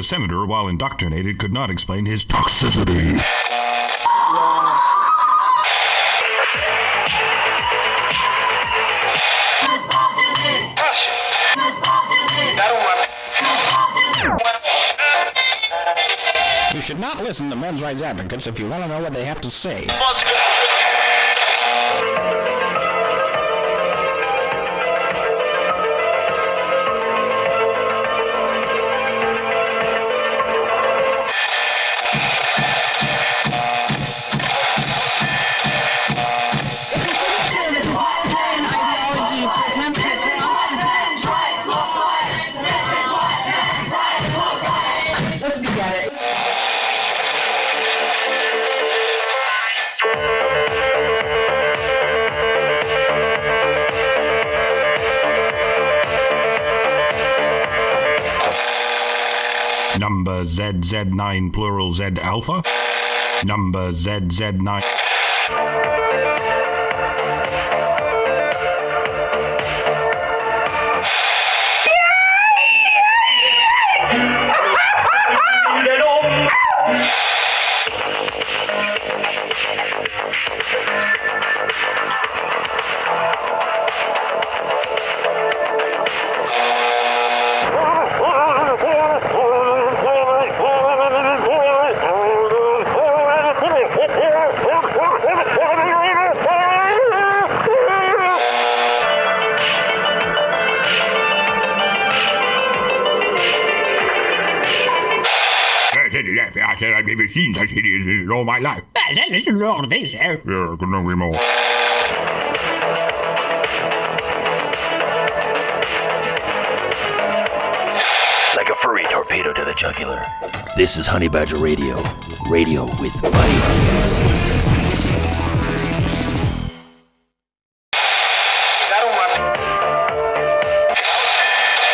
the senator, while indoctrinated, could not explain his toxicity. You should not listen to men's rights advocates if you want to know what they have to say. Number ZZ9 plural Z alpha. Number ZZ9. I said I've never seen such hideousness in all my life. Listen to all this, Yeah, couldn't agree more. Like a furry torpedo to the jugular. This is Honey Badger Radio. Radio with Buddy.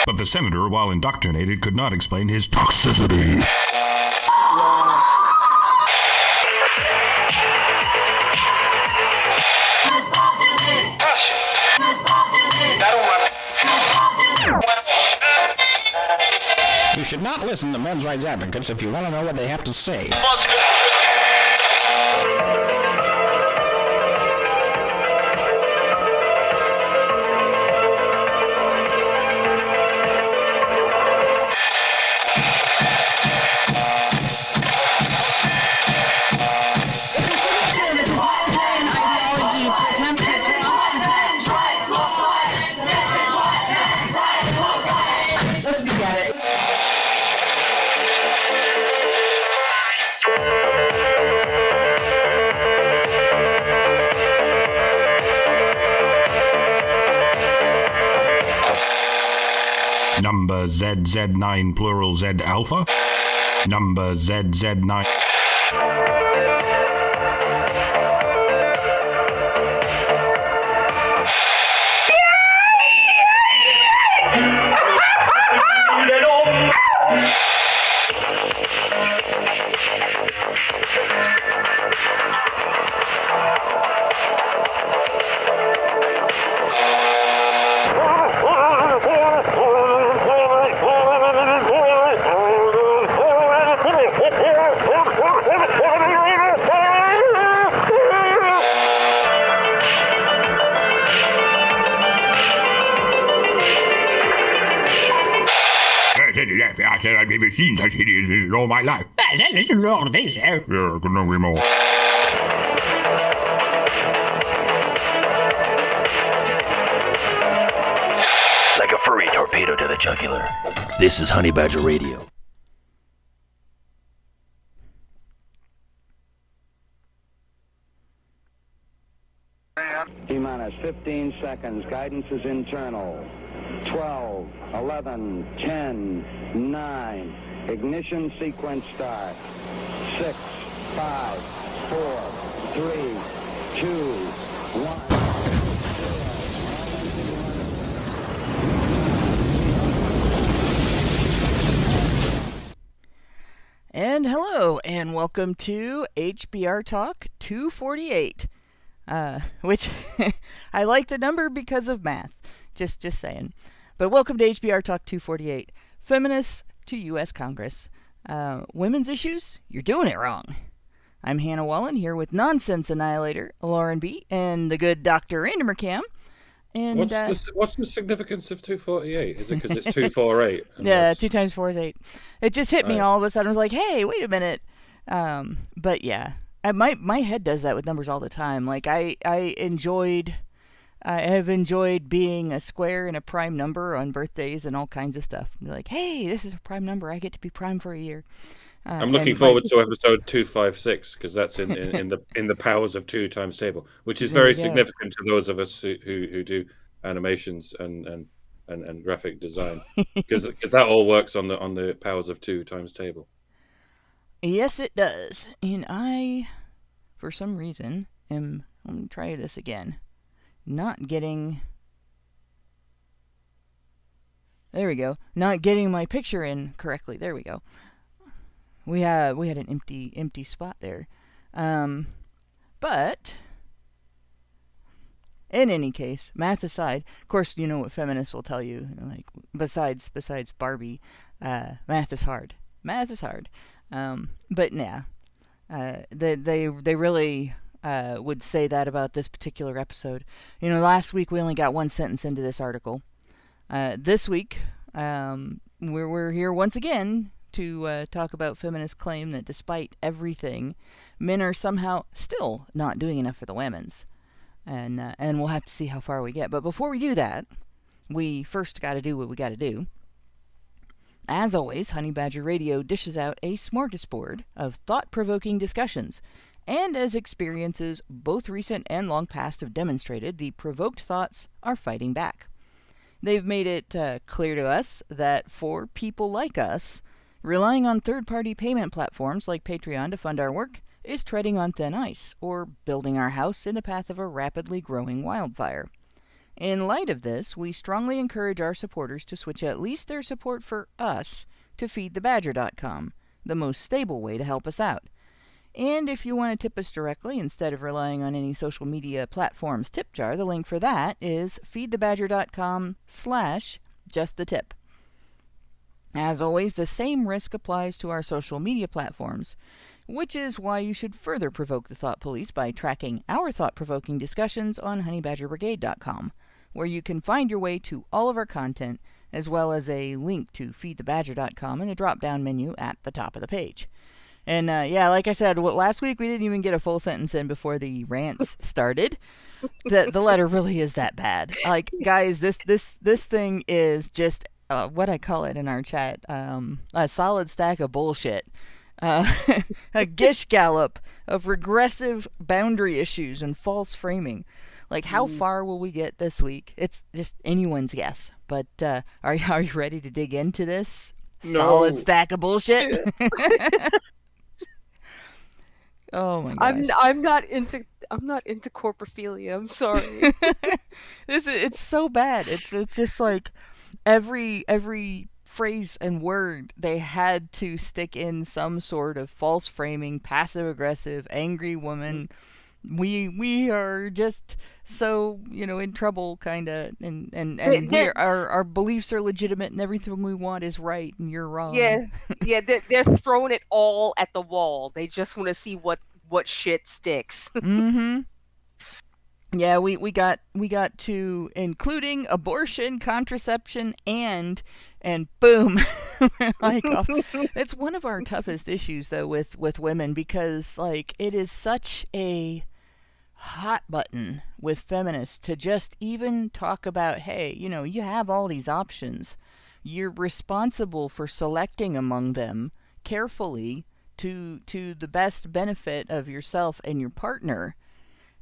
But the senator, while indoctrinated, could not explain his toxicity. You should not listen to men's rights advocates if you want to know what they have to say. Number ZZ9 plural Z alpha. Number ZZ9. I said I've never seen such hideousness in all my life. Listen to all this, Yeah, couldn't agree more. Like a furry torpedo to the jugular. This is Honey Badger Radio. T-minus 15 seconds. Guidance is internal. 12, 11, 10, 9. Ignition sequence start. 6, 5, 4, 3, 2, 1. And hello, and welcome to HBR Talk 248, which I like the number because of math, just saying. But welcome to HBR Talk 248, Feminists to U.S. Congress. Women's issues? You're doing it wrong. I'm Hannah Wallen here with Nonsense Annihilator, Lauren B., and the good Dr. Andy Mercam. And what's the significance of 248? Is it because it's 248? Yeah, 2 times 4 is 8. It just hit me Right. all of a sudden. I was like, hey, wait a minute. But yeah, my head does that with numbers all the time. Like I have enjoyed being a square and a prime number on birthdays and all kinds of stuff. You're like, hey, this is a prime number. I get to be prime for a year. I'm looking forward to episode 256 because that's in the powers of 2 times table, which is very significant to those of us who do animations and graphic design because that all works on the powers of 2 times table. Yes, it does. And I, for some reason, let me try this again. Not getting... There we go. Not getting my picture in correctly. There we go. We had an empty spot there. But in any case, math aside, of course, you know what feminists will tell you. Like besides Barbie, math is hard. Math is hard. But yeah, they really would say that about this particular episode. You know, last week we only got 1 sentence into this article. This week, we're here once again to talk about feminists' claim that despite everything, men are somehow still not doing enough for the women's. And we'll have to see how far we get. But before we do that, we first got to do what we got to do. As always, Honey Badger Radio dishes out a smorgasbord of thought-provoking discussions. And as experiences both recent and long past have demonstrated, the provoked thoughts are fighting back. They've made it clear to us that for people like us, relying on third-party payment platforms like Patreon to fund our work is treading on thin ice, or building our house in the path of a rapidly growing wildfire. In light of this, we strongly encourage our supporters to switch at least their support for us to feedthebadger.com, the most stable way to help us out. And if you want to tip us directly instead of relying on any social media platform's tip jar, the link for that is feedthebadger.com/justthetip. As always, the same risk applies to our social media platforms, which is why you should further provoke the thought police by tracking our thought-provoking discussions on honeybadgerbrigade.com, where you can find your way to all of our content, as well as a link to feedthebadger.com in a drop-down menu at the top of the page. And yeah, like I said, last week we didn't even get a full sentence in before the rants started. The letter really is that bad. Like, guys, this thing is just what I call it in our chat, a solid stack of bullshit. A gish gallop of regressive boundary issues and false framing. Like, how far will we get this week? It's just anyone's guess. But are you ready to dig into this solid stack of bullshit? Oh my gosh. I'm not into corporophilia. I'm sorry. It's so bad. It's just like every phrase and word they had to stick in some sort of false framing, passive aggressive, angry woman. We are just so, in trouble, kind of, and our beliefs are legitimate and everything we want is right and you're wrong. Yeah, they're throwing it all at the wall. They just want to see what shit sticks. Mm-hmm. Yeah, we got to including abortion, contraception, and boom. Like, it's one of our toughest issues though with women, because like it is such a hot button with feminists to just even talk about, hey, you have all these options. You're responsible for selecting among them carefully to the best benefit of yourself and your partner.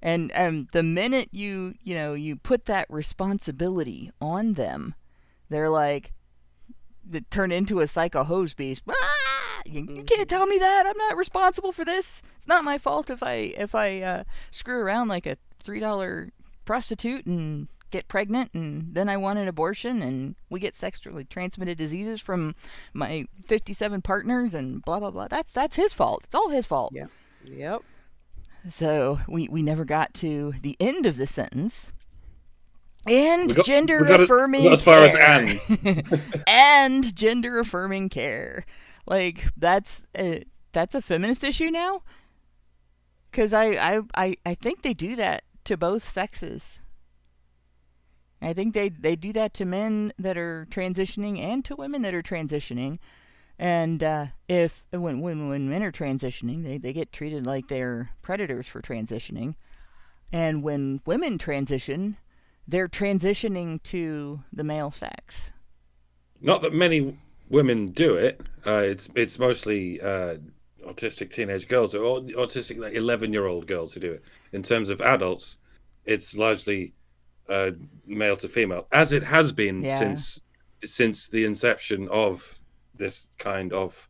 And the minute you put that responsibility on them, they're like, they turn into a psycho hose beast. You can't tell me that. I'm not responsible for this. It's not my fault if I screw around like a $3 prostitute and get pregnant, and then I want an abortion, and we get sexually transmitted diseases from my 57 partners, and blah blah blah. That's his fault. It's all his fault. Yeah. Yep. So we never got to the end of the sentence. And gender we got affirming as far as care. and. And gender affirming care. Like, that's a feminist issue now? Because I think they do that to both sexes. I think they do that to men that are transitioning and to women that are transitioning. And when men are transitioning, they get treated like they're predators for transitioning. And when women transition, they're transitioning to the male sex. Not that many women do it. It's mostly autistic teenage girls or autistic like 11-year-old girls who do it. In terms of adults, it's largely male to female, as it has been since the inception of this kind of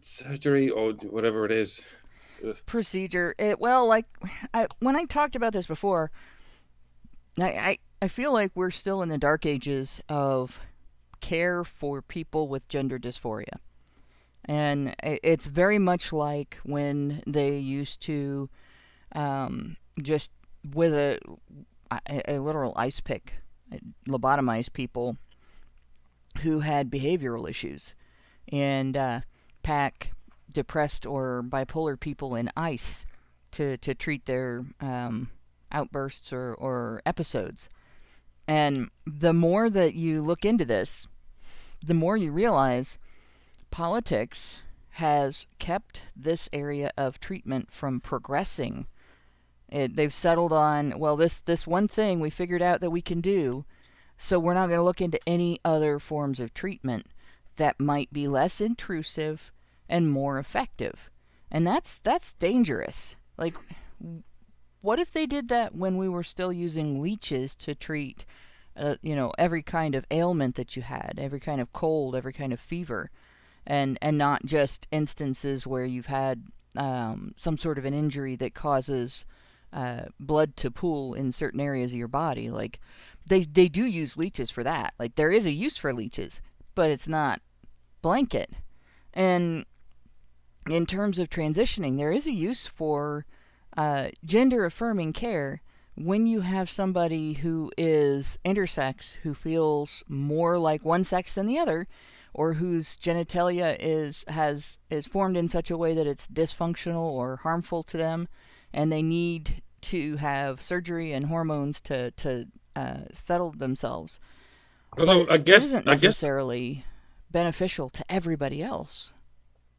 surgery or whatever it is. Procedure. When I talked about this before, I feel like we're still in the dark ages of care for people with gender dysphoria. And it's very much like when they used to just with a literal ice pick lobotomize people who had behavioral issues and pack depressed or bipolar people in ice to treat their outbursts or episodes. And the more that you look into this, the more you realize politics has kept this area of treatment from progressing. They've settled on, well, this one thing we figured out that we can do, so we're not going to look into any other forms of treatment that might be less intrusive and more effective. And that's dangerous. Like, what if they did that when we were still using leeches to treat, every kind of ailment that you had, every kind of cold, every kind of fever, and not just instances where you've had some sort of an injury that causes blood to pool in certain areas of your body. Like, they do use leeches for that. Like, there is a use for leeches, but it's not blanket. And in terms of transitioning, there is a use for gender affirming care when you have somebody who is intersex, who feels more like one sex than the other, or whose genitalia is formed in such a way that it's dysfunctional or harmful to them, and they need to have surgery and hormones to settle themselves. Although it isn't necessarily beneficial to everybody else.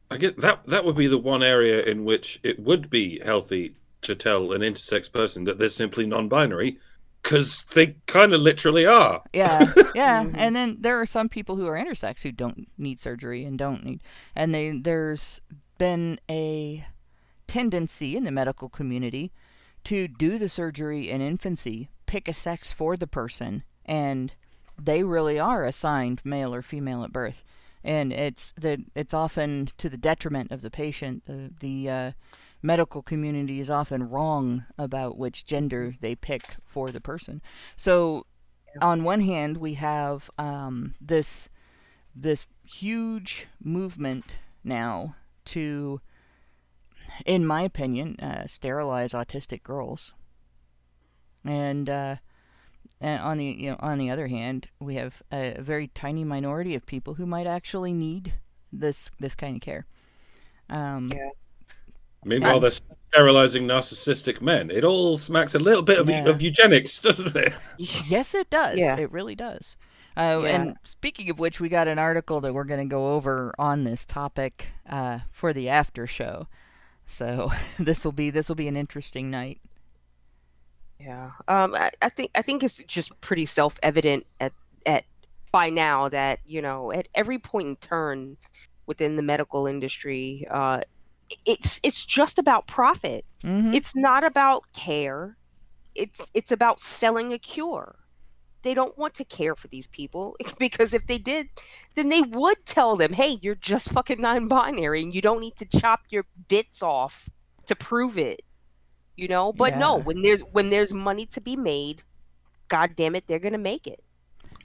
I guess that would be the one area in which it would be healthy to tell an intersex person that they're simply non-binary, because they kind of literally are. Yeah. And then there are some people who are intersex who don't need surgery and there's been a tendency in the medical community to do the surgery in infancy, pick a sex for the person, and they really are assigned male or female at birth. And it's often to the detriment of the patient. The medical community is often wrong about which gender they pick for the person. So, on one hand, we have this huge movement now to, in my opinion, sterilize autistic girls. And on the other hand, we have a very tiny minority of people who might actually need this kind of care. Meanwhile, they're sterilizing narcissistic men. It all smacks a little bit of eugenics, doesn't it? Yes, it does. Yeah. It really does. And speaking of which, we got an article that we're going to go over on this topic for the after show. So this will be an interesting night. Yeah. I think it's just pretty self-evident at by now that, at every point in turn within the medical industry, it's just about profit. Mm-hmm. It's not about care. It's about selling a cure. They don't want to care for these people, because if they did, then they would tell them, hey, you're just fucking non-binary and you don't need to chop your bits off to prove it. But no, when there's money to be made, god damn it, they're gonna make it.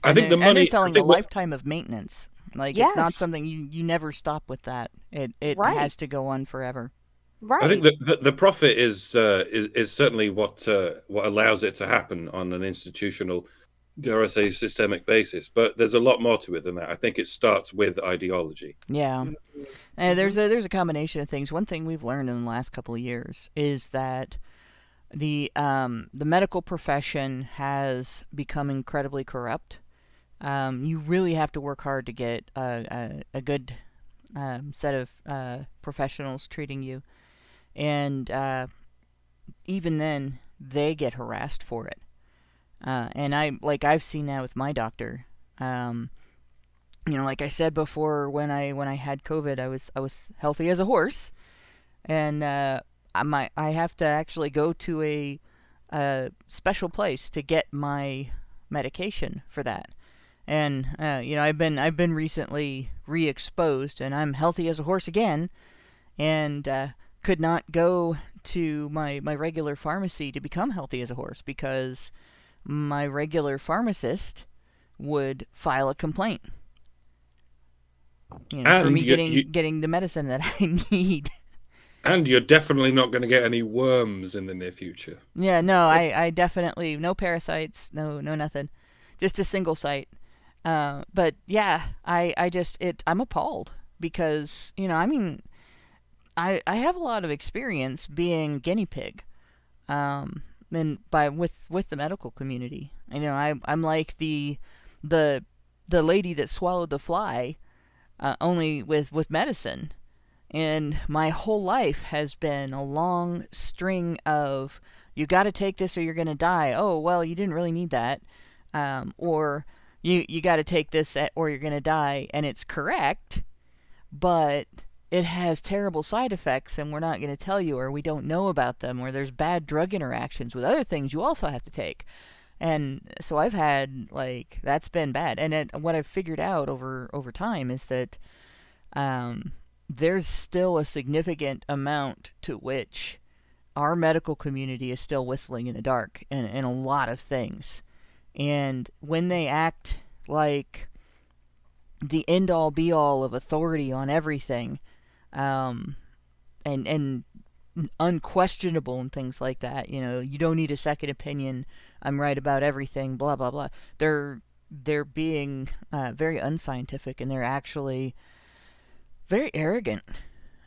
I think the money, and they're selling a lifetime of maintenance. Like, Yes. It's not something you never stop with that. It Right. has to go on forever. Right. I think that the profit is certainly what allows it to happen on an institutional, dare I say, systemic basis. But there's a lot more to it than that. I think it starts with ideology. Yeah. Mm-hmm. And there's a combination of things. One thing we've learned in the last couple of years is that the medical profession has become incredibly corrupt. You really have to work hard to get a good set of professionals treating you, and even then they get harassed for it. And I've seen that with my doctor. Um, like I said before, when I had COVID, I was healthy as a horse, and I have to actually go to a special place to get my medication for that. And I've been recently re-exposed, and I'm healthy as a horse again, and could not go to my regular pharmacy to become healthy as a horse because my regular pharmacist would file a complaint, for me getting the medicine that I need. And you're definitely not going to get any worms in the near future. Yeah, no, I definitely no parasites, no nothing, just a single site. But yeah, I'm appalled because I have a lot of experience being guinea pig, and with the medical community. I'm like the lady that swallowed the fly, only with medicine. And my whole life has been a long string of, you got to take this or you're going to die. Oh, well, you didn't really need that. Or you got to take this or you're going to die. And it's correct, but it has terrible side effects and we're not going to tell you, or we don't know about them, or there's bad drug interactions with other things you also have to take. And so I've had, that's been bad. And what I've figured out over time is that there's still a significant amount to which our medical community is still whistling in the dark in a lot of things. And when they act like the end-all be-all of authority on everything, and unquestionable and things like that, you don't need a second opinion, I'm right about everything, blah, blah, blah. They're being very unscientific, and they're actually very arrogant.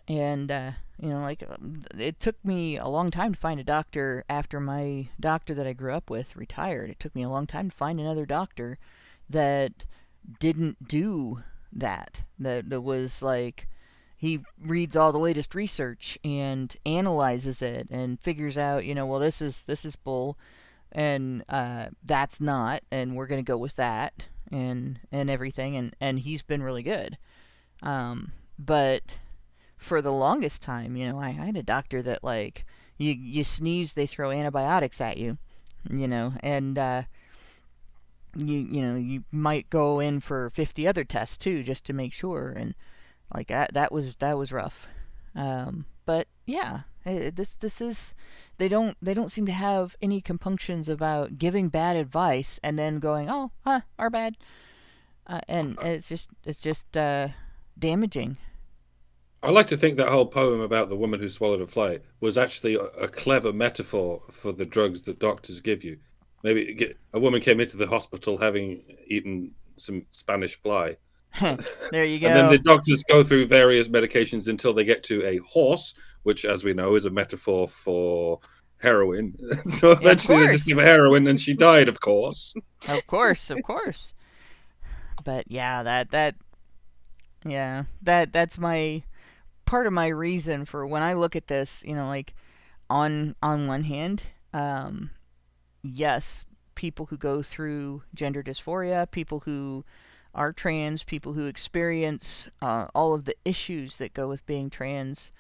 And it took me a long time to find a doctor after my doctor that I grew up with retired. It took me a long time to find another doctor that didn't do that was like, he reads all the latest research and analyzes it and figures out, well, this is bull, and that's not, and we're going to go with that, and everything, and he's been really good. But for the longest time, I had a doctor that, you sneeze, they throw antibiotics at you, and you might go in for 50 other tests too, just to make sure, and that was rough. But yeah, this is, they don't seem to have any compunctions about giving bad advice and then going, oh, our bad, and it's just damaging. I like to think that whole poem about the woman who swallowed a fly was actually a clever metaphor for the drugs that doctors give you. Maybe a woman came into the hospital having eaten some Spanish fly. There you go. And then the doctors go through various medications until they get to a horse, which, as we know, is a metaphor for heroin. So eventually they just give her heroin, and she died, of course. Of course. But yeah, that's my part of my reason for when I look at this. On one hand, yes, people who go through gender dysphoria, people who are trans, people who experience all of the issues that go with being trans,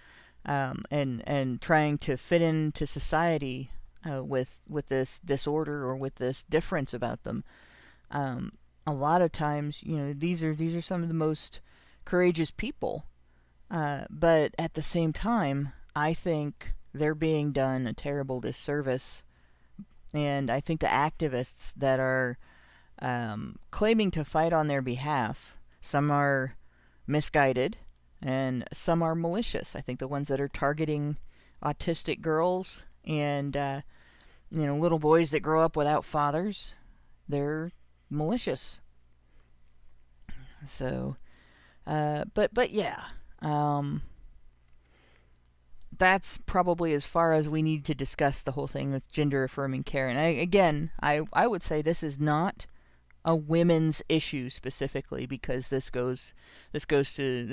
and trying to fit into society with this disorder or with this difference about them. A lot of times, these are some of the most courageous people, but at the same time, I think they're being done a terrible disservice, and I think the activists that are claiming to fight on their behalf, some are misguided, and some are malicious. I think the ones that are targeting autistic girls and little boys that grow up without fathers, they're malicious. So, but yeah, that's probably as far as we need to discuss the whole thing with gender affirming care. And I would say this is not a women's issue specifically, because this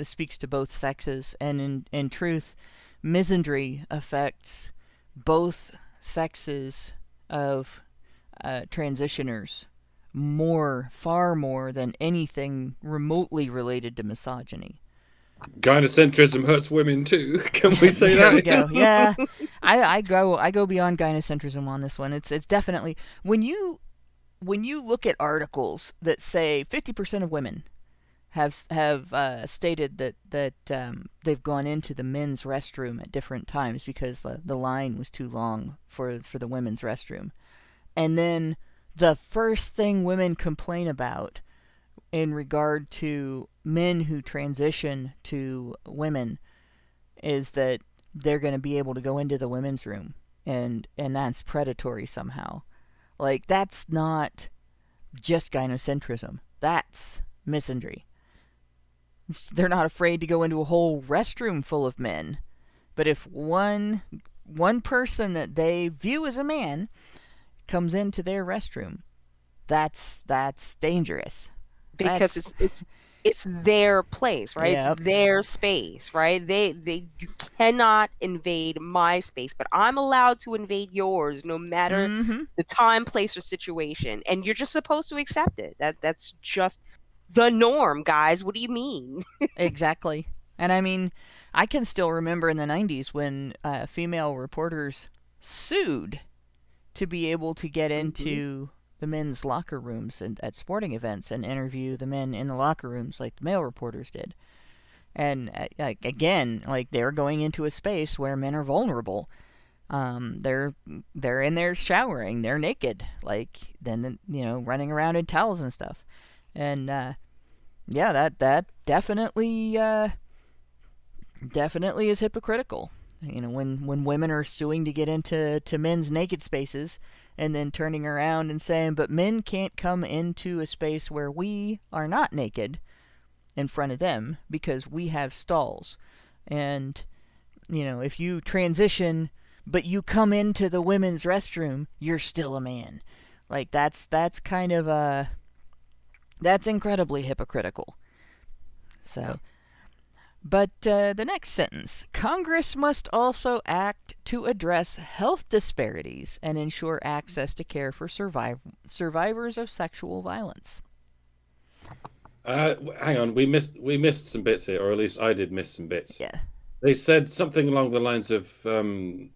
speaks to both sexes, and in truth, misandry affects both sexes of transitioners far more than anything remotely related to misogyny. Gynocentrism hurts women too. Can we say There that? we go. Yeah, I go beyond gynocentrism on this one. It's definitely when you look at articles that say 50% of women have stated that they've gone into the men's restroom at different times because the line was too long for the women's restroom, and then the first thing women complain about in regard to men who transition to women is that they're going to be able to go into the women's room, and that's predatory somehow. Like, that's not just gynocentrism. That's misandry. They're not afraid to go into a whole restroom full of men. But if one person that they view as a man comes into their restroom, that's dangerous. Because it's their place, right? Yep. It's their space, right? You cannot invade my space, but I'm allowed to invade yours, no matter the time, place, or situation. And you're just supposed to accept it. That's just the norm, guys. What do you mean? Exactly. And I mean, I can still remember in the 90s when female reporters sued to be able to get into the men's locker rooms and at sporting events and interview the men in the locker rooms like the male reporters did. And again, like, they're going into a space where men are vulnerable. They're in there showering, they're naked, like, then running around in towels and stuff. And yeah, that definitely is hypocritical. When women are suing to get into men's naked spaces, and then turning around and saying, but men can't come into a space where we are not naked in front of them because we have stalls. And, if you transition, but you come into the women's restroom, you're still a man. Like, that's kind of that's incredibly hypocritical. So, but the next sentence, Congress must also act to address health disparities and ensure access to care for survivors of sexual violence. Hang on, we missed some bits here, or at least I did miss some bits. Yeah. They said something along the lines of affirm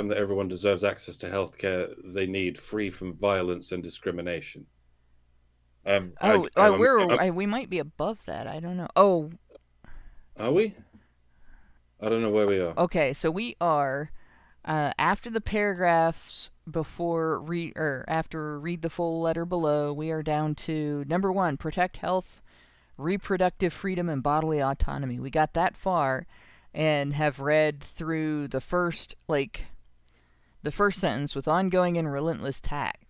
that everyone deserves access to healthcare they need, free from violence and discrimination. We might be above that. I don't know. Oh, are we? I don't know where we are. Okay, so we are after the paragraphs after read the full letter below. We are down to number 1: protect health, reproductive freedom, and bodily autonomy. We got that far, and have read through the first sentence. With ongoing and relentless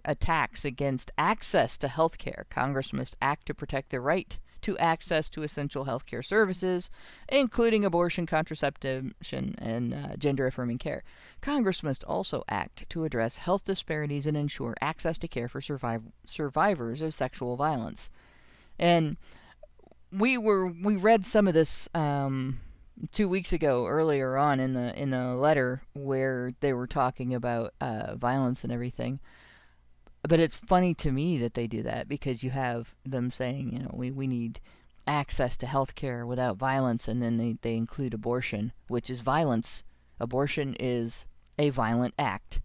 attacks against access to health care, Congress must act to protect the right to access to essential healthcare services, including abortion, contraception, and gender-affirming care. Congress must also act to address health disparities and ensure access to care for survivors of sexual violence. And we read some of this 2 weeks ago, earlier on in the letter, where they were talking about violence and everything. But it's funny to me that they do that, because you have them saying, we need access to health care without violence, and then they include abortion, which is violence. Abortion is a violent act.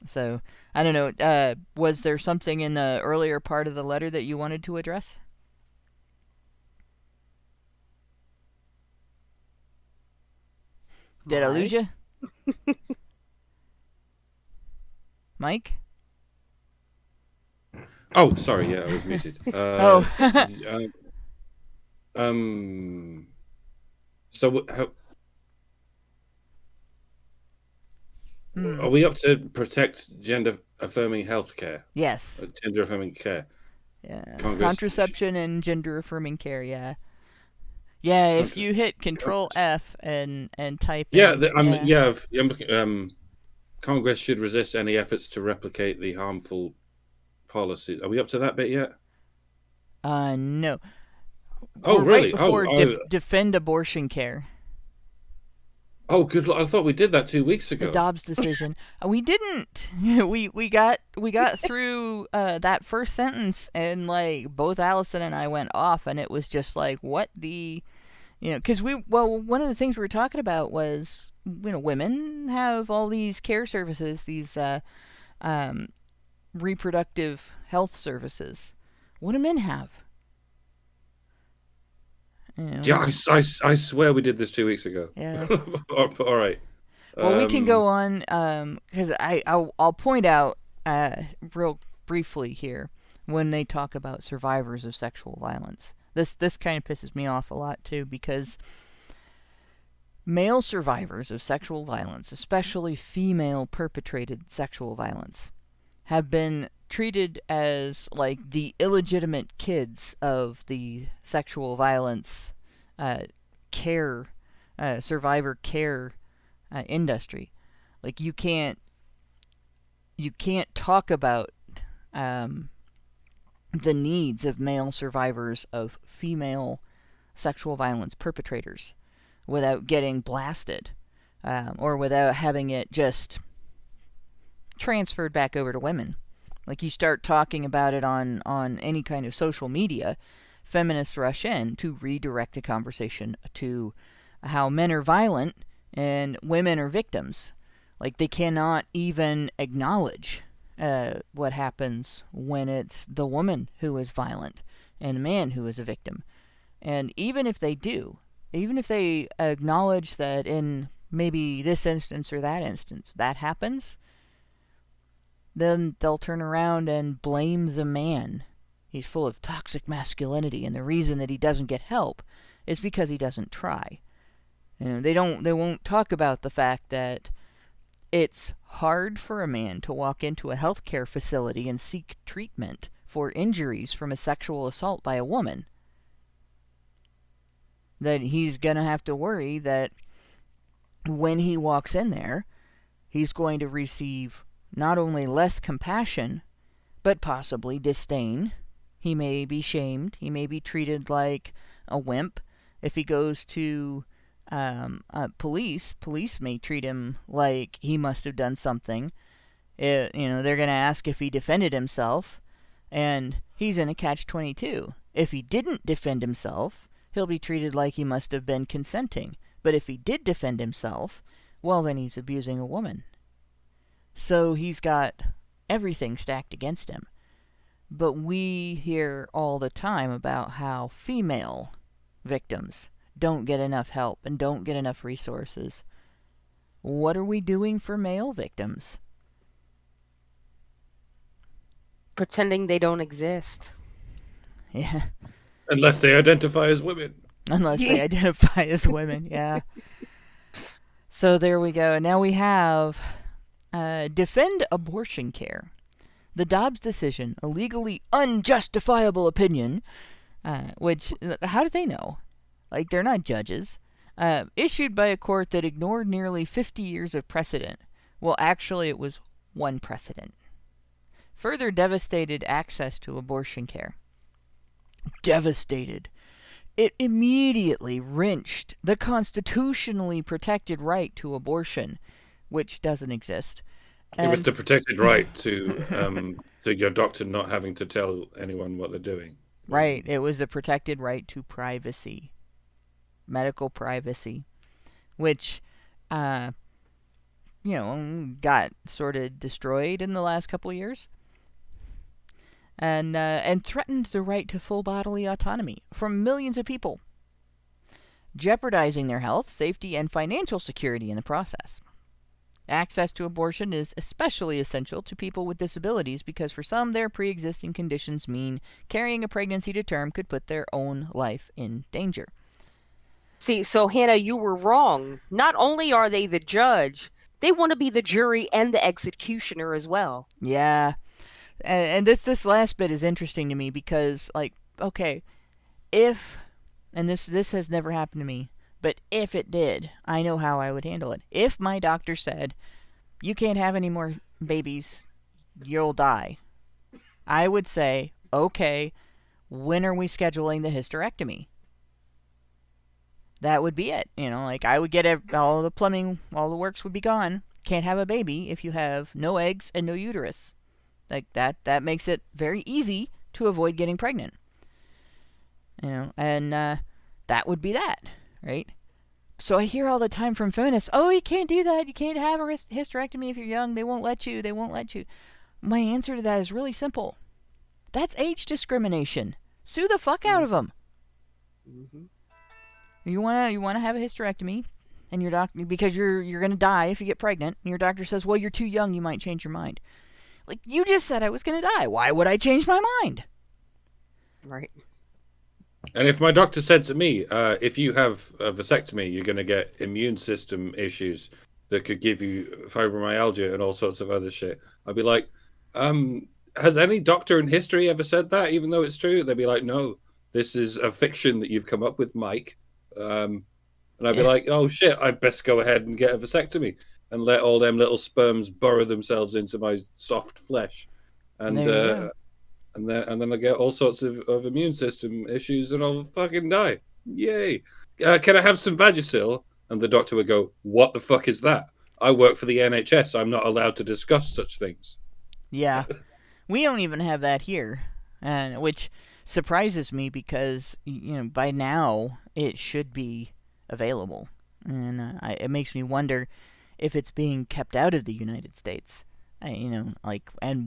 So, I don't know, was there something in the earlier part of the letter that you wanted to address? Did I lose you? Mike? Oh, sorry, yeah, I was muted. So are we up to protect gender-affirming healthcare? Yes. Gender-affirming care. Yeah. Congress Contraception and gender-affirming care. Yeah. Yeah. If you hit Control F and type in. Congress should resist any efforts to replicate the harmful policies. Are we up to that bit yet? No. Oh, We're really? Right before defend abortion care. Oh, good. I thought we did that 2 weeks ago. The Dobbs decision. We didn't. We got through that first sentence, and like both Allison and I went off, and it was just like, what the, because one of the things we were talking about was, women have all these care services, these reproductive health services. What do men have? Yeah, I swear we did this 2 weeks ago. Yeah. All right. Well, we can go on because I'll point out real briefly here when they talk about survivors of sexual violence. This kind of pisses me off a lot too, because male survivors of sexual violence, especially female perpetrated sexual violence, have been treated as like the illegitimate kids of the sexual violence care survivor care industry. Like you can't talk about the needs of male survivors of female sexual violence perpetrators without getting blasted or without having it just transferred back over to women. Like you start talking about it on any kind of social media, feminists rush in to redirect the conversation to how men are violent and women are victims. Like they cannot even acknowledge what happens when it's the woman who is violent and the man who is a victim. And even if they do, even if they acknowledge that in maybe this instance or that instance that happens, then they'll turn around and blame the man. He's full of toxic masculinity, and the reason that he doesn't get help is because he doesn't try. They won't talk about the fact that it's hard for a man to walk into a healthcare facility and seek treatment for injuries from a sexual assault by a woman. That he's going to have to worry that when he walks in there, he's going to receive not only less compassion, but possibly disdain. He may be shamed. He may be treated like a wimp. If he goes to police may treat him like he must have done something. They're going to ask if he defended himself, and he's in a catch-22. If he didn't defend himself, he'll be treated like he must have been consenting. But if he did defend himself, well, then he's abusing a woman. So he's got everything stacked against him. But we hear all the time about how female victims don't get enough help and don't get enough resources. What are we doing for male victims? Pretending they don't exist. Yeah. Unless they identify as women. Unless they identify as women, yeah. So there we go. Now we have defend abortion care. The Dobbs decision, a legally unjustifiable opinion, which, how do they know? Like, they're not judges. Issued by a court that ignored nearly 50 years of precedent. Well, actually, it was one precedent. Further devastated access to abortion care. Devastated. It immediately wrenched the constitutionally protected right to abortion, which doesn't exist. It was the protected right to your doctor not having to tell anyone what they're doing. Right. It was the protected right to privacy. Medical privacy. Which, got sort of destroyed in the last couple of years. And threatened the right to full bodily autonomy from millions of people, jeopardizing their health, safety, and financial security in the process. Access to abortion is especially essential to people with disabilities because for some, their pre-existing conditions mean carrying a pregnancy to term could put their own life in danger. See, so Hannah, you were wrong. Not only are they the judge, they want to be the jury and the executioner as well. Yeah. And this last bit is interesting to me because, like, okay, if, and this has never happened to me, but if it did, I know how I would handle it. If my doctor said, you can't have any more babies, you'll die, I would say, okay, when are we scheduling the hysterectomy? That would be it. You know, like, I would get all the plumbing, all the works would be gone. Can't have a baby if you have no eggs and no uterus. Like, that makes it very easy to avoid getting pregnant. You know, and that would be that, right? So I hear all the time from feminists, oh, you can't do that. You can't have a hysterectomy if you're young. They won't let you. They won't let you. My answer to that is really simple. That's age discrimination. Sue the fuck out of them. Mm-hmm. You wanna have a hysterectomy, and your doctor, because you're gonna die if you get pregnant, and your doctor says, well, you're too young. You might change your mind. Like, you just said I was gonna die. Why would I change my mind? Right. And if my doctor said to me, if you have a vasectomy, you're going to get immune system issues that could give you fibromyalgia and all sorts of other shit, I'd be like, has any doctor in history ever said that, even though it's true? They'd be like, no, this is a fiction that you've come up with, Mike. And I'd be like, oh shit, I'd best go ahead and get a vasectomy and let all them little sperms burrow themselves into my soft flesh. And And then I get all sorts of immune system issues and I'll fucking die. Yay. Can I have some Vagisil? And the doctor would go, what the fuck is that? I work for the NHS. I'm not allowed to discuss such things. Yeah. We don't even have that here, which surprises me because, you know, by now it should be available. And it makes me wonder if it's being kept out of the United States, and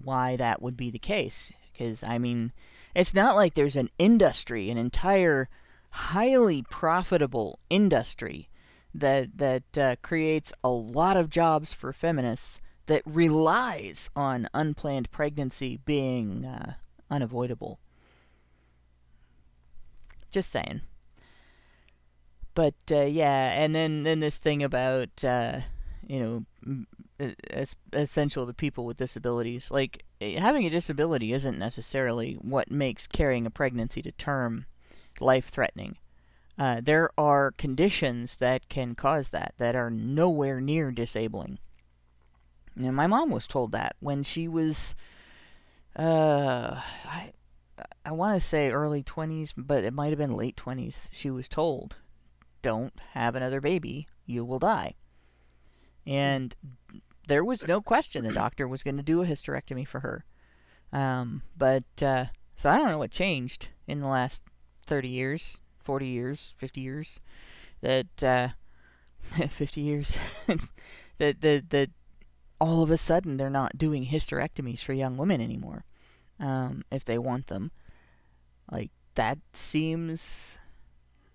why that would be the case. Because, I mean, it's not like there's an industry, an entire highly profitable industry that creates a lot of jobs for feminists that relies on unplanned pregnancy being unavoidable. Just saying. But, yeah, and then this thing about, essential to people with disabilities. Like, having a disability isn't necessarily what makes carrying a pregnancy to term life-threatening. There are conditions that can cause that are nowhere near disabling. And my mom was told that when she was, I want to say early 20s, but it might have been late 20s. She was told, don't have another baby, you will die. And there was no question the doctor was going to do a hysterectomy for her. So I don't know what changed in the last 30 years, 40 years, 50 years, that 50 years, that all of a sudden they're not doing hysterectomies for young women anymore, if they want them. Like, that seems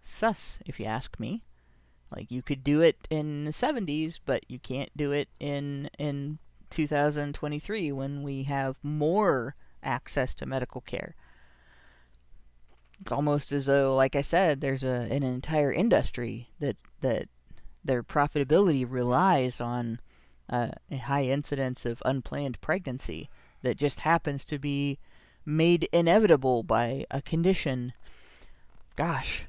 sus, if you ask me. Like, you could do it in the 70s, but you can't do it in 2023 when we have more access to medical care. It's almost as though, like I said, there's an entire industry that their profitability relies on a high incidence of unplanned pregnancy that just happens to be made inevitable by a condition. Gosh.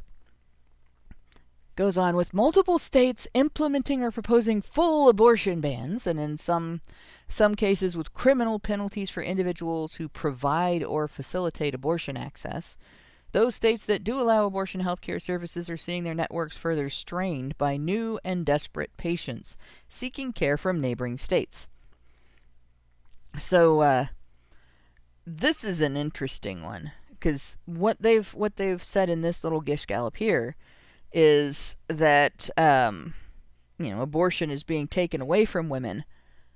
Goes on, with multiple states implementing or proposing full abortion bans, and in some cases with criminal penalties for individuals who provide or facilitate abortion access. Those states that do allow abortion health care services are seeing their networks further strained by new and desperate patients seeking care from neighboring states. So, this is an interesting one, because what they've said in this little gish gallop here is that abortion is being taken away from women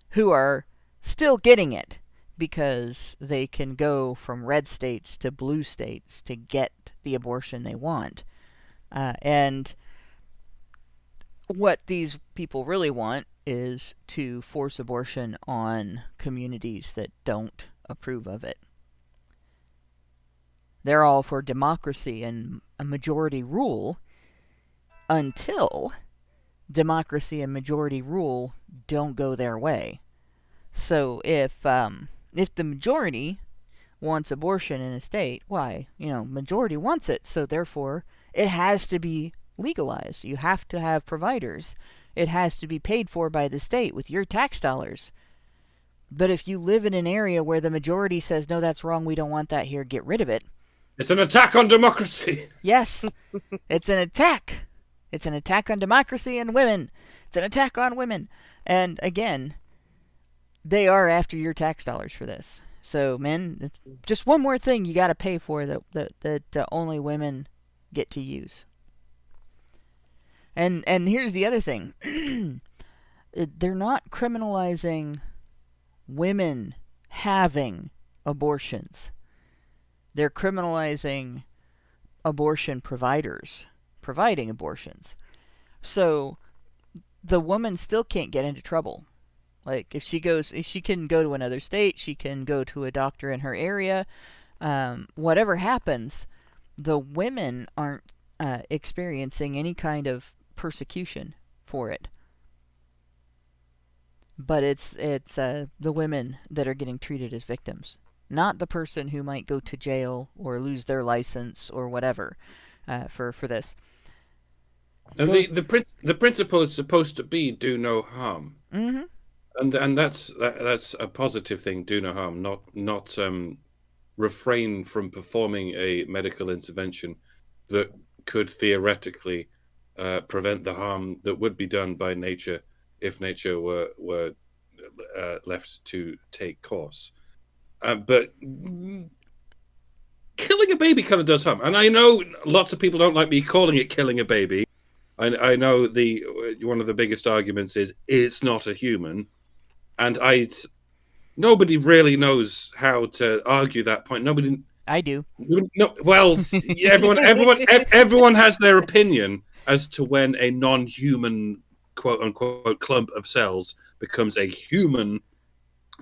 who are still getting it because they can go from red states to blue states to get the abortion they want. And what these people really want is to force abortion on communities that don't approve of it. They're all for democracy and a majority rule until democracy and majority rule don't go their way. So if the majority wants abortion in a state, why? Majority wants it, so therefore it has to be legalized. You have to have providers. It has to be paid for by the state with your tax dollars. But if you live in an area where the majority says, no, that's wrong, we don't want that here, get rid of it. It's an attack on democracy. Yes, it's an attack. It's an attack on democracy and women. It's an attack on women. And again, they are after your tax dollars for this. So, men, it's just one more thing you got to pay for that only women get to use. And here's the other thing. They're not criminalizing women having abortions. They're criminalizing abortion providers providing abortions. So the woman still can't get into trouble. Like if she can go to another state, she can go to a doctor in her area. Whatever happens, the women aren't experiencing any kind of persecution for it. But it's the women that are getting treated as victims, not the person who might go to jail or lose their license or whatever for this. And the principle is supposed to be do no harm. Mm-hmm. And that's a positive thing. Do no harm, not refrain from performing a medical intervention that could theoretically prevent the harm that would be done by nature if nature were left to take course. But killing a baby kind of does harm, and I know lots of people don't like me calling it killing a baby. I know one of the biggest arguments is it's not a human. And nobody really knows how to argue that point. Nobody. I do. No, well, everyone has their opinion as to when a non-human quote unquote clump of cells becomes a human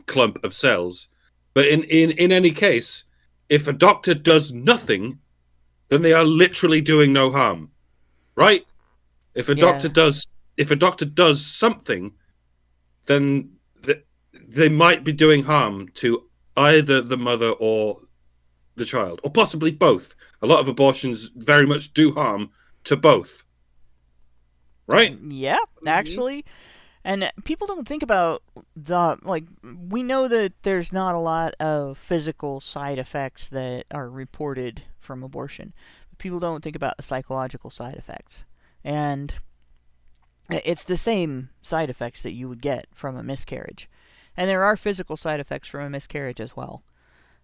clump of cells. But in any case, if a doctor does nothing, then they are literally doing no harm, right? If a doctor does something, then they might be doing harm to either the mother or the child, or possibly both. A lot of abortions very much do harm to both. Right? Yeah, actually. And people don't think about we know that there's not a lot of physical side effects that are reported from abortion. People don't think about the psychological side effects. And it's the same side effects that you would get from a miscarriage. And there are physical side effects from a miscarriage as well.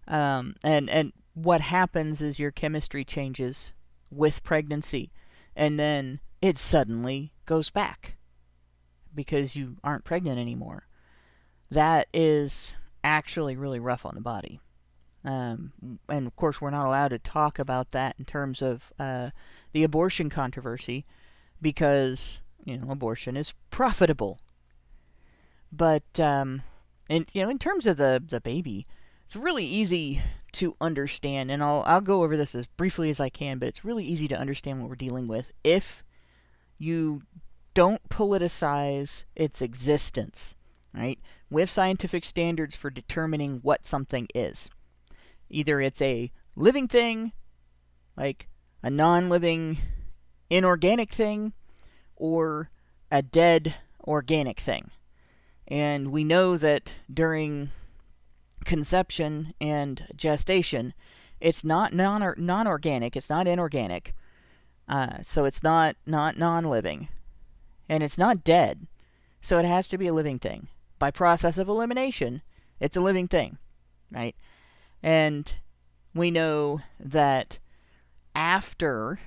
And what happens is your chemistry changes with pregnancy, and then it suddenly goes back because you aren't pregnant anymore. That is actually really rough on the body. And of course, we're not allowed to talk about that in terms of the abortion controversy because, abortion is profitable. But in terms of the baby, it's really easy to understand, and I'll go over this as briefly as I can, but it's really easy to understand what we're dealing with if you don't politicize its existence, right? We have scientific standards for determining what something is. Either it's a living thing, like a non-living inorganic thing, or a dead organic thing. And we know that during conception and gestation, it's not non-organic, it's not inorganic, so it's not non-living, and it's not dead, so it has to be a living thing. By process of elimination, it's a living thing, right? And we know that after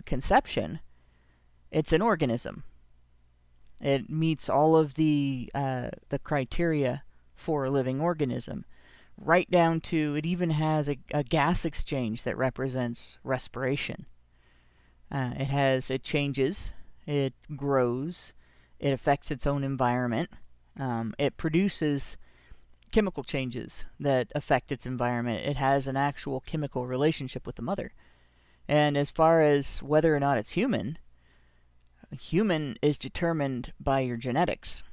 conception, it's an organism. It meets all of the criteria for a living organism, right down to it even has a gas exchange that represents respiration. It changes it grows, it affects its own environment, it produces chemical changes that affect its environment. It has an actual chemical relationship with the mother. And as far as whether or not it's human is determined by your genetics.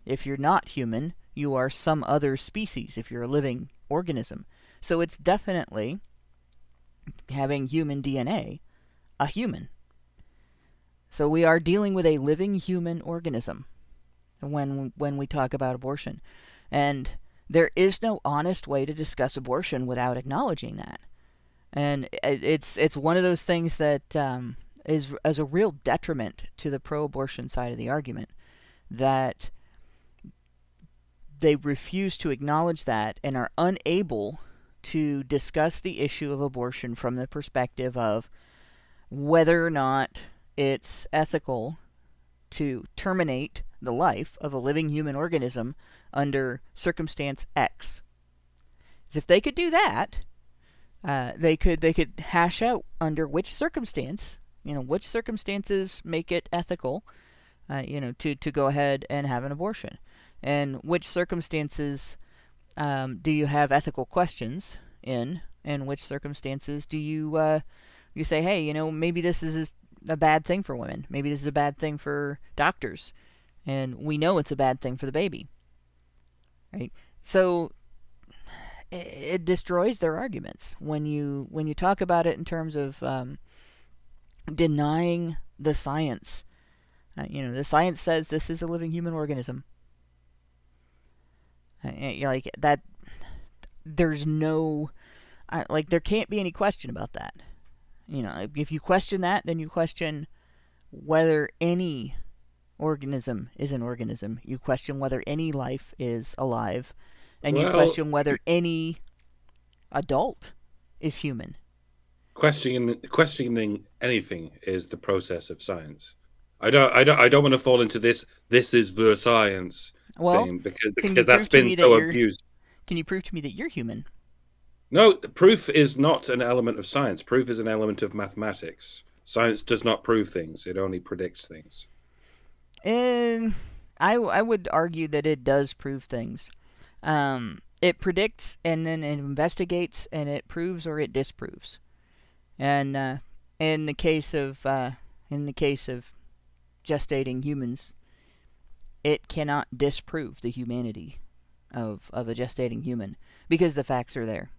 If you're not human, you are some other species if you're a living organism. So it's definitely, having human DNA, a human. So we are dealing with a living human organism when we talk about abortion. And there is no honest way to discuss abortion without acknowledging that. And it's one of those things that is a real detriment to the pro-abortion side of the argument, that they refuse to acknowledge that and are unable to discuss the issue of abortion from the perspective of whether or not it's ethical to terminate the life of a living human organism under circumstance X. Because if they could do that, they could hash out under which circumstance, which circumstances make it ethical, to go ahead and have an abortion, and which circumstances do you have ethical questions in, and which circumstances do you say, hey, maybe this is a bad thing for women, maybe this is a bad thing for doctors, and we know it's a bad thing for the baby, right? So it destroys their arguments when you talk about it in terms of denying the science. The science says this is a living human organism. Like that, there's no, there can't be any question about that. If you question that, then you question whether any organism is an organism. You question whether any life is alive. And you question whether any adult is human. Questioning anything is the process of science. I don't want to fall into this is the science thing, because that's been so abused. Can you prove to me that you're human? No, proof is not an element of science. Proof is an element of mathematics. Science does not prove things. It only predicts things. And I would argue that it does prove things. It predicts, and then it investigates, and it proves or it disproves. And in the case of gestating humans, it cannot disprove the humanity of a gestating human, because the facts are there.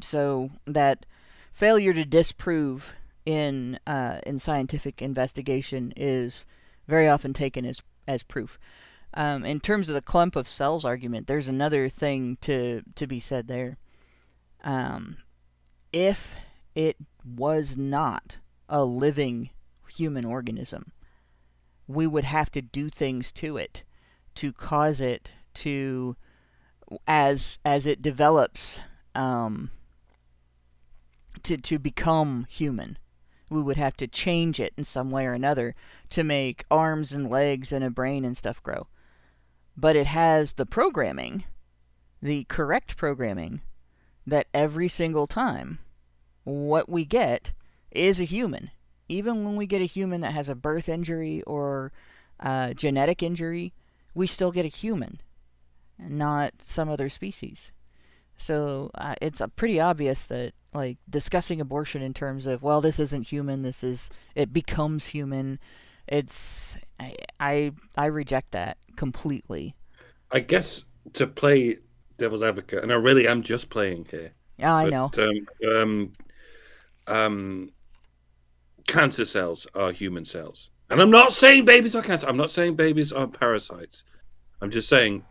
So that failure to disprove in scientific investigation is very often taken as proof. In terms of the clump of cells argument, there's another thing to be said there. If it was not a living human organism, we would have to do things to it to cause it to, as it develops, to become human. We would have to change it in some way or another to make arms and legs and a brain and stuff grow. But it has the programming, the correct programming, that every single time what we get is a human. Even when we get a human that has a birth injury or a genetic injury, we still get a human, not some other species. So it's pretty obvious that, discussing abortion in terms of, well, this isn't human, it becomes human, I reject that completely. I guess, to play devil's advocate, and I really am just playing here. Yeah, I know. Cancer cells are human cells. And I'm not saying babies are cancer. I'm not saying babies are parasites. I'm just saying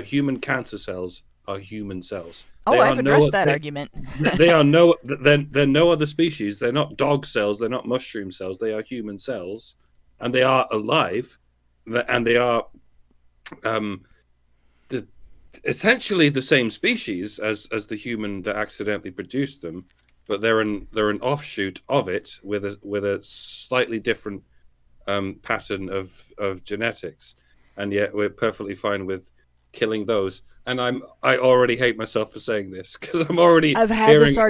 human cancer cells are human cells. Oh, I've addressed that argument. They're no other species. They're not dog cells. They're not mushroom cells. They are human cells. And they are alive. And they are essentially the same species as the human that accidentally produced them. But they're an offshoot of it with a slightly different pattern of genetics, and yet we're perfectly fine with killing those. And I already hate myself for saying this, because I'm already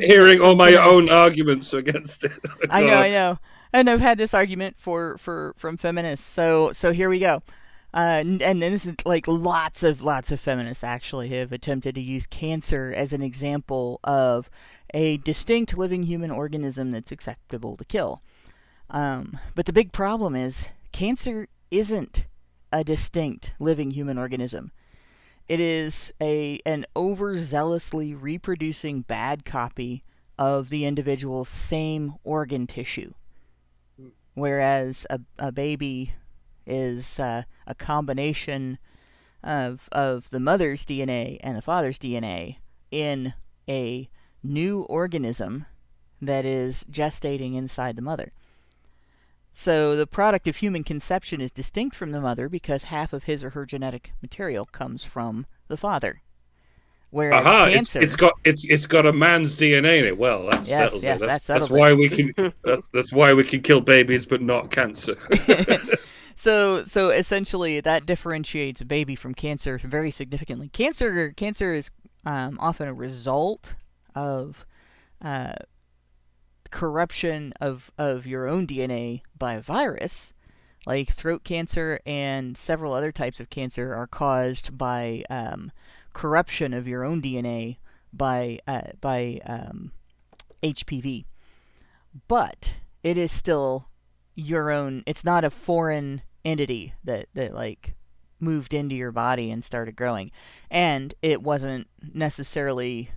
hearing all my own arguments against it. I know. And I've had this argument from feminists. So here we go. And this is like lots of feminists actually have attempted to use cancer as an example of a distinct living human organism that's acceptable to kill. But the big problem is cancer isn't a distinct living human organism. It is an overzealously reproducing bad copy of the individual's same organ tissue. Whereas a baby is a combination of the mother's DNA and the father's DNA in a new organism that is gestating inside the mother. So the product of human conception is distinct from the mother because half of his or her genetic material comes from the father. Whereas cancer, it's got a man's DNA in it. Well, that settles it. That's why we can that's why we can kill babies, but not cancer. So essentially, that differentiates baby from cancer very significantly. Cancer is often a result of corruption of your own DNA by a virus. Like throat cancer and several other types of cancer are caused by corruption of your own DNA by HPV. But it is still your own. It's not a foreign entity that like moved into your body and started growing, and it wasn't necessarily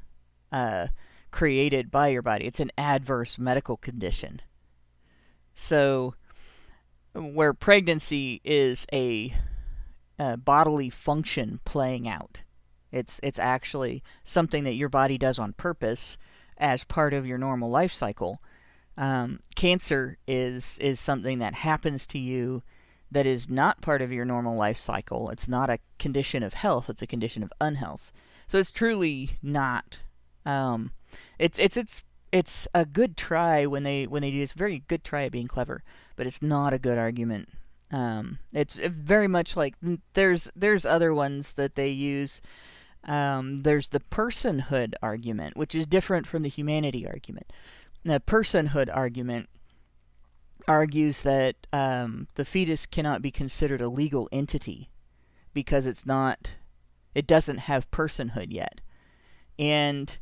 created by your body. It's an adverse medical condition. So where pregnancy is a bodily function playing out, it's actually something that your body does on purpose as part of your normal life cycle. Cancer is something that happens to you that is not part of your normal life cycle. It's not a condition of health. It's a condition of unhealth. So it's truly not. It's a good try when they do. It's a very good try at being clever, but it's not a good argument. It's very much like there's other ones that they use. There's the personhood argument, which is different from the humanity argument. The personhood argument argues that the fetus cannot be considered a legal entity because it doesn't have personhood yet. And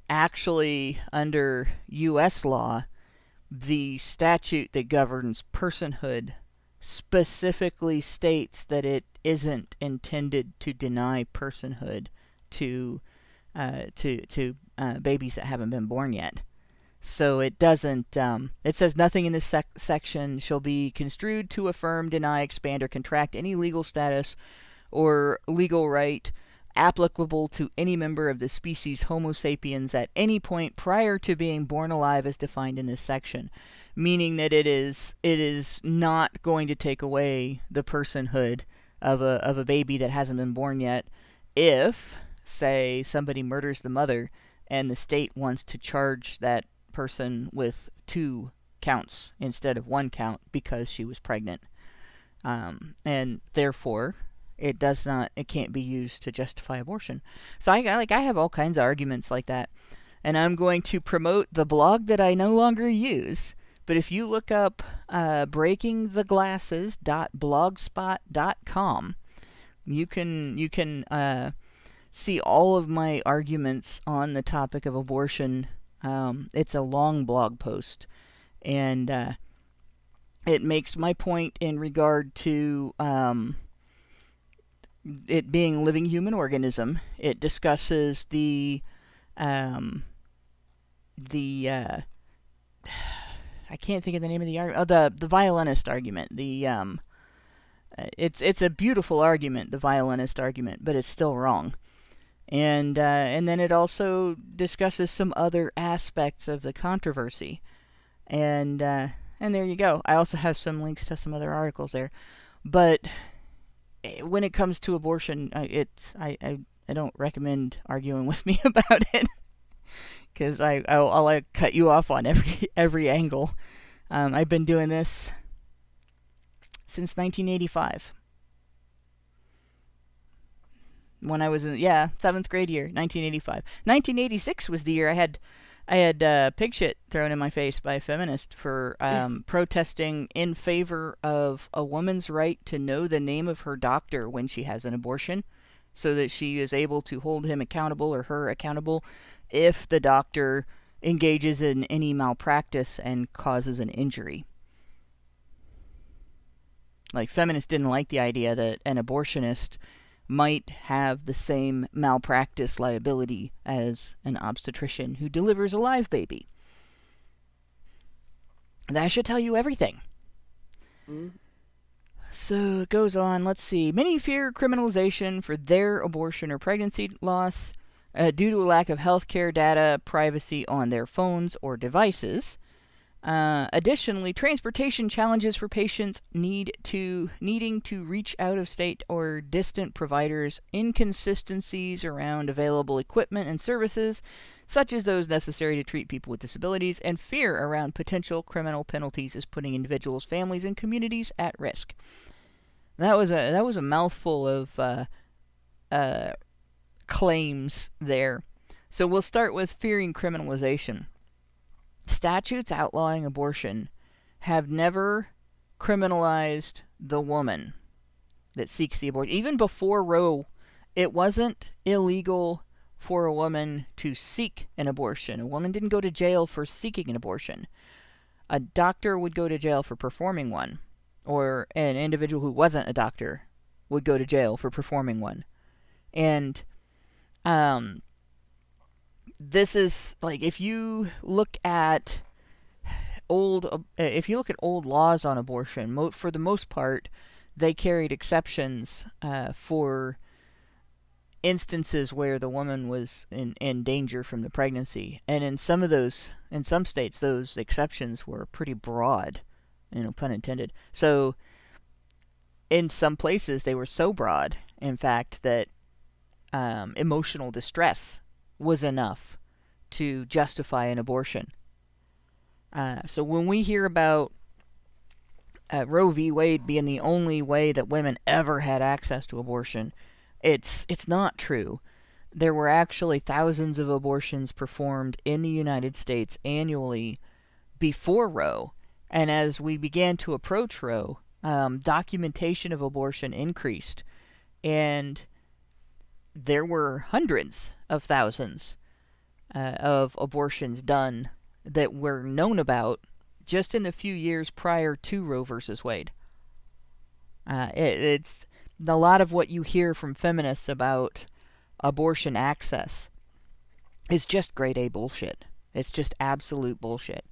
actually, under U.S. law, the statute that governs personhood specifically states that it isn't intended to deny personhood to babies that haven't been born yet. So it doesn't. It says nothing in this section shall be construed to affirm, deny, expand, or contract any legal status or legal right applicable to any member of the species Homo sapiens at any point prior to being born alive as defined in this section. Meaning that it is not going to take away the personhood of a baby that hasn't been born yet if, say, somebody murders the mother and the state wants to charge that person with 2 counts instead of 1 count because she was pregnant. And therefore, it can't be used to justify abortion. So I have all kinds of arguments like that. And I'm going to promote the blog that I no longer use. But if you look up breakingtheglasses.blogspot.com, you can see all of my arguments on the topic of abortion. It's a long blog post, and it makes my point in regard to it being a living human organism. It discusses the I can't think of the name of the argument. Oh, the violinist argument. It's a beautiful argument, the violinist argument, but it's still wrong. And then it also discusses some other aspects of the controversy. And there you go. I also have some links to some other articles there. But when it comes to abortion, I don't recommend arguing with me about it. Because I'll cut you off on every angle. I've been doing this since 1985. When I was in 7th grade year, 1985. 1986 was the year I had I had pig shit thrown in my face by a feminist for protesting in favor of a woman's right to know the name of her doctor when she has an abortion, so that she is able to hold him accountable or her accountable if the doctor engages in any malpractice and causes an injury. Like, feminists didn't like the idea that an abortionist might have the same malpractice liability as an obstetrician who delivers a live baby. That should tell you everything. So it goes on. Let's see. Many fear criminalization for their abortion or pregnancy loss due to a lack of healthcare data privacy on their phones or devices. Additionally, transportation challenges for patients needing to reach out-of-state or distant providers, inconsistencies around available equipment and services, such as those necessary to treat people with disabilities, and fear around potential criminal penalties is putting individuals, families, and communities at risk. That was a mouthful of claims there. So we'll start with fearing criminalization. Statutes outlawing abortion have never criminalized the woman that seeks the abortion. Even before Roe, it wasn't illegal for a woman to seek an abortion. A woman didn't go to jail for seeking an abortion. A doctor would go to jail for performing one, or an individual who wasn't a doctor would go to jail for performing one. And this is like, if you look at old laws on abortion, for the most part, they carried exceptions for instances where the woman was in danger from the pregnancy, and in some states, those exceptions were pretty broad, pun intended. So, in some places, they were so broad, in fact, that emotional distress was enough to justify an abortion. So when we hear about Roe v. Wade being the only way that women ever had access to abortion, it's not true. There were actually thousands of abortions performed in the United States annually before Roe, and as we began to approach Roe, documentation of abortion increased, and there were hundreds of thousands of abortions done that were known about just in the few years prior to Roe versus Wade. It's a lot of what you hear from feminists about abortion access is just grade A bullshit. It's just absolute bullshit.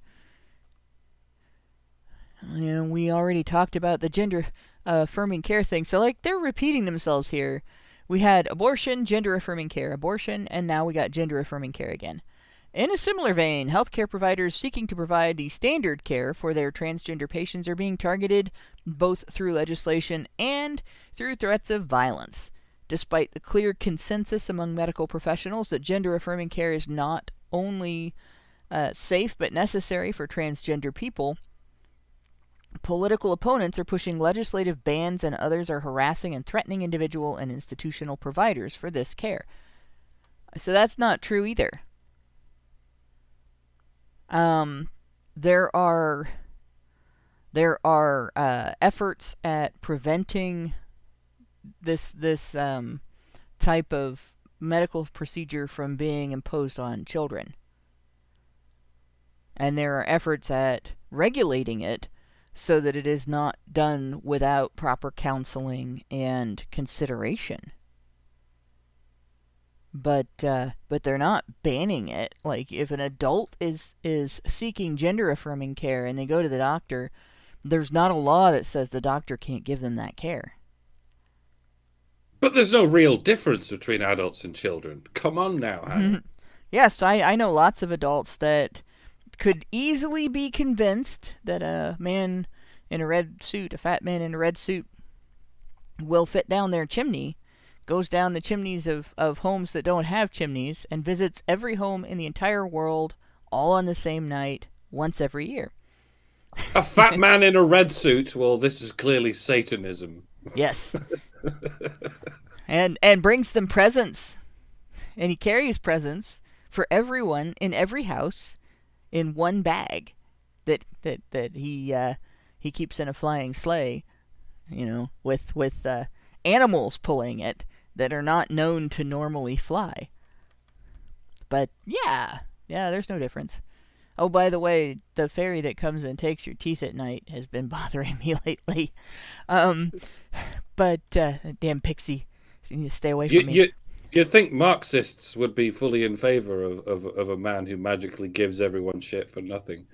We already talked about the gender affirming care thing, so they're repeating themselves here. We had abortion, gender-affirming care, abortion, and now we got gender-affirming care again. In a similar vein, healthcare providers seeking to provide the standard care for their transgender patients are being targeted both through legislation and through threats of violence. Despite the clear consensus among medical professionals that gender-affirming care is not only safe but necessary for transgender people, political opponents are pushing legislative bans, and others are harassing and threatening individual and institutional providers for this care. So that's not true either. There are efforts at preventing this type of medical procedure from being imposed on children, and there are efforts at regulating it so that it is not done without proper counseling and consideration. But they're not banning it. Like, if an adult is seeking gender-affirming care and they go to the doctor, there's not a law that says the doctor can't give them that care. But there's no real difference between adults and children. Come on now, Hannah. Yes, I know lots of adults that could easily be convinced that a man in a red suit, a fat man in a red suit, will fit down their chimney, goes down the chimneys of homes that don't have chimneys, and visits every home in the entire world all on the same night, once every year. A fat man in a red suit? Well, this is clearly Satanism. Yes. and brings them presents. And he carries presents for everyone in every house in one bag that he keeps in a flying sleigh, with animals pulling it that are not known to normally fly. But yeah, there's no difference. Oh, by the way, the fairy that comes and takes your teeth at night has been bothering me lately. But damn pixie, you need to stay away from me. You'd think Marxists would be fully in favor of a man who magically gives everyone shit for nothing.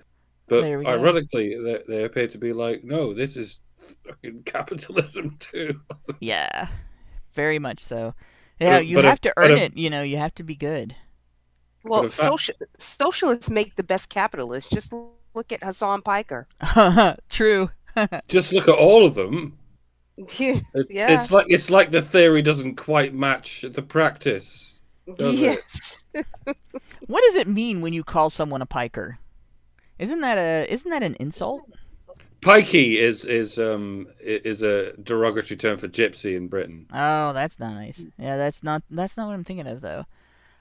But ironically, they appear to be like, no, this is fucking capitalism too. Yeah, very much so. Yeah, you have to earn it. You have to be good. Well, socialists make the best capitalists. Just look at Hassan Piker. True. Just look at all of them. Yeah. It's like the theory doesn't quite match the practice. Yes. What does it mean when you call someone a piker? Isn't that an insult? Pikey is a derogatory term for gypsy in Britain. Oh, that's not nice. Yeah, that's not what I'm thinking of though.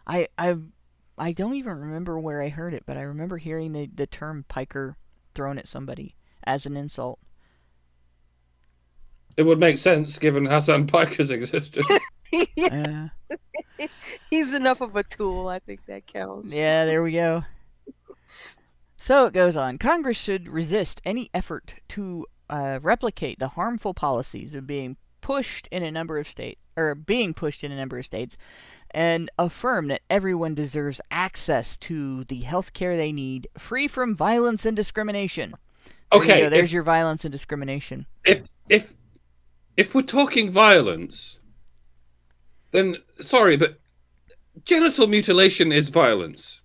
I don't even remember where I heard it, but I remember hearing the term piker thrown at somebody as an insult. It would make sense given Hassan Piker's existence. Yeah. He's enough of a tool. I think that counts. Yeah, there we go. So it goes on. Congress should resist any effort to replicate the harmful policies of being pushed in a number of states, and affirm that everyone deserves access to the health care they need, free from violence and discrimination. Okay, there's your violence and discrimination. If we're talking violence, then sorry, but genital mutilation is violence.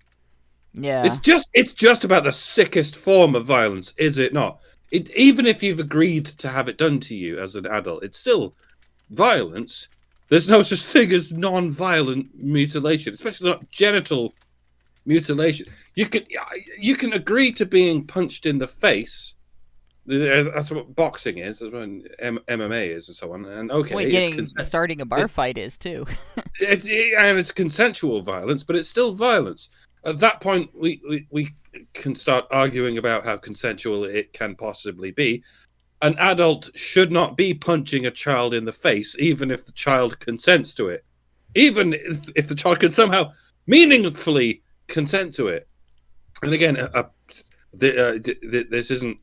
Yeah. It's just about the sickest form of violence, is it not? Even if you've agreed to have it done to you as an adult, it's still violence. There's no such thing as non-violent mutilation, especially not genital mutilation. You can agree to being punched in the face. That's what boxing is. That's what MMA is, and so on. And okay, starting a bar fight is too. And it's consensual violence, but it's still violence. At that point, we can start arguing about how consensual it can possibly be. An adult should not be punching a child in the face, even if the child consents to it. Even if the child can somehow meaningfully consent to it. And again, this isn't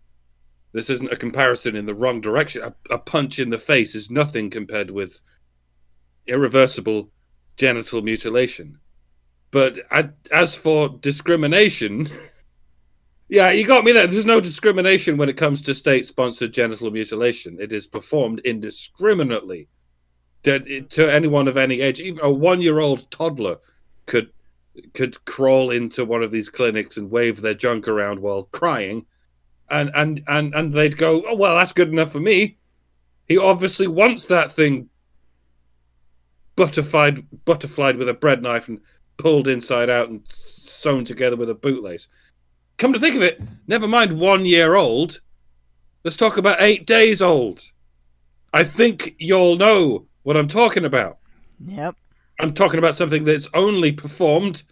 a comparison in the wrong direction. A punch in the face is nothing compared with irreversible genital mutilation. But as for discrimination, yeah, you got me there. There's no discrimination when it comes to state-sponsored genital mutilation. It is performed indiscriminately to anyone of any age. Even a 1-year-old toddler could crawl into one of these clinics and wave their junk around while crying, and they'd go, "Oh well, that's good enough for me." He obviously wants that thing butterflied with a bread knife and pulled inside out and sewn together with a bootlace. Come to think of it, never mind 1 year old. Let's talk about 8 days old. I think you'll know what I'm talking about. Yep. I'm talking about something that's only performed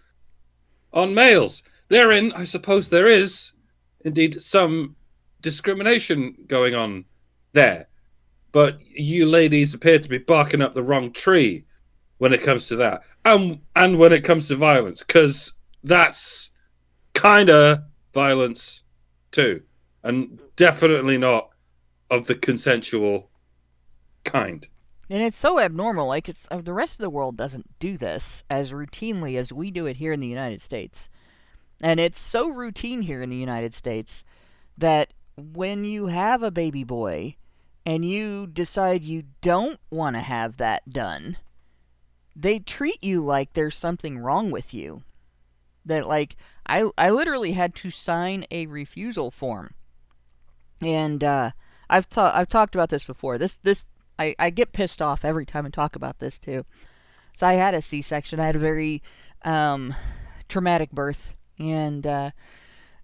on males. Therein, I suppose there is indeed some discrimination going on there. But you ladies appear to be barking up the wrong tree when it comes to that. And when it comes to violence, because that's kind of violence too. And definitely not of the consensual kind. And it's so abnormal. Like, the rest of the world doesn't do this as routinely as we do it here in the United States. And it's so routine here in the United States that when you have a baby boy and you decide you don't want to have that done, they treat you like there's something wrong with you. That, like, I literally had to sign a refusal form. And I've talked about this before. I get pissed off every time I talk about this too. So I had a C-section. I had a very traumatic birth, and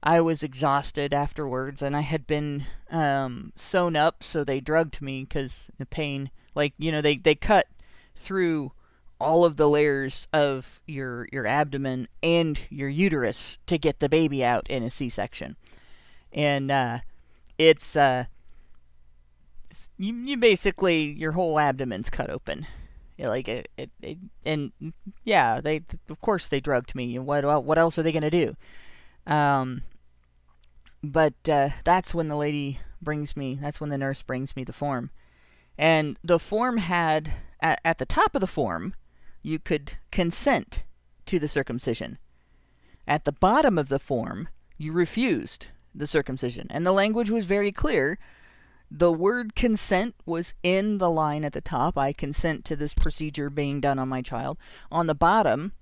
I was exhausted afterwards, and I had been sewn up, so they drugged me because the pain. Like, they cut through all of the layers of your abdomen and your uterus to get the baby out in a C-section. And it's you basically, your whole abdomen's cut open. And yeah, they of course they drugged me. What else are they gonna do? But that's when that's when the nurse brings me the form. And the form had, at the top of the form, you could consent to the circumcision. At the bottom of the form, you refused the circumcision. And the language was very clear. The word consent was in the line at the top. I consent to this procedure being done on my child. On the bottom,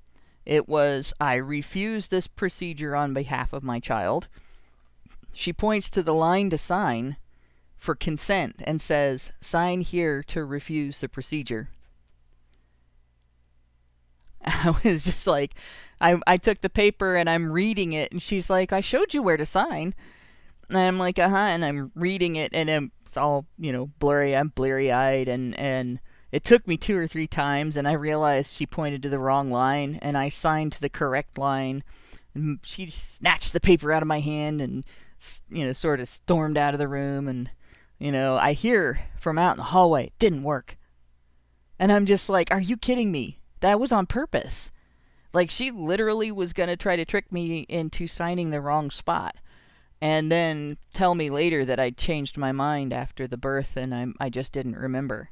it was, I refuse this procedure on behalf of my child. She points to the line to sign for consent and says, sign here to refuse the procedure. I was just like, I took the paper and I'm reading it, and she's like, I showed you where to sign. And I'm like, and I'm reading it, and it's all, blurry. I'm bleary-eyed, and it took me 2 or 3 times, and I realized she pointed to the wrong line, and I signed to the correct line. And she snatched the paper out of my hand and, sort of stormed out of the room, and, I hear from out in the hallway, it didn't work. And I'm just like, are you kidding me? That was on purpose. Like, she literally was going to try to trick me into signing the wrong spot. And then tell me later that I changed my mind after the birth, and I just didn't remember.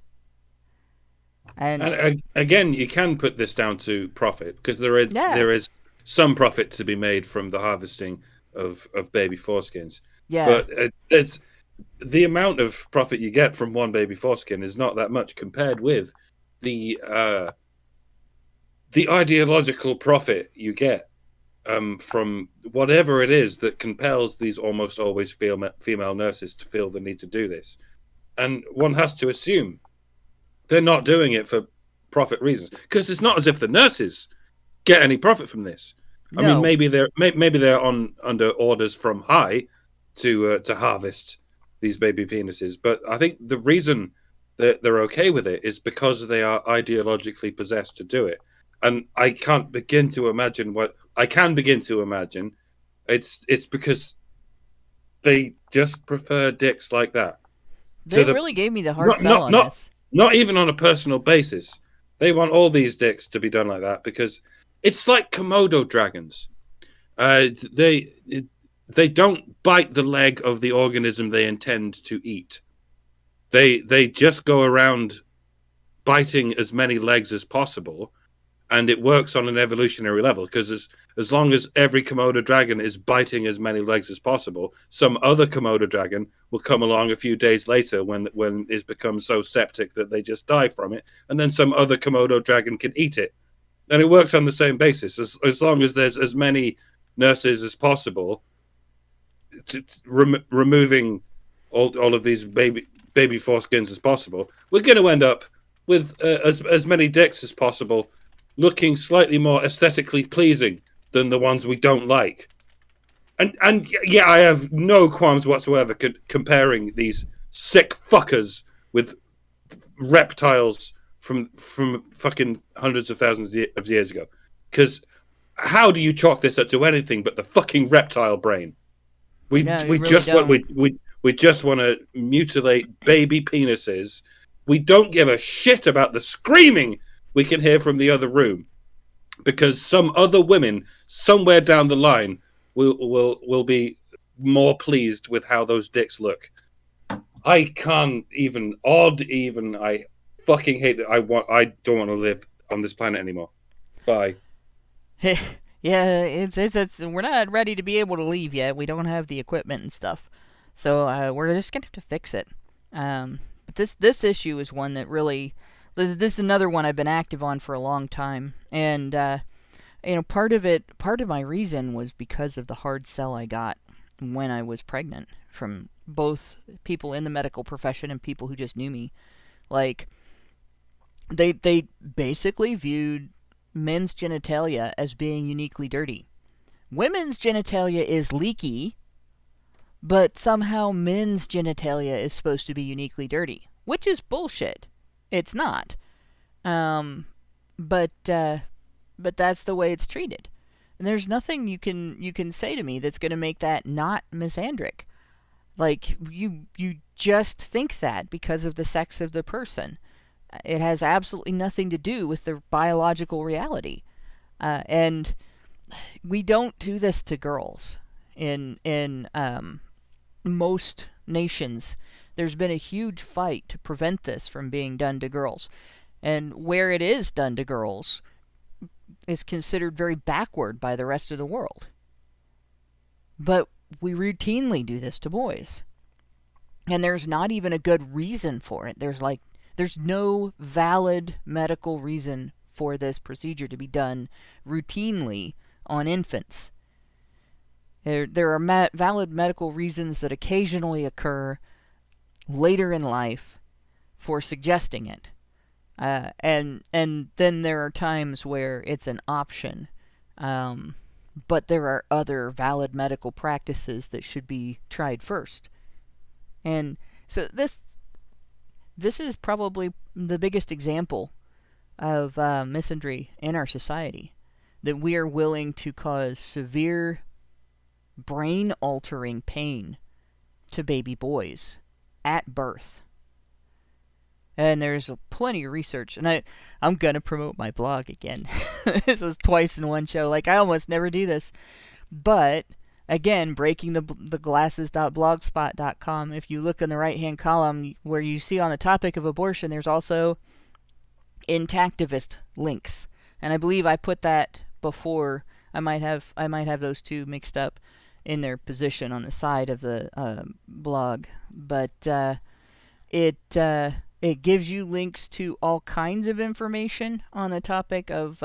And again, you can put this down to profit, because there is some profit to be made from the harvesting of baby foreskins. Yeah. But it's the amount of profit you get from one baby foreskin is not that much compared with the ideological profit you get from whatever it is that compels these almost always female nurses to feel the need to do this. And one has to assume they're not doing it for profit reasons, because it's not as if the nurses get any profit from this. No. I mean, maybe they're under orders from high to harvest these baby penises, but I think the reason that they're okay with it is because they are ideologically possessed to do it. And I can't begin to imagine what I can begin to imagine. It's because they just prefer dicks like that. They really gave me the hard sell on this. Not even on a personal basis. They want all these dicks to be done like that because it's like Komodo dragons. They don't bite the leg of the organism they intend to eat. They just go around biting as many legs as possible, and it works on an evolutionary level because as long as every Komodo dragon is biting as many legs as possible, some other Komodo dragon will come along a few days later when it's become so septic that they just die from it, and then some other Komodo dragon can eat it. And it works on the same basis. As long as there's as many nurses as possible removing all of these baby foreskins as possible, we're going to end up with as many dicks as possible looking slightly more aesthetically pleasing than the ones we don't like. And yeah, I have no qualms whatsoever comparing these sick fuckers with reptiles from fucking hundreds of thousands of years ago. Because how do you chalk this up to anything but the fucking reptile brain? We just want to mutilate baby penises. We don't give a shit about the screaming we can hear from the other room, because some other women somewhere down the line will be more pleased with how those dicks look. I can't even I fucking hate that. I don't want to live on this planet anymore. Bye. Yeah, it's we're not ready to be able to leave yet. We don't have the equipment and stuff, so we're just gonna have to fix it. But this issue is one that really, this is another one I've been active on for a long time, and part of my reason was because of the hard sell I got when I was pregnant from both people in the medical profession and people who just knew me. Like, they basically viewed men's genitalia as being uniquely dirty. Women's genitalia is leaky, but somehow men's genitalia is supposed to be uniquely dirty, which is bullshit. It's not. but that's the way it's treated. And there's nothing you can say to me that's going to make that not misandric. Like, you just think that because of the sex of the person. It has absolutely nothing to do with the biological reality. And we don't do this to girls. In most nations, there's been a huge fight to prevent this from being done to girls. And where it is done to girls is considered very backward by the rest of the world. But we routinely do this to boys. And there's not even a good reason for it. There's no valid medical reason for this procedure to be done routinely on infants. There are valid medical reasons that occasionally occur later in life for suggesting it. And then there are times where it's an option. But there are other valid medical practices that should be tried first. And so this is probably the biggest example of misandry in our society, that we are willing to cause severe brain-altering pain to baby boys at birth. And there's plenty of research, and I'm going to promote my blog again. This was twice in one show. Like, I almost never do this. But, again, breakingtheglasses.blogspot.com, if you look in the right-hand column where you see on the topic of abortion, there's also intactivist links. And I believe I put that before. I might have those two mixed up in their position on the side of the blog. But it gives you links to all kinds of information on the topic of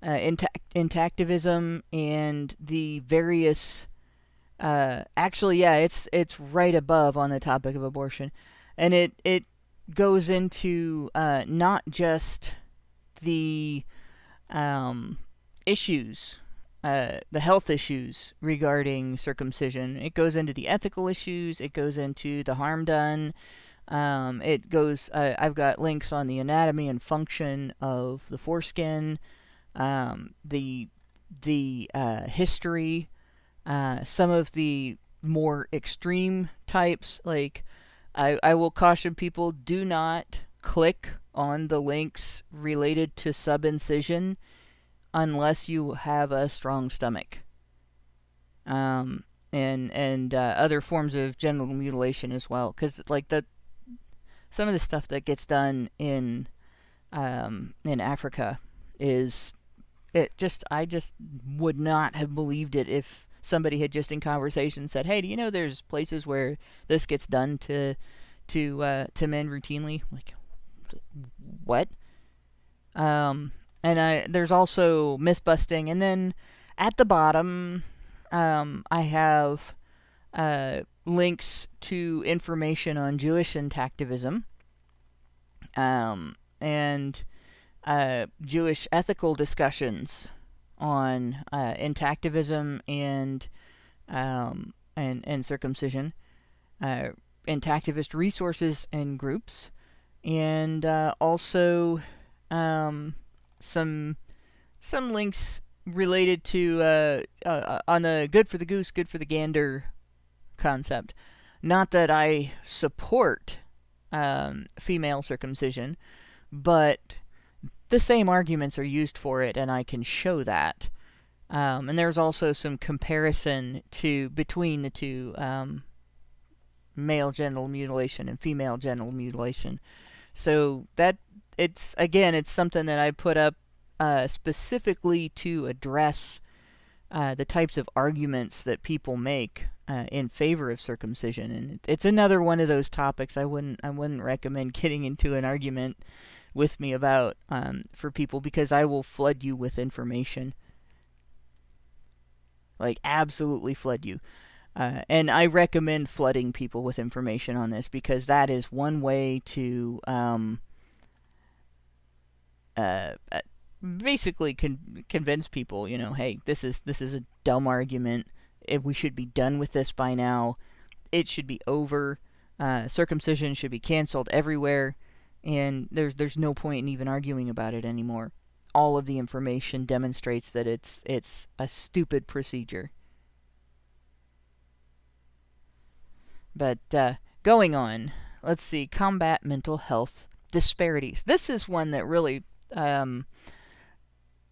intactivism and the various. It's right above on the topic of abortion, and it goes into not just the issues, the health issues regarding circumcision. It goes into the ethical issues. It goes into the harm done. It goes. I've got links on the anatomy and function of the foreskin, the history, some of the more extreme types. Like, I will caution people: do not click on the links related to subincision unless you have a strong stomach. And other forms of genital mutilation as well, because like some of the stuff that gets done in Africa is I just would not have believed it if somebody had just in conversation said, "Hey, do you know there's places where this gets done to men routinely?" Like, what? And there's also myth busting, and then at the bottom, I have links to information on Jewish intactivism, and Jewish ethical discussions on intactivism and circumcision, intactivist resources and groups, and also some links related to on the good for the goose, good for the gander concept. Not that I support female circumcision, but the same arguments are used for it, and I can show that. And there's also some comparison between the two, male genital mutilation and female genital mutilation. So that it's something that I put up specifically to address the types of arguments that people make in favor of circumcision, and it's another one of those topics I wouldn't recommend getting into an argument with me about for people, because I will flood you with information, like absolutely flood you. And I recommend flooding people with information on this, because that is one way to basically convince people, hey, this is a dumb argument. We should be done with this by now. It should be over. Circumcision should be canceled everywhere. And there's no point in even arguing about it anymore. All of the information demonstrates that it's a stupid procedure. But going on, let's see, combat mental health disparities. This is one that really,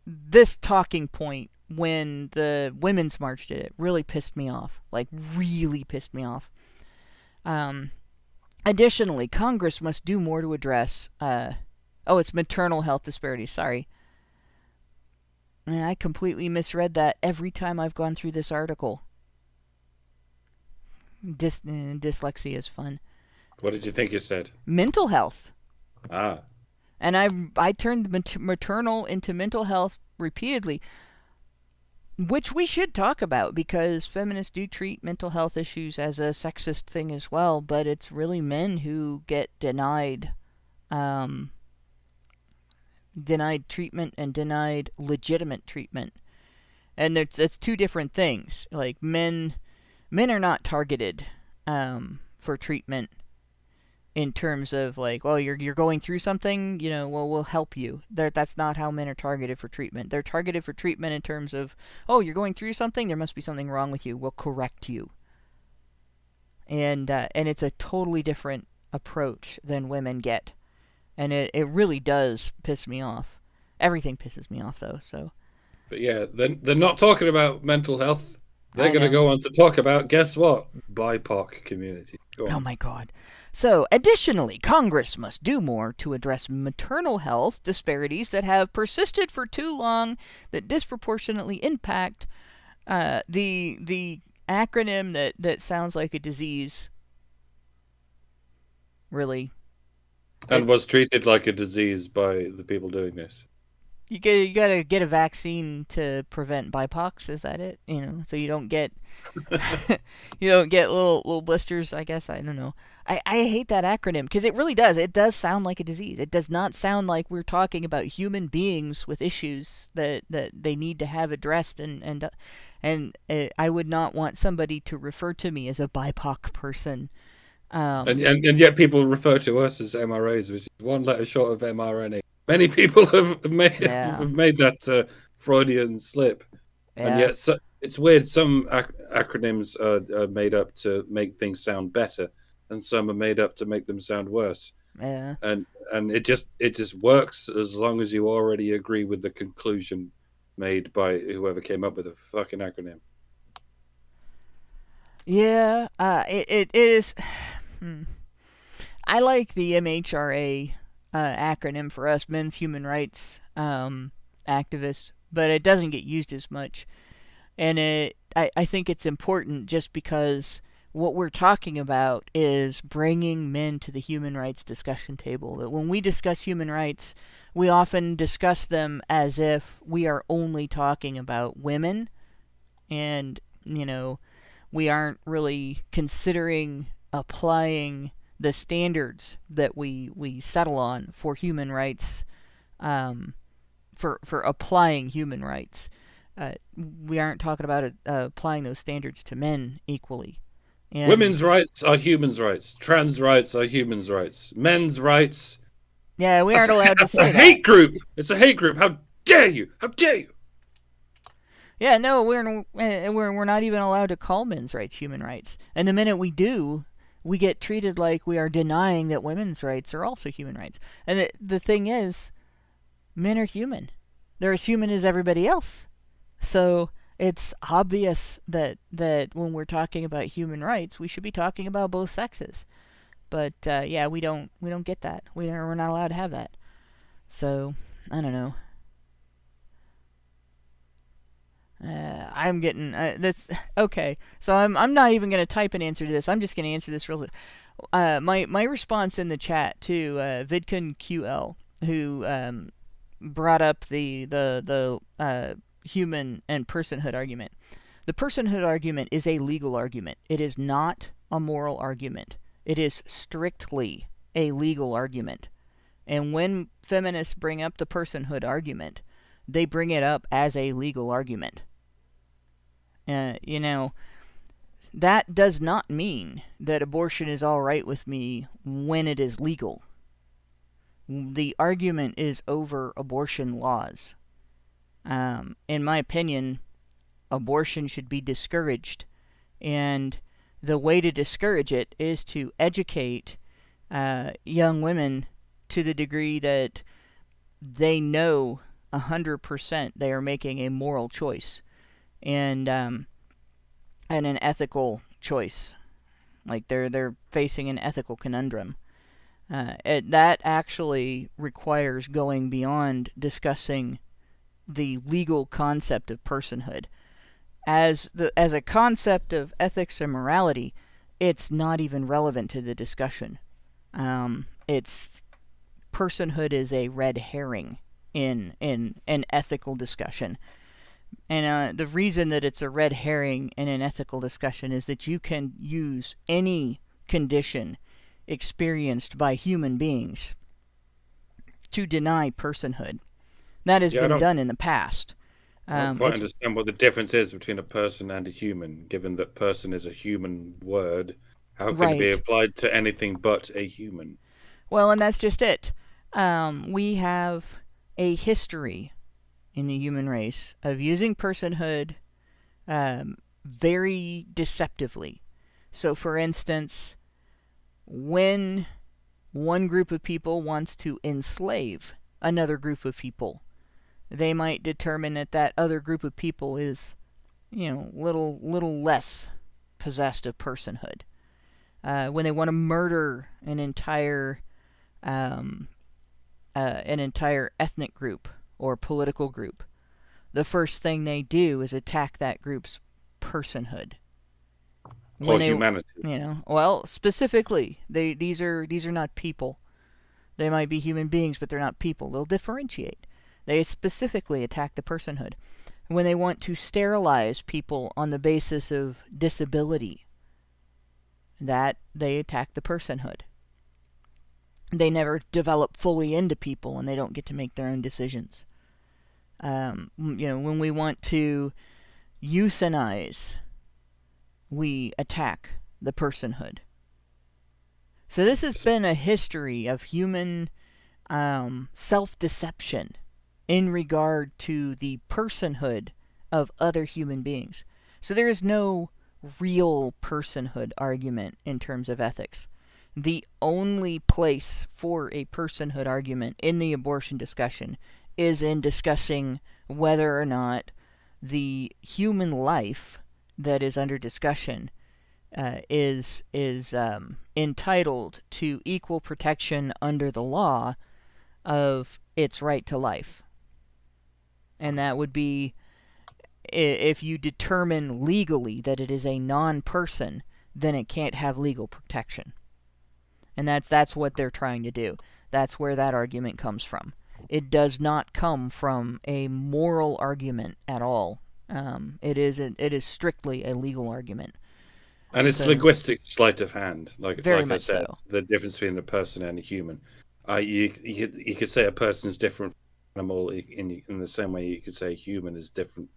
this talking point when the Women's March did it really pissed me off. Like, really pissed me off. Additionally, Congress must do more to address, it's maternal health disparities, sorry. I completely misread that every time I've gone through this article. Dyslexia is fun. What did you think you said? Mental health. Ah. And I turned maternal into mental health repeatedly, which we should talk about because feminists do treat mental health issues as a sexist thing as well, but it's really men who get denied treatment and denied legitimate treatment. And it's two different things. Like, men are not targeted for treatment in terms of like, well, you're going through something, well, we'll help you. That's not how men are targeted for treatment. They're targeted for treatment in terms of, oh, you're going through something, there must be something wrong with you, we'll correct you. And it's a totally different approach than women get. And it really does piss me off. Everything pisses me off, though, so. But yeah, they're not talking about mental health. They're going to go on to talk about, guess what? BIPOC community. Oh my God. So, additionally, Congress must do more to address maternal health disparities that have persisted for too long that disproportionately impact the acronym that sounds like a disease. Really. And was treated like a disease by the people doing this. You gotta get a vaccine to prevent BIPOCs. Is that it? So you don't get little blisters. I guess I don't know. I hate that acronym because it really does. It does sound like a disease. It does not sound like we're talking about human beings with issues that they need to have addressed. And I would not want somebody to refer to me as a BIPOC person. And yet people refer to us as MRAs, which is one letter short of mRNA. Many people have made that Freudian slip, and yet it's weird. Some acronyms are made up to make things sound better, and some are made up to make them sound worse. Yeah. And it just works as long as you already agree with the conclusion made by whoever came up with a fucking acronym. Yeah, it is. I like the MHRA acronym for us, Men's Human Rights Activists, but it doesn't get used as much. And I think it's important just because what we're talking about is bringing men to the human rights discussion table. That when we discuss human rights, we often discuss them as if we are only talking about women, and we aren't really considering applying the standards that we settle on for human rights, for applying human rights. We aren't talking about applying those standards to men equally. And women's rights are human's rights. Trans rights are human's rights. Men's rights. Yeah, we aren't allowed to say that. It's a hate group. It's a hate group. How dare you? How dare you? Yeah, no, we're not even allowed to call men's rights human rights. And the minute we do, we get treated like we are denying that women's rights are also human rights. And the thing is, men are human. They're as human as everybody else. So it's obvious that when we're talking about human rights, we should be talking about both sexes. But yeah, we don't get that. We're not allowed to have that. So I don't know. I'm getting that's okay. So I'm not even gonna type an answer to this. I'm just gonna answer this real. My response in the chat to Vidcon QL, who brought up the human and personhood argument. The personhood argument is a legal argument. It is not a moral argument. It is strictly a legal argument. And when feminists bring up the personhood argument, they bring it up as a legal argument. That does not mean that abortion is all right with me when it is legal. The argument is over abortion laws. In my opinion, abortion should be discouraged. And the way to discourage it is to educate young women to the degree that they know 100% they are making a moral choice and an ethical choice. Like they're facing an ethical conundrum. That actually requires going beyond discussing the legal concept of personhood. As a concept of ethics and morality, it's not even relevant to the discussion. It's personhood is a red herring in an ethical discussion. And the reason that it's a red herring in an ethical discussion is that you can use any condition experienced by human beings to deny personhood. That has been done in the past. I don't quite understand what the difference is between a person and a human, given that person is a human word. How can it be applied to anything but a human? Well, and that's just it. We have a history in the human race of using personhood very deceptively. So, for instance, when one group of people wants to enslave another group of people, they might determine that that other group of people is, little less possessed of personhood. When they want to murder an entire ethnic group or political group, the first thing they do is attack that group's personhood. Or humanity. Well, specifically, these are not people. They might be human beings, but they're not people. They'll differentiate. They specifically attack the personhood. When they want to sterilize people on the basis of disability, that they attack the personhood. They never develop fully into people, and they don't get to make their own decisions. When we want to euthanize, we attack the personhood. So this has been a history of human self-deception in regard to the personhood of other human beings. So there is no real personhood argument in terms of ethics. The only place for a personhood argument in the abortion discussion is in discussing whether or not the human life that is under discussion is entitled to equal protection under the law of its right to life. And that would be if you determine legally that it is a non-person, then it can't have legal protection. And that's what they're trying to do. That's where that argument comes from. It does not come from a moral argument at all. It is strictly a legal argument. And it's linguistic sleight of hand, like I said, so. The difference between a person and a human. You could say a person is different from an animal in the same way you could say a human is different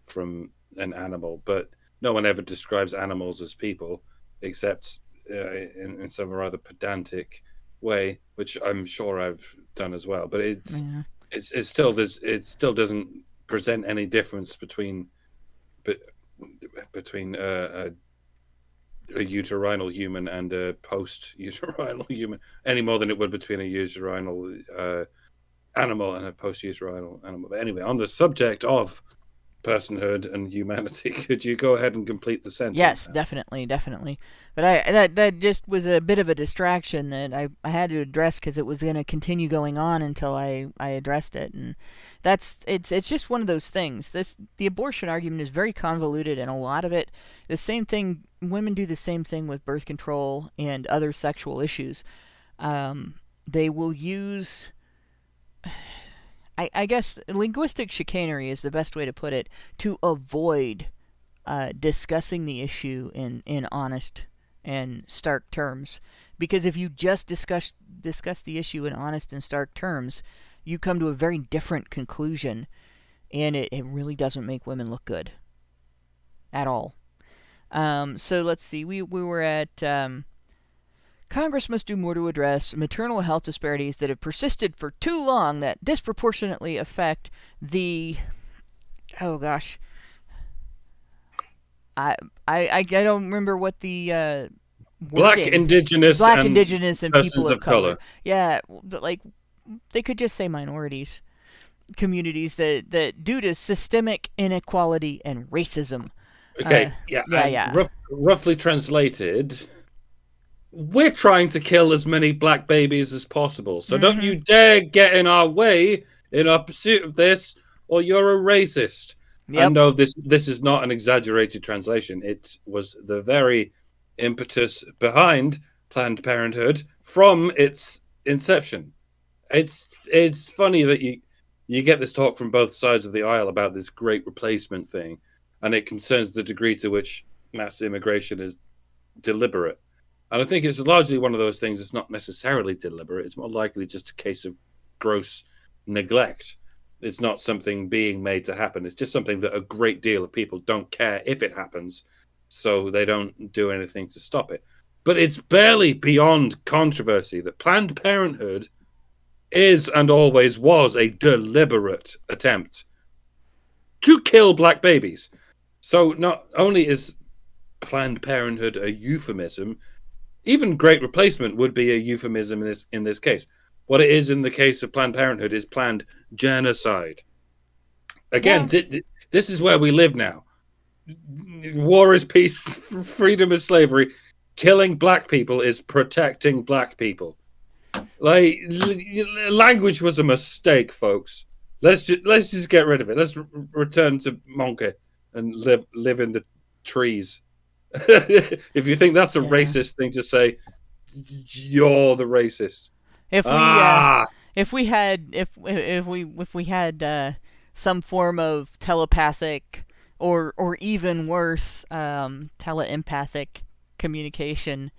from an animal, but no one ever describes animals as people, except in some rather pedantic way, which I'm sure I've done as well. But it still doesn't present any difference between a uterinal human and a post-uterinal human any more than it would between a uterinal animal and a post-uterinal animal. But anyway, on the subject of personhood and humanity, could you go ahead and complete the sentence? Yes, definitely. But that just was a bit of a distraction that I had to address because it was going to continue going on until I addressed it, and it's just one of those things. The abortion argument is very convoluted, and a lot of it, the same thing. Women do the same thing with birth control and other sexual issues. They will use, I guess, linguistic chicanery is the best way to put it, to avoid discussing the issue in honest and stark terms. Because if you just discuss the issue in honest and stark terms, you come to a very different conclusion, and it really doesn't make women look good at all. So let's see, we were at Congress must do more to address maternal health disparities that have persisted for too long that disproportionately affect the... Oh, gosh. I don't remember what the... Black, wording. indigenous, and people of color. Yeah, like, they could just say minorities. Communities that due to systemic inequality and racism. Okay, roughly translated, we're trying to kill as many black babies as possible. So don't you dare get in our way in our pursuit of this, or you're a racist. Yep. And no, this is not an exaggerated translation. It was the very impetus behind Planned Parenthood from its inception. It's funny that you get this talk from both sides of the aisle about this great replacement thing, and it concerns the degree to which mass immigration is deliberate. And I think it's largely one of those things that's not necessarily deliberate. It's more likely just a case of gross neglect. It's not something being made to happen. It's just something that a great deal of people don't care if it happens, so they don't do anything to stop it. But it's barely beyond controversy that Planned Parenthood is and always was a deliberate attempt to kill black babies. So not only is Planned Parenthood a euphemism, even Great Replacement would be a euphemism in this case. What it is in the case of Planned Parenthood is planned genocide. Again, this is where we live now. War is peace, freedom is slavery. Killing black people is protecting black people. Like, language was a mistake, folks. Let's just get rid of it. Let's return to Monkey and live in the trees. If you think that's a racist thing to say, you're the racist. If we had some form of telepathic or even worse, teleempathic communication,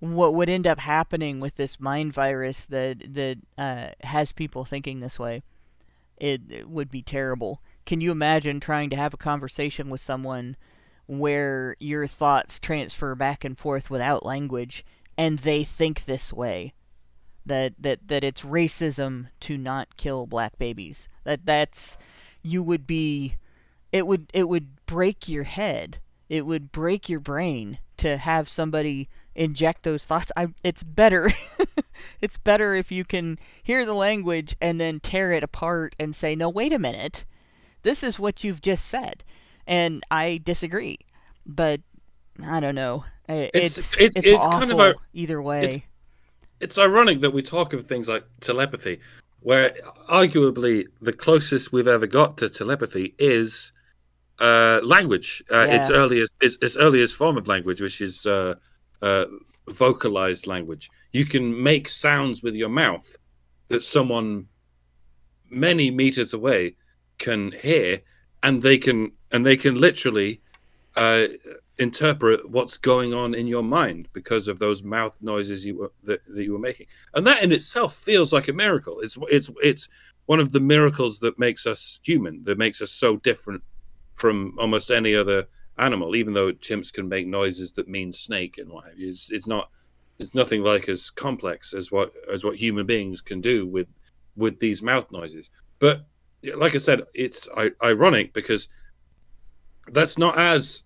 what would end up happening with this mind virus that has people thinking this way, it would be terrible. Can you imagine trying to have a conversation with someone where your thoughts transfer back and forth without language, and they think this way? That it's racism to not kill black babies. It would break your head. It would break your brain to have somebody inject those thoughts. It's better it's better if you can hear the language and then tear it apart and say, no, wait a minute, this is what you've just said, and I disagree. But I don't know. It's awful kind of either way. It's ironic that we talk of things like telepathy, where arguably the closest we've ever got to telepathy is language. Its earliest form of language, which is vocalized language. You can make sounds with your mouth that someone many meters away can hear, and they can literally interpret what's going on in your mind because of those mouth noises that you were making. And that in itself feels like a miracle. It's one of the miracles that makes us human, that makes us so different from almost any other animal. Even though chimps can make noises that mean snake and what have you, it's nothing like as complex as what human beings can do with these mouth noises. But like I said, it's ironic because that's not as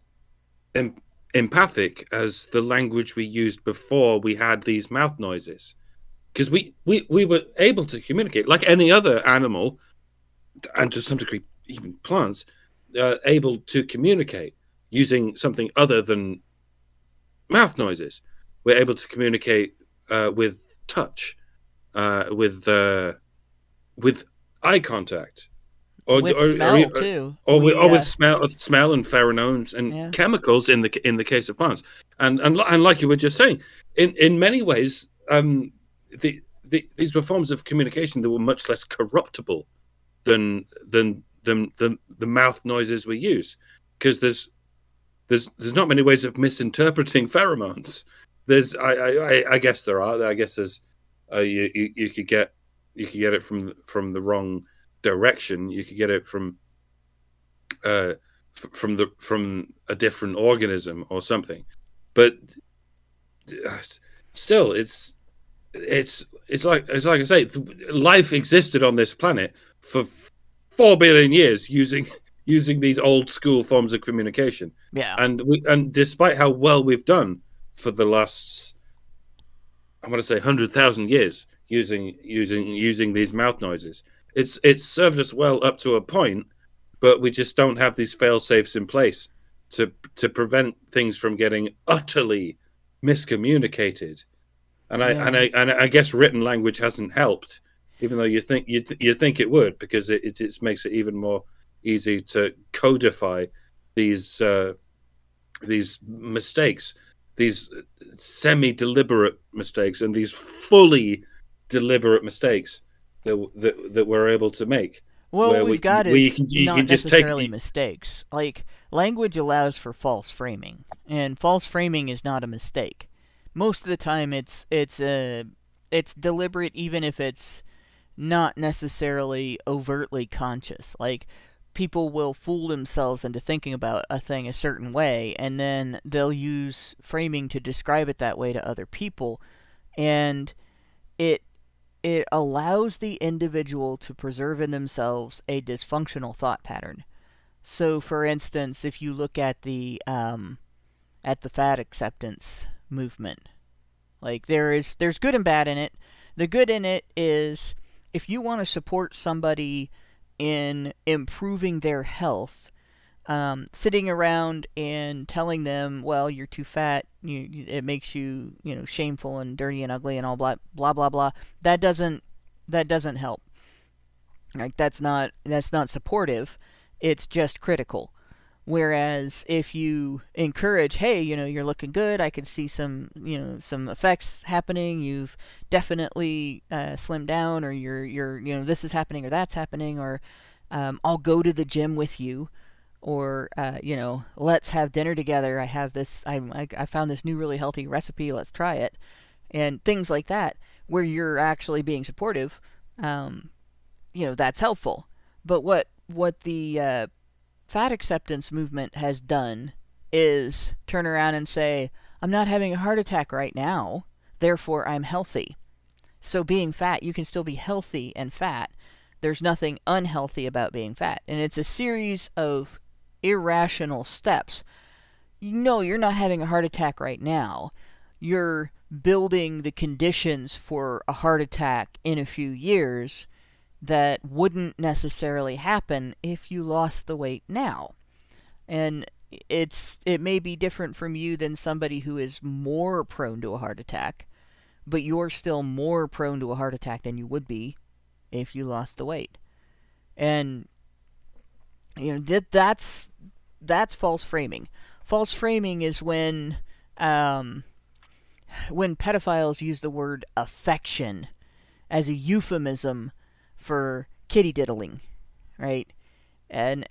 empathic as the language we used before we had these mouth noises, because we were able to communicate like any other animal, and to some degree even plants, able to communicate using something other than mouth noises. We're able to communicate with touch, with eye contact, or smell too, with smell and pheromones and chemicals in the case of plants, and like you were just saying, in many ways, these were forms of communication that were much less corruptible than the mouth noises we use, because there's not many ways of misinterpreting pheromones. I guess there are. I guess there's you could get it from the wrong direction. You could get it from a different organism or something. But still, it's like I say, life existed on this planet for 4 billion years using these old school forms of communication. Yeah. And despite how well we've done for the last, I want to say 100,000 years using these mouth noises, it's served us well up to a point, but we just don't have these fail safes in place to prevent things from getting utterly miscommunicated. And I guess written language hasn't helped, even though you think it would, because it makes it even more easy to codify these mistakes, these semi-deliberate mistakes, and these fully deliberate mistakes that we're able to make. Well, what we've got is not necessarily take mistakes. Like, language allows for false framing, and false framing is not a mistake. Most of the time, it's deliberate, even if it's not necessarily overtly conscious. Like, people will fool themselves into thinking about a thing a certain way, and then they'll use framing to describe it that way to other people, and it allows the individual to preserve in themselves a dysfunctional thought pattern. So, for instance, if you look at the fat acceptance movement, like, there's good and bad in it. The good in it is, if you want to support somebody in improving their health, sitting around and telling them, well, you're too fat, it makes you, shameful and dirty and ugly and all blah blah blah blah, that doesn't help. Like, that's not supportive. It's just critical. Whereas if you encourage, hey, you're looking good, I can see some effects happening, you've definitely slimmed down, or you're this is happening or that's happening, or I'll go to the gym with you, or let's have dinner together, I found this new really healthy recipe, let's try it, and things like that, where you're actually being supportive, that's helpful. But what the fat acceptance movement has done is turn around and say, I'm not having a heart attack right now, therefore I'm healthy. So being fat, you can still be healthy and fat. There's nothing unhealthy about being fat. And it's a series of irrational steps. No, you're not having a heart attack right now. You're building the conditions for a heart attack in a few years that wouldn't necessarily happen if you lost the weight now. And it may be different from you than somebody who is more prone to a heart attack, but you're still more prone to a heart attack than you would be if you lost the weight. And that's false framing. False framing is when pedophiles use the word affection as a euphemism for kitty diddling, right? And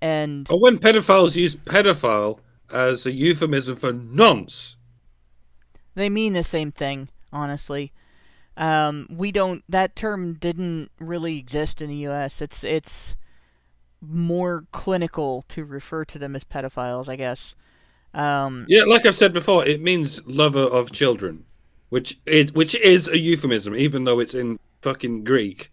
or when pedophiles use pedophile as a euphemism for nonce. They mean the same thing, honestly. That term didn't really exist in the U.S. It's more clinical to refer to them as pedophiles, I guess. Yeah, like I've said before, it means lover of children, which is a euphemism, even though it's in fucking Greek.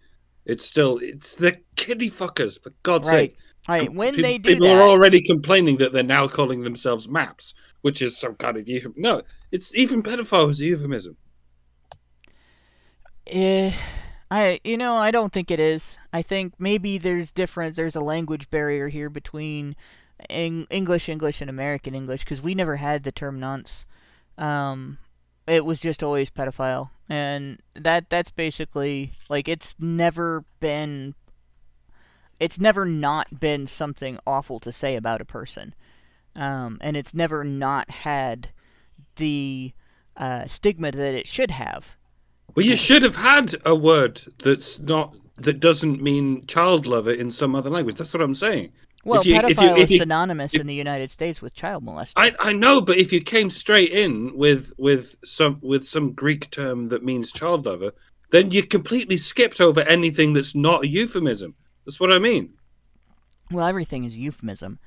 It's the kiddie fuckers, for God's sake. Right. When they do people that, are already complaining that they're now calling themselves maps, which is some kind of euphemism. No, it's even pedophile is a euphemism. I don't think it is. I think maybe there's a language barrier here between English and American English, because we never had the term nonce. It was just always pedophile, and that's basically, like, it's never not been something awful to say about a person, and it's never not had the stigma that it should have. Well, you should have had a word that doesn't mean child lover in some other language. That's what I'm saying. Well, pedophile is synonymous in the United States with child molester. I know, but if you came straight in with some Greek term that means child lover, then you completely skipped over anything that's not a euphemism. That's what I mean. Well, everything is a euphemism.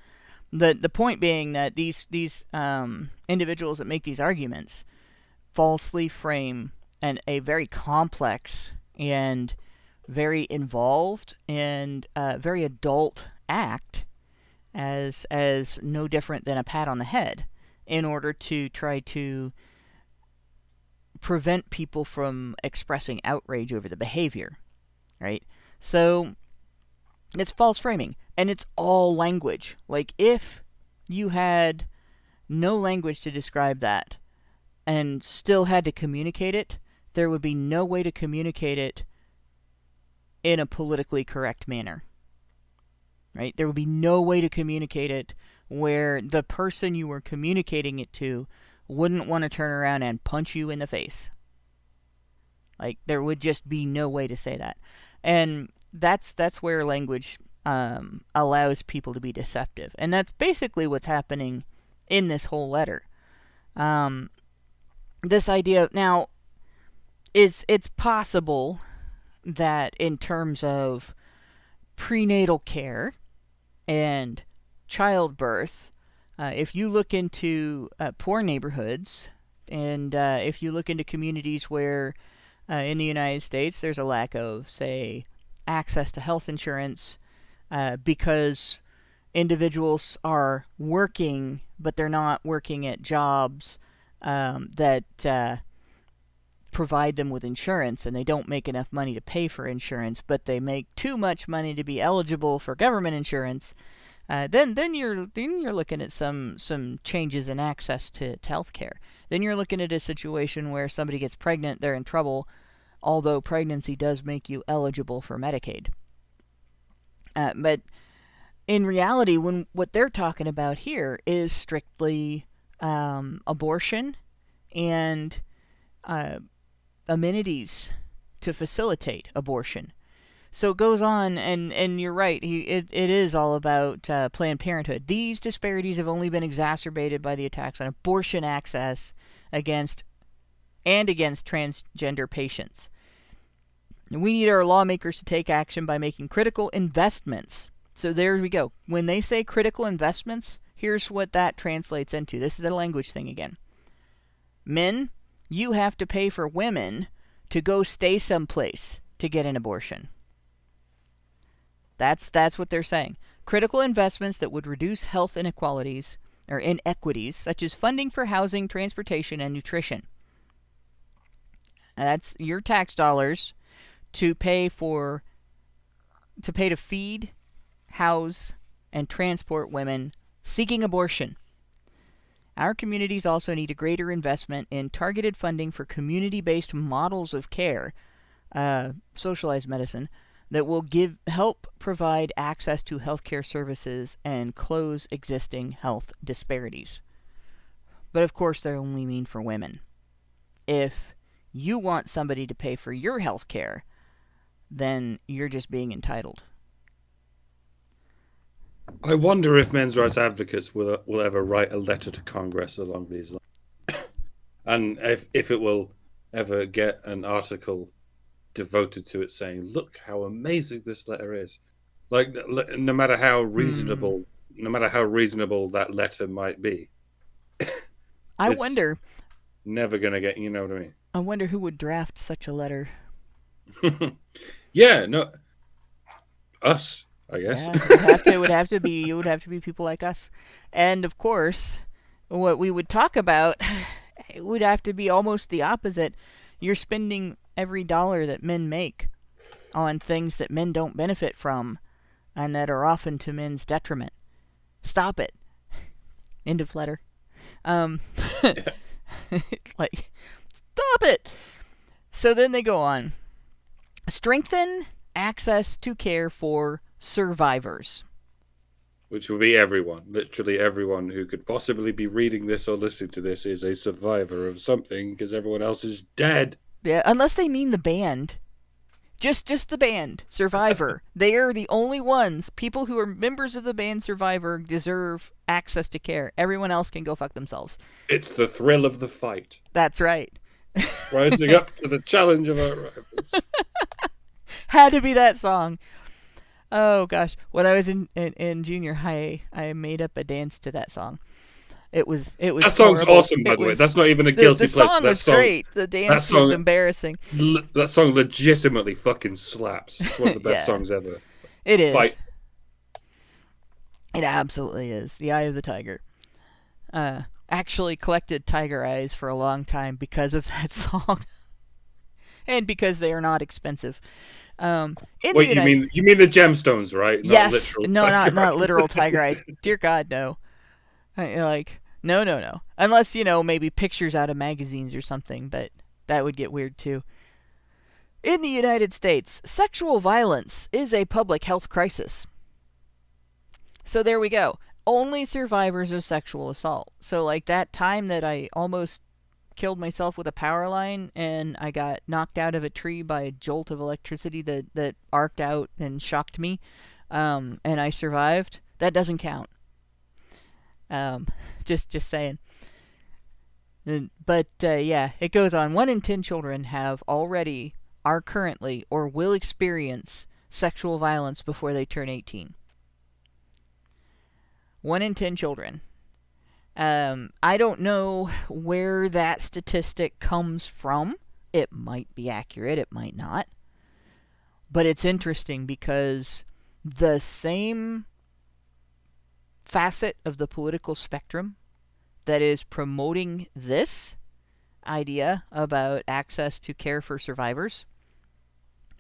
The point being that these individuals that make these arguments falsely frame a very complex and very involved and very adult act as no different than a pat on the head in order to try to prevent people from expressing outrage over the behavior, right? So it's false framing, and it's all language. Like, if you had no language to describe that and still had to communicate it, there would be no way to communicate it in a politically correct manner, right? There would be no way to communicate it where the person you were communicating it to wouldn't want to turn around and punch you in the face. Like, there would just be no way to say that. And that's where language allows people to be deceptive. And that's basically what's happening in this whole letter. This idea, now, it's possible that in terms of prenatal care and childbirth, if you look into poor neighborhoods, and if you look into communities where in the United States there's a lack of, say, access to health insurance because individuals are working, but they're not working at jobs that provide them with insurance, and they don't make enough money to pay for insurance, but they make too much money to be eligible for government insurance, then you're looking at some changes in access to health care. Then you're looking at a situation where somebody gets pregnant, they're in trouble, although pregnancy does make you eligible for Medicaid. But in reality, what they're talking about here is strictly abortion and amenities to facilitate abortion. So it goes on, and you're right, it is all about Planned Parenthood. These disparities have only been exacerbated by the attacks on abortion access against transgender patients. We need our lawmakers to take action by making critical investments. So there we go. When they say critical investments, here's what that translates into. This is a language thing again. Men, you have to pay for women to go stay someplace to get an abortion. That's what they're saying. Critical investments that would reduce health inequalities or inequities, such as funding for housing, transportation, and nutrition. And that's your tax dollars to pay to feed, house, and transport women seeking abortion. Our communities also need a greater investment in targeted funding for community-based models of care, socialized medicine, that will help provide access to healthcare services and close existing health disparities. But of course, they only mean for women. If you want somebody to pay for your health care, then you're just being entitled. I wonder if men's rights advocates will ever write a letter to Congress along these lines, and if it will ever get an article devoted to it saying, "Look how amazing this letter is." Like, no matter how reasonable that letter might be, I wonder. Never gonna get. You know what I mean? I wonder who would draft such a letter. Yeah, no, us. I guess. Yeah, it would have to be people like us. And of course, what we would talk about, it would have to be almost the opposite. You're spending every dollar that men make on things that men don't benefit from and that are often to men's detriment. Stop it. End of letter. Like, stop it. So then they go on. Strengthen access to care for survivors. Which will be everyone. Literally everyone who could possibly be reading this or listening to this is a survivor of something, because everyone else is dead. Yeah, unless they mean the band. Just the band, Survivor. They are the only ones. People who are members of the band Survivor deserve access to care. Everyone else can go fuck themselves. It's the thrill of the fight. That's right. Rising up to the challenge of our rivals. Had to be that song. Oh gosh, when I was in junior high, I made up a dance to that song. It was That song's horrible. awesome, by the way. That's not even a guilty the pleasure. song was great. The dance was embarrassing. That song legitimately fucking slaps. It's one of the best songs ever. It is. Fight. It absolutely is. The Eye of the Tiger. Actually collected tiger eyes for a long time because of that song. And because they are not expensive. Wait, you mean the gemstones, right? Not yes. Literal not literal tiger eyes. Dear God, no. No. Unless, maybe pictures out of magazines or something, but that would get weird too. In the United States, sexual violence is a public health crisis. So there we go. Only survivors of sexual assault. So like that time that I almost killed myself with a power line and I got knocked out of a tree by a jolt of electricity that arced out and shocked me, and I survived, that doesn't count. Just saying. But yeah, it goes on. 1 in 10 children are currently, or will experience sexual violence before they turn 18. 1 in 10 children. I don't know where that statistic comes from. It might be accurate, it might not. But it's interesting because the same facet of the political spectrum that is promoting this idea about access to care for survivors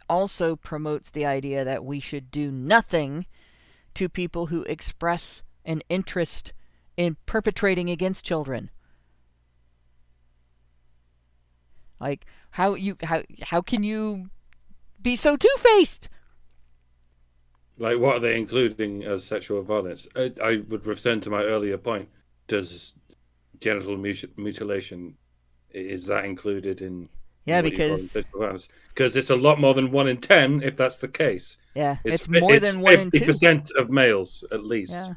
also promotes the idea that we should do nothing to people who express an interest in perpetrating against children. Like, how can you be so two-faced? Like, what are they including as sexual violence? I would return to my earlier point. Does genital mutilation, is that included in? Yeah, because it's a lot more than 1 in 10 if that's the case. Yeah, it's more than 1 in 2. 50% of males, at least. Yeah.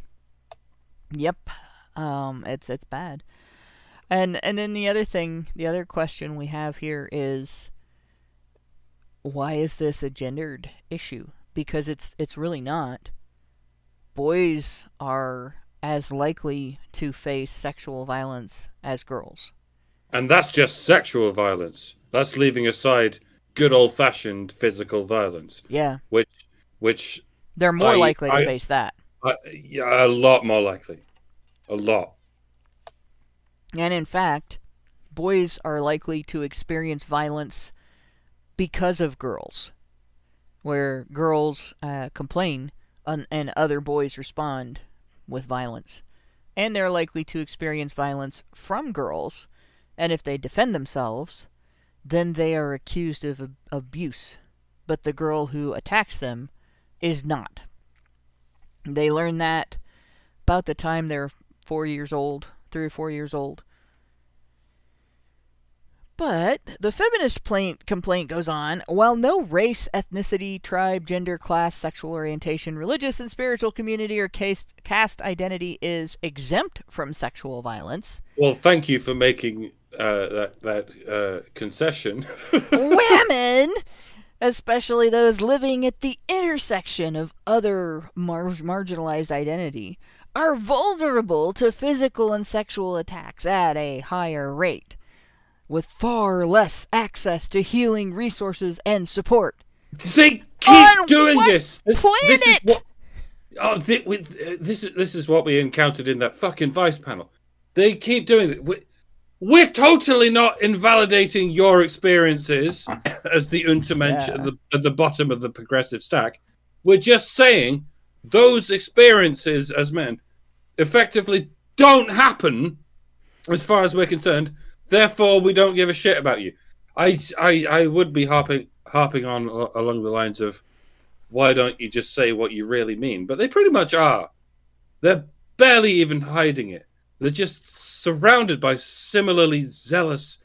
Yep. It's bad. And then the other question we have here is, why is this a gendered issue? Because it's really not. Boys are as likely to face sexual violence as girls. And that's just sexual violence. That's leaving aside good old-fashioned physical violence. Yeah. Which they're more likely to face that. Yeah, a lot more likely. A lot. And in fact, boys are likely to experience violence because of girls, where girls complain and other boys respond with violence. And they're likely to experience violence from girls, and if they defend themselves, then they are accused of abuse. But the girl who attacks them is not. They learn that about the time they're 4 years old, 3 or 4 years old. But the feminist complaint goes on. While no race, ethnicity, tribe, gender, class, sexual orientation, religious and spiritual community, or caste identity is exempt from sexual violence. Well, thank you for making that concession. Women, especially those living at the intersection of other marginalized identity, are vulnerable to physical and sexual attacks at a higher rate, with far less access to healing resources and support. They keep doing this. Planet? This is what we encountered in that fucking Vice panel. They keep doing it. We're totally not invalidating your experiences as the Untermensch at the bottom of the progressive stack. We're just saying those experiences as men effectively don't happen as far as we're concerned. Therefore, we don't give a shit about you. I would be harping on along the lines of, why don't you just say what you really mean? But they pretty much are. They're barely even hiding it. They're just surrounded by similarly zealous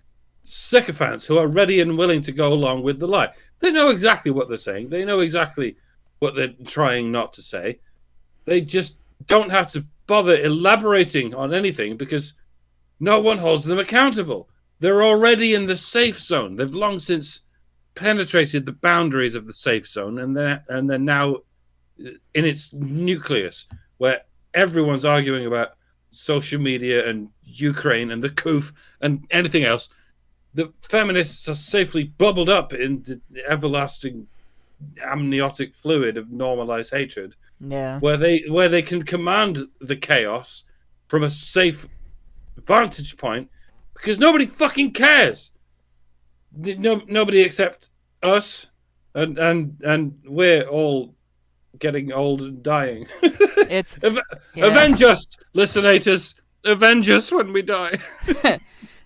sycophants who are ready and willing to go along with the lie. They know exactly what they're saying. They know exactly what they're trying not to say. They just don't have to bother elaborating on anything because no one holds them accountable. They're already in the safe zone. They've long since penetrated the boundaries of the safe zone, and they're now in its nucleus, where everyone's arguing about social media and Ukraine and the COOF and anything else, the feminists are safely bubbled up in the everlasting amniotic fluid of normalized hatred, where they can command the chaos from a safe vantage point because nobody fucking cares. Nobody except us, and we're all getting old and dying. Avenge us, listeners. Avenge us when we die.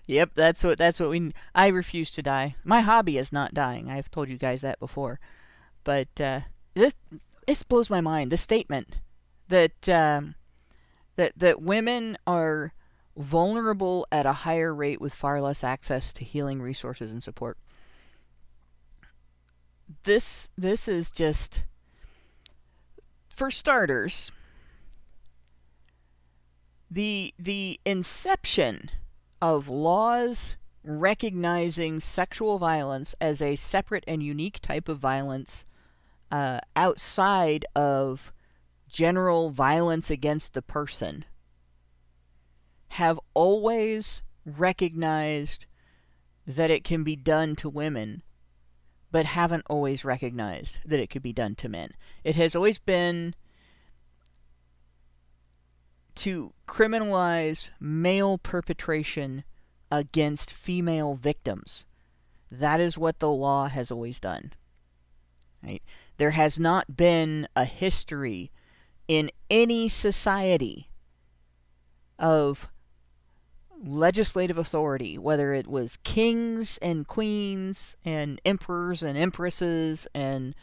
Yep, that's what we. I refuse to die. My hobby is not dying. I've told you guys that before, but this blows my mind. The statement that that women are vulnerable at a higher rate with far less access to healing resources and support. This is just, for starters, the inception of laws recognizing sexual violence as a separate and unique type of violence outside of general violence against the person have always recognized that it can be done to women, but haven't always recognized that it could be done to men. It has always been to criminalize male perpetration against female victims. That is what the law has always done. Right? There has not been a history in any society of legislative authority, whether it was kings and queens and emperors and empresses and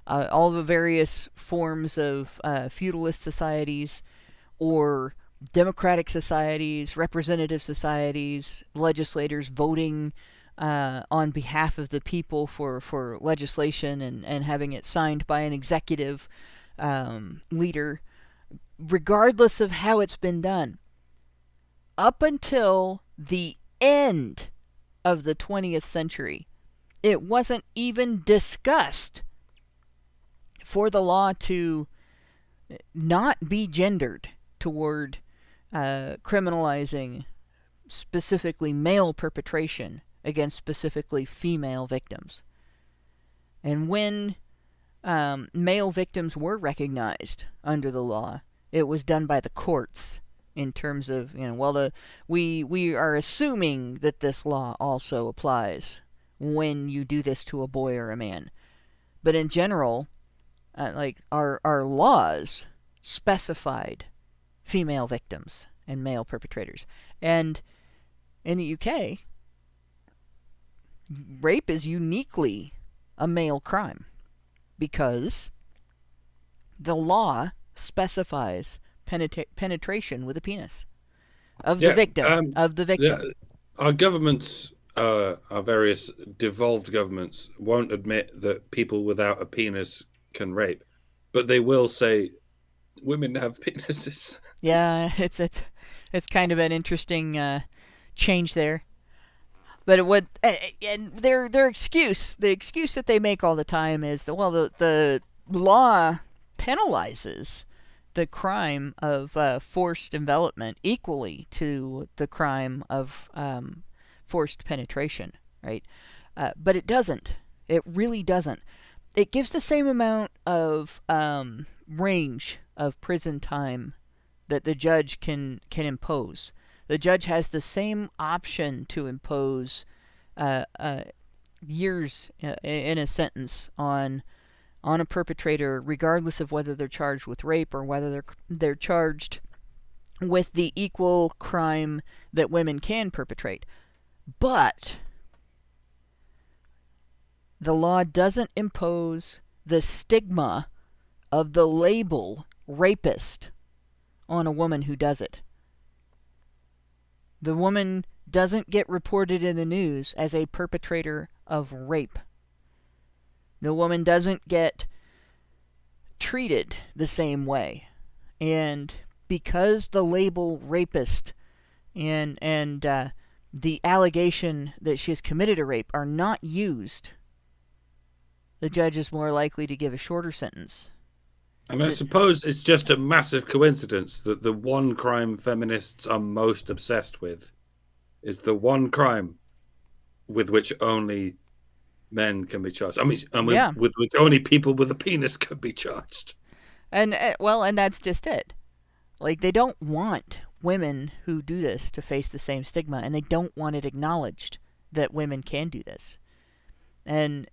all the various forms of feudalist societies, or democratic societies, representative societies, legislators voting on behalf of the people for legislation and having it signed by an executive leader, regardless of how it's been done. Up until the end of the 20th century, it wasn't even discussed for the law to not be gendered toward criminalizing specifically male perpetration against specifically female victims. And when male victims were recognized under the law, it was done by the courts in terms of, we are assuming that this law also applies when you do this to a boy or a man. But in general, our laws specified female victims and male perpetrators. And in the UK, rape is uniquely a male crime because the law specifies penetration with a penis of the victim. Yeah. Our governments, our various devolved governments, won't admit that people without a penis can rape, but they will say women have penises. Yeah, it's kind of an interesting change there. But it would, and their excuse, the excuse that they make all the time is that, the law penalizes the crime of forced envelopment equally to the crime of forced penetration, right? But it doesn't. It really doesn't. It gives the same amount of range of prison time that the judge can impose. The judge has the same option to impose years in a sentence on a perpetrator, regardless of whether they're charged with rape or whether they're charged with the equal crime that women can perpetrate. But the law doesn't impose the stigma of the label rapist on a woman who does it. The woman doesn't get reported in the news as a perpetrator of rape. The woman doesn't get treated the same way. And because the label rapist and the allegation that she has committed a rape are not used, the judge is more likely to give a shorter sentence. And I suppose it's just a massive coincidence that the one crime feminists are most obsessed with is the one crime with which only men can be charged. I mean, with which only people with a penis can be charged. And and that's just it. Like, they don't want women who do this to face the same stigma, and they don't want it acknowledged that women can do this. And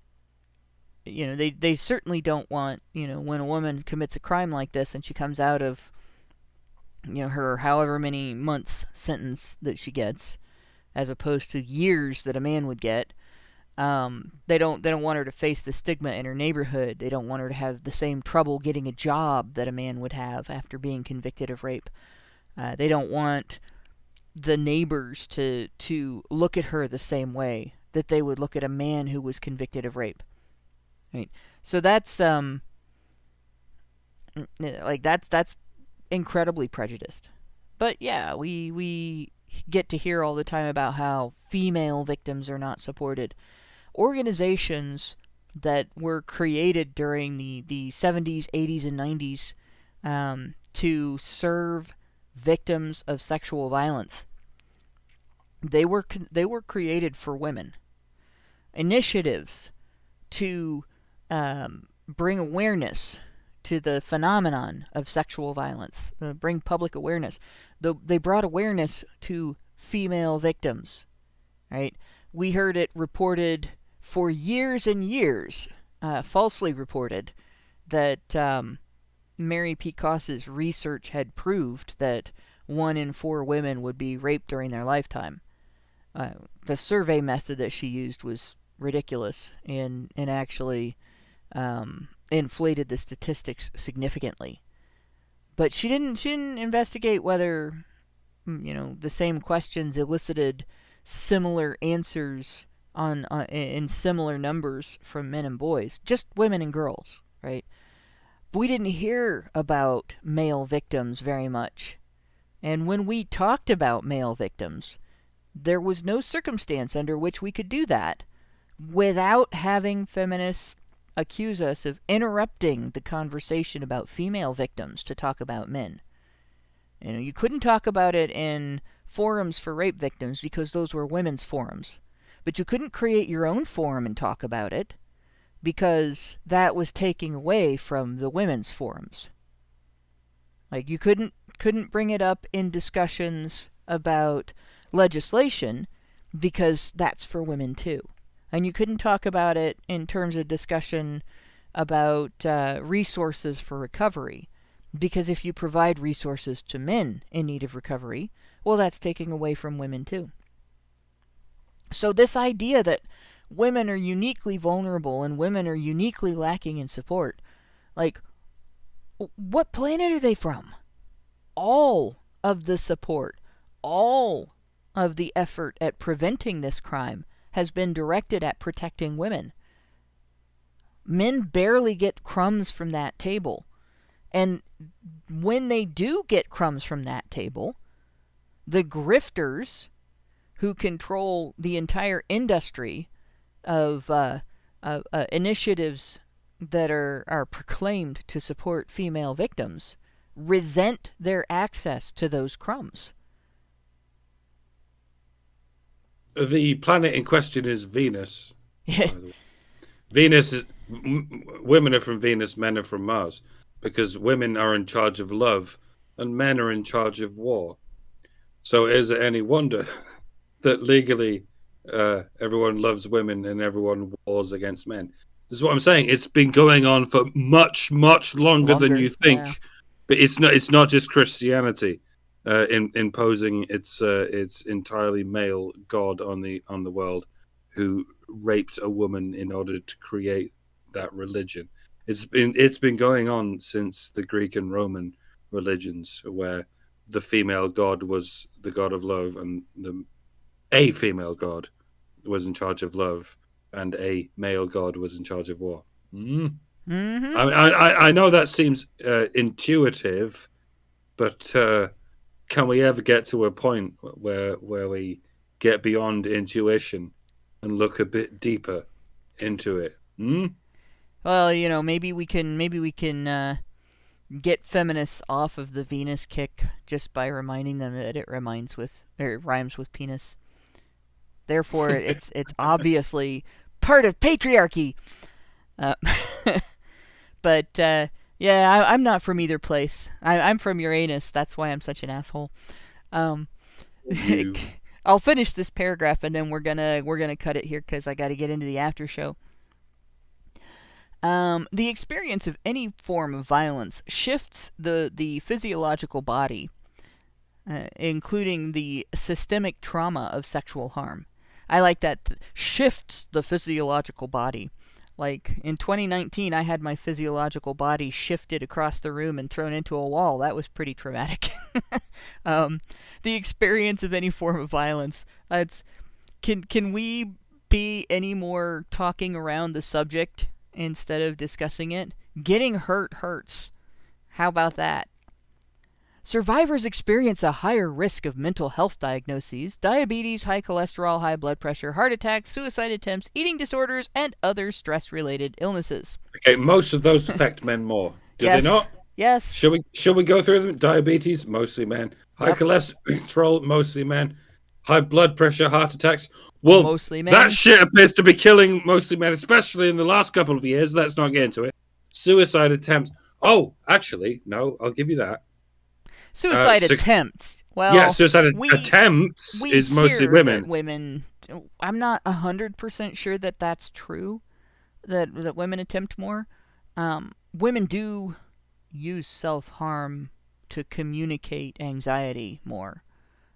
they certainly don't want, when a woman commits a crime like this and she comes out of her however many months sentence that she gets, as opposed to years that a man would get. They don't want her to face the stigma in her neighborhood. They don't want her to have the same trouble getting a job that a man would have after being convicted of rape. They don't want the neighbors to look at her the same way that they would look at a man who was convicted of rape. Right? So that's that's incredibly prejudiced. But yeah, we get to hear all the time about how female victims are not supported. Organizations that were created during the 70s, 80s, and 90s to serve victims of sexual violence, they were created for women. Initiatives to bring awareness to the phenomenon of sexual violence, bring public awareness. They brought awareness to female victims, right? We heard it reported for years and years, falsely reported, that Mary P. Koss's research had proved that 1 in 4 women would be raped during their lifetime. The survey method that she used was ridiculous and actually inflated the statistics significantly. But she didn't investigate whether the same questions elicited similar answers in similar numbers from men and boys, just women and girls, right? But we didn't hear about male victims very much. And when we talked about male victims, there was no circumstance under which we could do that without having feminists accuse us of interrupting the conversation about female victims to talk about men. You couldn't talk about it in forums for rape victims because those were women's forums. But you couldn't create your own forum and talk about it because that was taking away from the women's forums. Like, you couldn't bring it up in discussions about legislation because that's for women too. And you couldn't talk about it in terms of discussion about resources for recovery because if you provide resources to men in need of recovery, well, that's taking away from women too. So this idea that women are uniquely vulnerable and women are uniquely lacking in support, like, what planet are they from? All of the support, all of the effort at preventing this crime has been directed at protecting women. Men barely get crumbs from that table. And when they do get crumbs from that table, the grifters who control the entire industry of initiatives that are proclaimed to support female victims resent their access to those crumbs. The planet in question is Venus. Venus is women are from Venus, men are from Mars, because women are in charge of love and men are in charge of war. So is it any wonder that legally everyone loves women and everyone wars against men? This is what I'm saying. It's been going on for much, much longer than you think. Yeah. But it's not just Christianity imposing its entirely male god on the world, who raped a woman in order to create that religion. It's been going on since the Greek and Roman religions, where the female god was the god of love, and a female god was in charge of love, and a male god was in charge of war. Mm-hmm. I know that seems intuitive, but can we ever get to a point where we get beyond intuition and look a bit deeper into it? Well, maybe we can get feminists off of the Venus kick just by reminding them that it rhymes with penis. Therefore, it's obviously part of patriarchy. But yeah, I'm not from either place. I'm from Uranus. That's why I'm such an asshole. I'll finish this paragraph and then we're gonna cut it here because I got to get into the after show. The experience of any form of violence shifts the physiological body, including the systemic trauma of sexual harm. I like that. Shifts the physiological body. Like, in 2019, I had my physiological body shifted across the room and thrown into a wall. That was pretty traumatic. The experience of any form of violence. Can we be any more talking around the subject instead of discussing it? Getting hurt hurts. How about that? Survivors experience a higher risk of mental health diagnoses, diabetes, high cholesterol, high blood pressure, heart attacks, suicide attempts, eating disorders, and other stress-related illnesses. Okay, most of those affect men more. Do they not? Yes. Should we go through them? Diabetes, mostly men. High cholesterol, mostly men. High blood pressure, heart attacks. Well, mostly men. That shit appears to be killing mostly men, especially in the last couple of years. Let's not get into it. Suicide attempts. Oh, actually, no, I'll give you that. Suicide attempts. Well, yeah, suicide attempts is mostly women. Women. I'm not 100% sure that that's true. That women attempt more. Women do use self-harm to communicate anxiety more.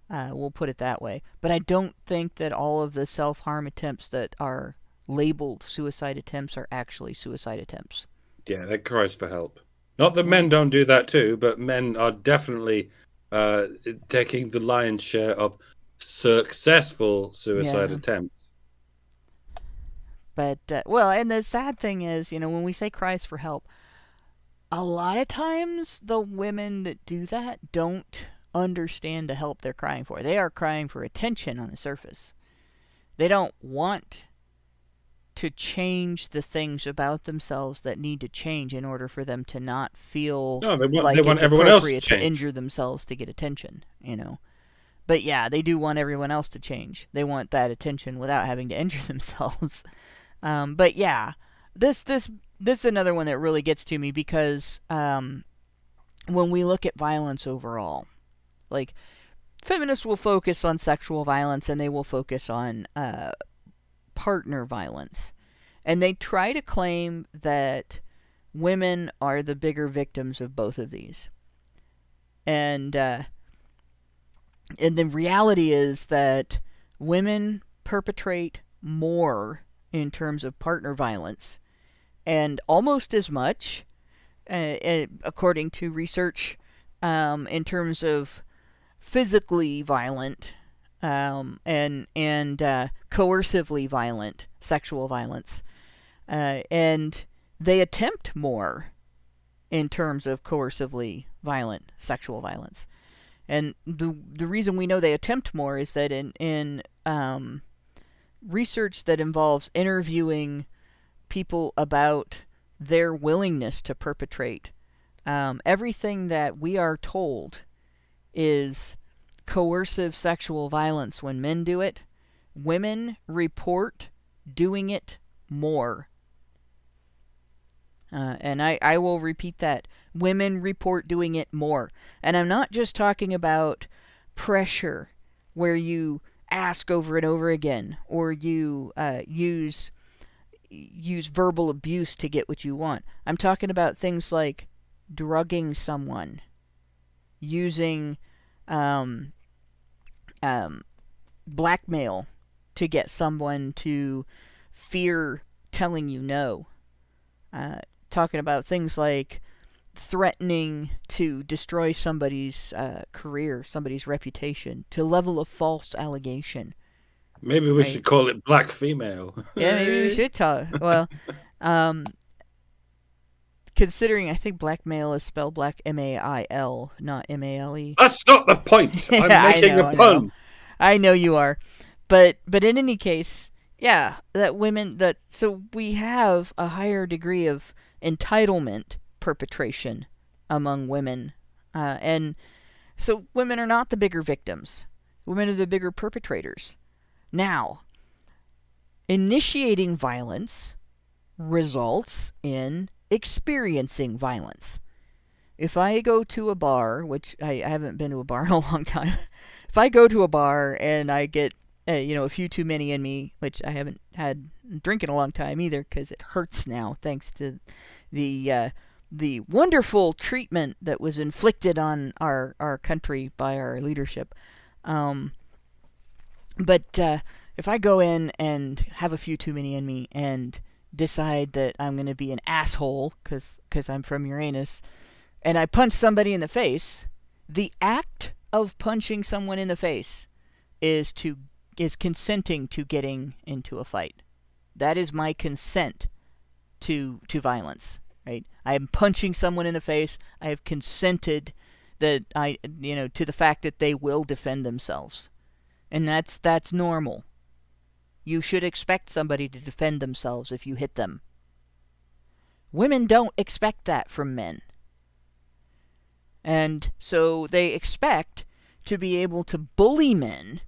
We'll put it that way. But I don't think that all of the self-harm attempts that are labeled suicide attempts are actually suicide attempts. Yeah, that cries for help. Not that men don't do that too, but men are definitely taking the lion's share of successful suicide attempts. But, well, and the sad thing is, when we say cries for help, a lot of times the women that do that don't understand the help they're crying for. They are crying for attention on the surface. They don't want to change the things about themselves that need to change in order for them to not feel like it's appropriate to injure themselves to get attention, But yeah, they do want everyone else to change. They want that attention without having to injure themselves. But yeah, this is another one that really gets to me because when we look at violence overall, like, feminists will focus on sexual violence and they will focus on partner violence. And they try to claim that women are the bigger victims of both of these. And the reality is that women perpetrate more in terms of partner violence, and almost as much, according to research, in terms of physically violent and coercively violent sexual violence. And they attempt more in terms of coercively violent sexual violence. And the reason we know they attempt more is that in research that involves interviewing people about their willingness to perpetrate, everything that we are told is coercive sexual violence when men do it. Women report doing it more. And I will repeat that. Women report doing it more. And I'm not just talking about pressure, where you ask over and over again, or you use verbal abuse to get what you want. I'm talking about things like drugging someone, using blackmail to get someone to fear telling you no. Talking about things like threatening to destroy somebody's career, somebody's reputation, to level a false allegation. Maybe we should call it black female. Yeah, maybe we should talk. Well, considering I think blackmail is spelled black M-A-I-L, not M-A-L-E. That's not the point. I'm making a pun. I know you are. But in any case, yeah, so we have a higher degree of entitlement perpetration among women. And so women are not the bigger victims. Women are the bigger perpetrators. Now, initiating violence results in experiencing violence. If I go to a bar, which I haven't been to a bar in a long time, if I go to a bar and I get a few too many in me, which I haven't had drink in a long time either, because it hurts now thanks to the wonderful treatment that was inflicted on our country by our leadership. But if I go in and have a few too many in me and decide that I'm going to be an asshole because I'm from Uranus, and I punch somebody in the face, the act of punching someone in the face is consenting to getting into a fight. That is my consent to violence, right? I am punching someone in the face. I have consented that to the fact that they will defend themselves. And that's normal. You should expect somebody to defend themselves if you hit them. Women don't expect that from men. And so they expect to be able to bully men,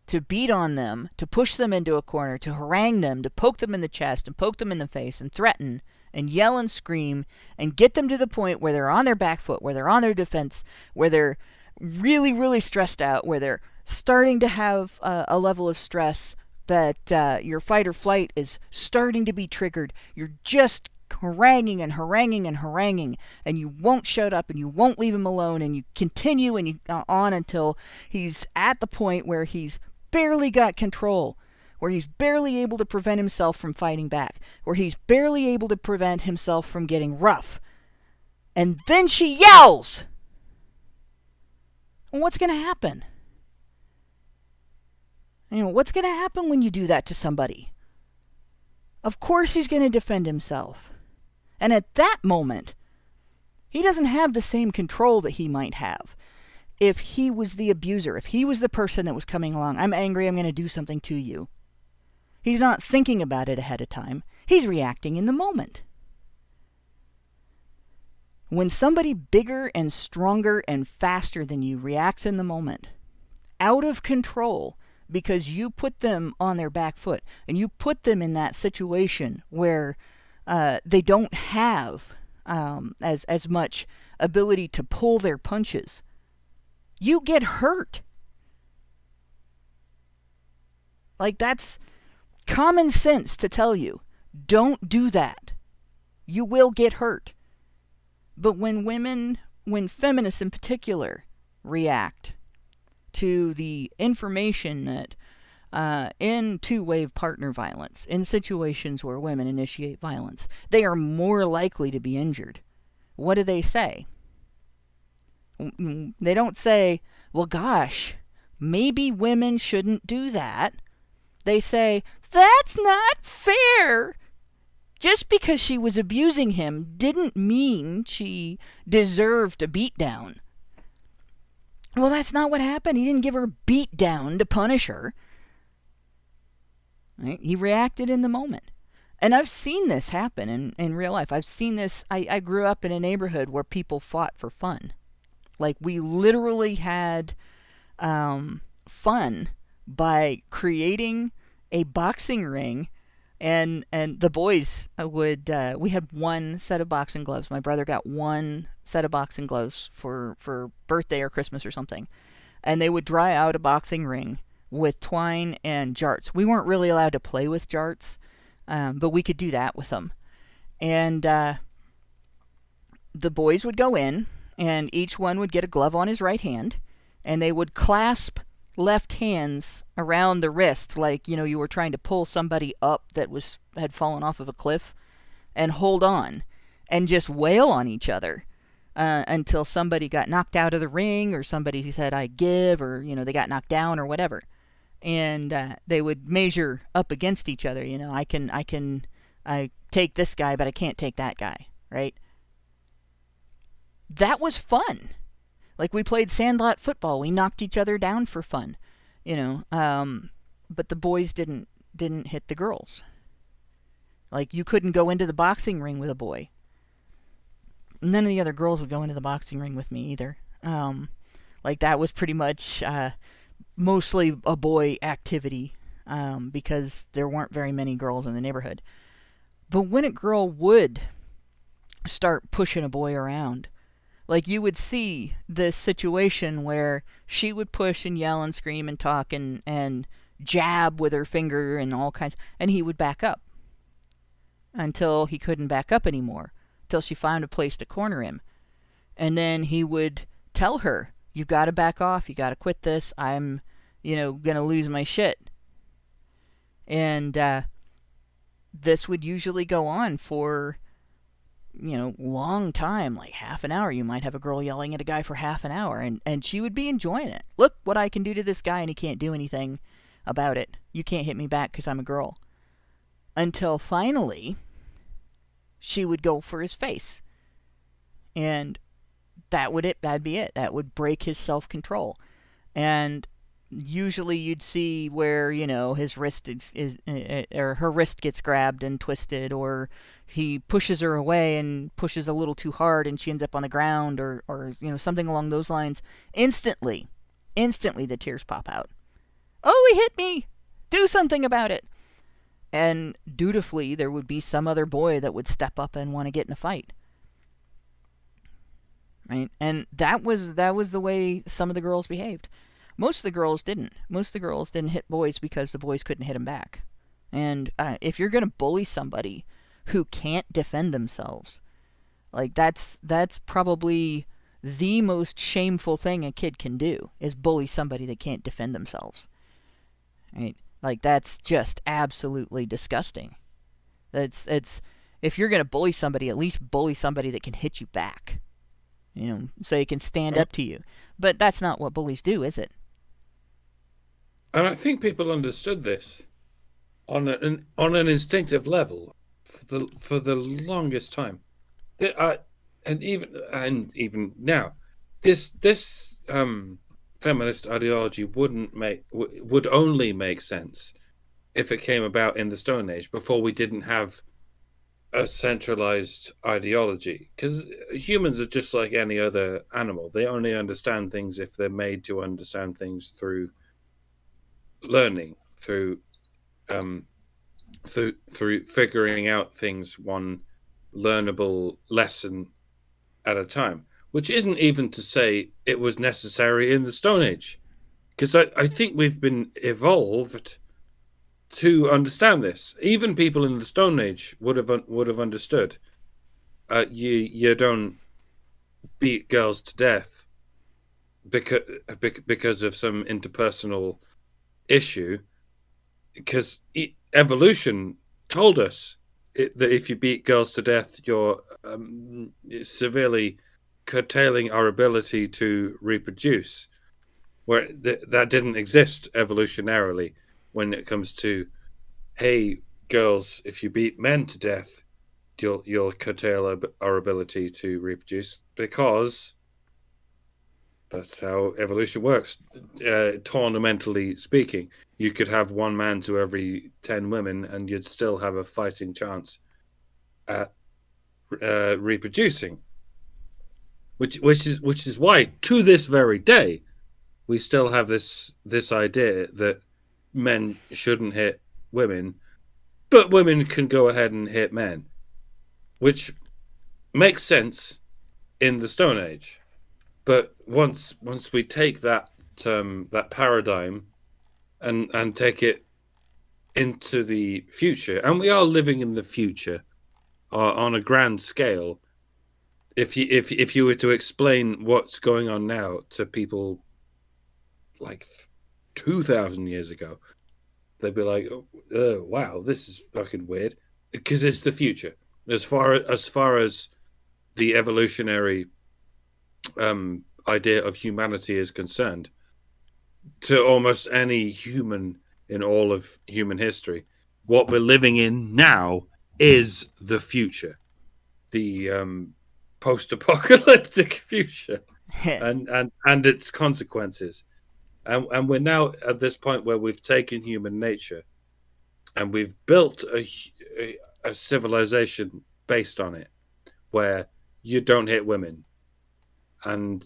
to beat on them, to push them into a corner, to harangue them, to poke them in the chest and poke them in the face and threaten and yell and scream and get them to the point where they're on their back foot, where they're on their defense, where they're really, really stressed out, where they're starting to have a level of stress that your fight or flight is starting to be triggered. You're just haranguing and haranguing and haranguing, and you won't shut up and you won't leave him alone, and you continue and you on until he's at the point where he's barely got control, where he's barely able to prevent himself from fighting back, where he's barely able to prevent himself from getting rough. And then she yells! Well, what's going to happen? What's going to happen when you do that to somebody? Of course he's going to defend himself. And at that moment, he doesn't have the same control that he might have if he was the abuser, if he was the person that was coming along. I'm angry, I'm going to do something to you. He's not thinking about it ahead of time. He's reacting in the moment. When somebody bigger and stronger and faster than you reacts in the moment, out of control, because you put them on their back foot, and you put them in that situation where they don't have as much ability to pull their punches, you get hurt. Like, that's common sense to tell you, don't do that. You will get hurt. But when feminists in particular react to the information that in two-way partner violence, in situations where women initiate violence, they are more likely to be injured. What do they say? They don't say, well, gosh, maybe women shouldn't do that. They say, that's not fair. Just because she was abusing him didn't mean she deserved a beatdown. Well, that's not what happened. He didn't give her a beatdown to punish her. Right? He reacted in the moment. And I've seen this happen in real life. I've seen this. I grew up in a neighborhood where people fought for fun. Like, we literally had fun by creating a boxing ring. And the boys would, we had one set of boxing gloves. My brother got one set of boxing gloves for birthday or Christmas or something. And they would dry out a boxing ring with twine and jarts. We weren't really allowed to play with jarts, but we could do that with them. And the boys would go in, and each one would get a glove on his right hand, and they would clasp left hands around the wrist, like, you were trying to pull somebody up that had fallen off of a cliff, and hold on and just wail on each other until somebody got knocked out of the ring, or somebody said I give, or they got knocked down or whatever. And they would measure up against each other. I take this guy, but I can't take that guy, right? That was fun. Like, we played sandlot football. We knocked each other down for fun, but the boys didn't hit the girls. Like, you couldn't go into the boxing ring with a boy. none of the other girls would go into the boxing ring with me either. Like that was pretty much mostly a boy activity because there weren't very many girls in the neighborhood. But when a girl would start pushing a boy around, like you would see this situation where she would push and yell and scream and talk and jab with her finger and all kinds, and he would back up until he couldn't back up anymore, till she found a place to corner him. And then he would tell her, "You've got to back off, you got to quit this, I'm, gonna lose my shit." And this would usually go on for, long time, like half an hour. You might have a girl yelling at a guy for half an hour, and she would be enjoying it. "Look what I can do to this guy, and he can't do anything about it. You can't hit me back because I'm a girl." Until finally, she would go for his face. And that'd be it. That would break his self-control. And usually you'd see where, his wrist is or her wrist gets grabbed and twisted, or he pushes her away and pushes a little too hard and she ends up on the ground, or something along those lines. Instantly the tears pop out. "Oh, he hit me! Do something about it!" And dutifully, there would be some other boy that would step up and want to get in a fight. Right? And that was the way some of the girls behaved. Most of the girls didn't. Most of the girls didn't hit boys because the boys couldn't hit them back. And if you're going to bully somebody who can't defend themselves, like that's probably the most shameful thing a kid can do, is bully somebody that can't defend themselves. Right? Like that's just absolutely disgusting. It's if you're going to bully somebody, at least bully somebody that can hit you back. So he can stand up to you. But that's not what bullies do, is it? And I think people understood this on an instinctive level for the longest time. And even now, this feminist ideology would only make sense if it came about in the Stone Age, before we didn't have a centralized ideology, because humans are just like any other animal. They only understand things if they're made to understand things through learning, through figuring out things one learnable lesson at a time, which isn't even to say it was necessary in the Stone Age, because I think we've been evolved to understand this. Even people in the Stone Age would have understood. You don't beat girls to death because of some interpersonal issue, because evolution told us that if you beat girls to death, you're severely curtailing our ability to reproduce, where that didn't exist evolutionarily. When it comes to, hey, girls, if you beat men to death, you'll curtail our ability to reproduce, because that's how evolution works. Tournamentally speaking, you could have one man to every 10 women, and you'd still have a fighting chance at reproducing. Which is why, to this very day, we still have this idea that men shouldn't hit women, but women can go ahead and hit men, which makes sense in the Stone Age. But once we take that paradigm and take it into the future, and we are living in the future on a grand scale. If you were to explain what's going on now to people like 2,000 years ago, they'd be like, "Oh, wow, this is fucking weird," because it's the future. As far as the evolutionary idea of humanity is concerned, to almost any human in all of human history, what we're living in now is the future, the post-apocalyptic future, and its consequences. And we're now at this point where we've taken human nature and we've built a civilization based on it, where you don't hit women. And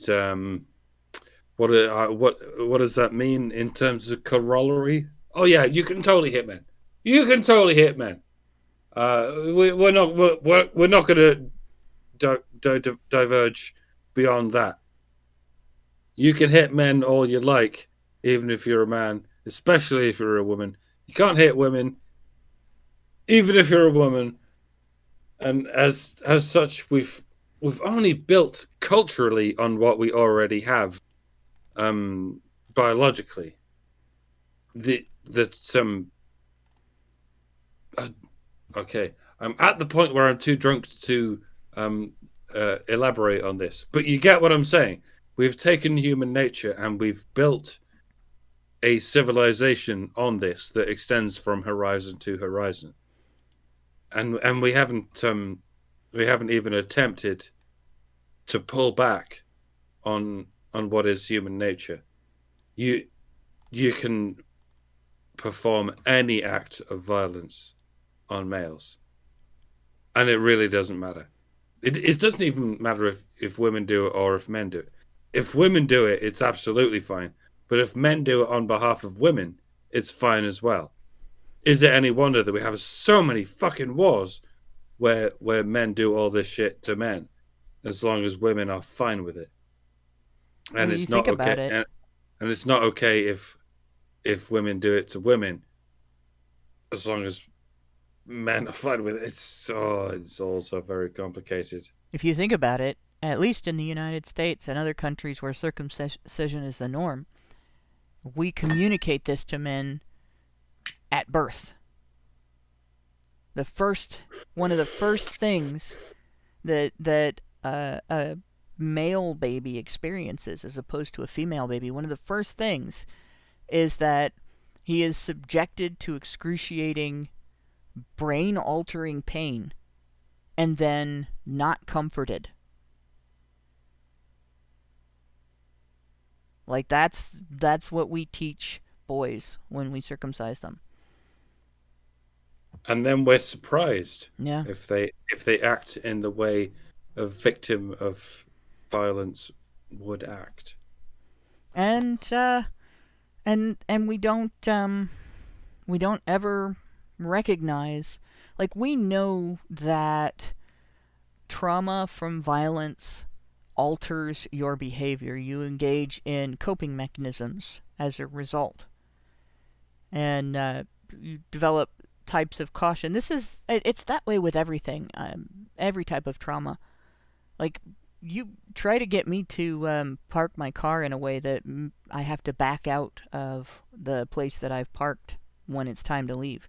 what does that mean in terms of corollary? Oh yeah, you can totally hit men. You can totally hit men. We're not going to diverge beyond that. You can hit men all you like, even if you're a man, especially if you're a woman. You can't hit women, even if you're a woman. And as such, we've only built culturally on what we already have, biologically. Okay, I'm at the point where I'm too drunk to elaborate on this, but you get what I'm saying. We've taken human nature and we've built a civilization on this that extends from horizon to horizon, and we haven't even attempted to pull back on what is human nature. You can perform any act of violence on males, and it really doesn't matter. It doesn't even matter if women do it or if men do it. If women do it, it's absolutely fine. But if men do it on behalf of women, it's fine as well. Is it any wonder that we have so many fucking wars where men do all this shit to men, as long as women are fine with it? And it's not okay. And it's not okay if women do it to women, as long as men are fine with it. It's also very complicated. If you think about it, at least in the United States and other countries where circumcision is the norm, we communicate this to men at birth. One of the first things that a male baby experiences as opposed to a female baby, one of the first things is that he is subjected to excruciating, brain-altering pain and then not comforted. Like that's what we teach boys when we circumcise them. And then we're surprised, yeah, if they act in the way a victim of violence would act. And we don't ever recognize, like, we know that trauma from violence alters your behavior. You engage in coping mechanisms as a result, and you develop types of caution. It's that way with everything, every type of trauma. Like, you try to get me to park my car in a way that I have to back out of the place that I've parked when it's time to leave.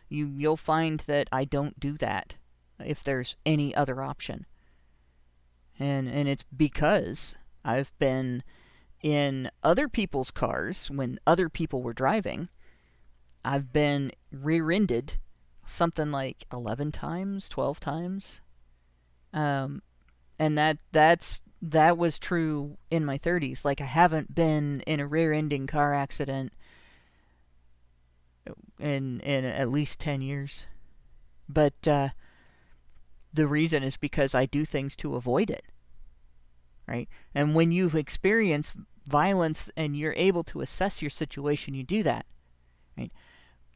You'll find that I don't do that if there's any other option. And it's because I've been in other people's cars when other people were driving. I've been rear-ended something like 11 times, 12 times. And that was true in my 30s. Like, I haven't been in a rear-ending car accident in at least 10 years. But the reason is because I do things to avoid it. Right? And when you've experienced violence and you're able to assess your situation, you do that. Right?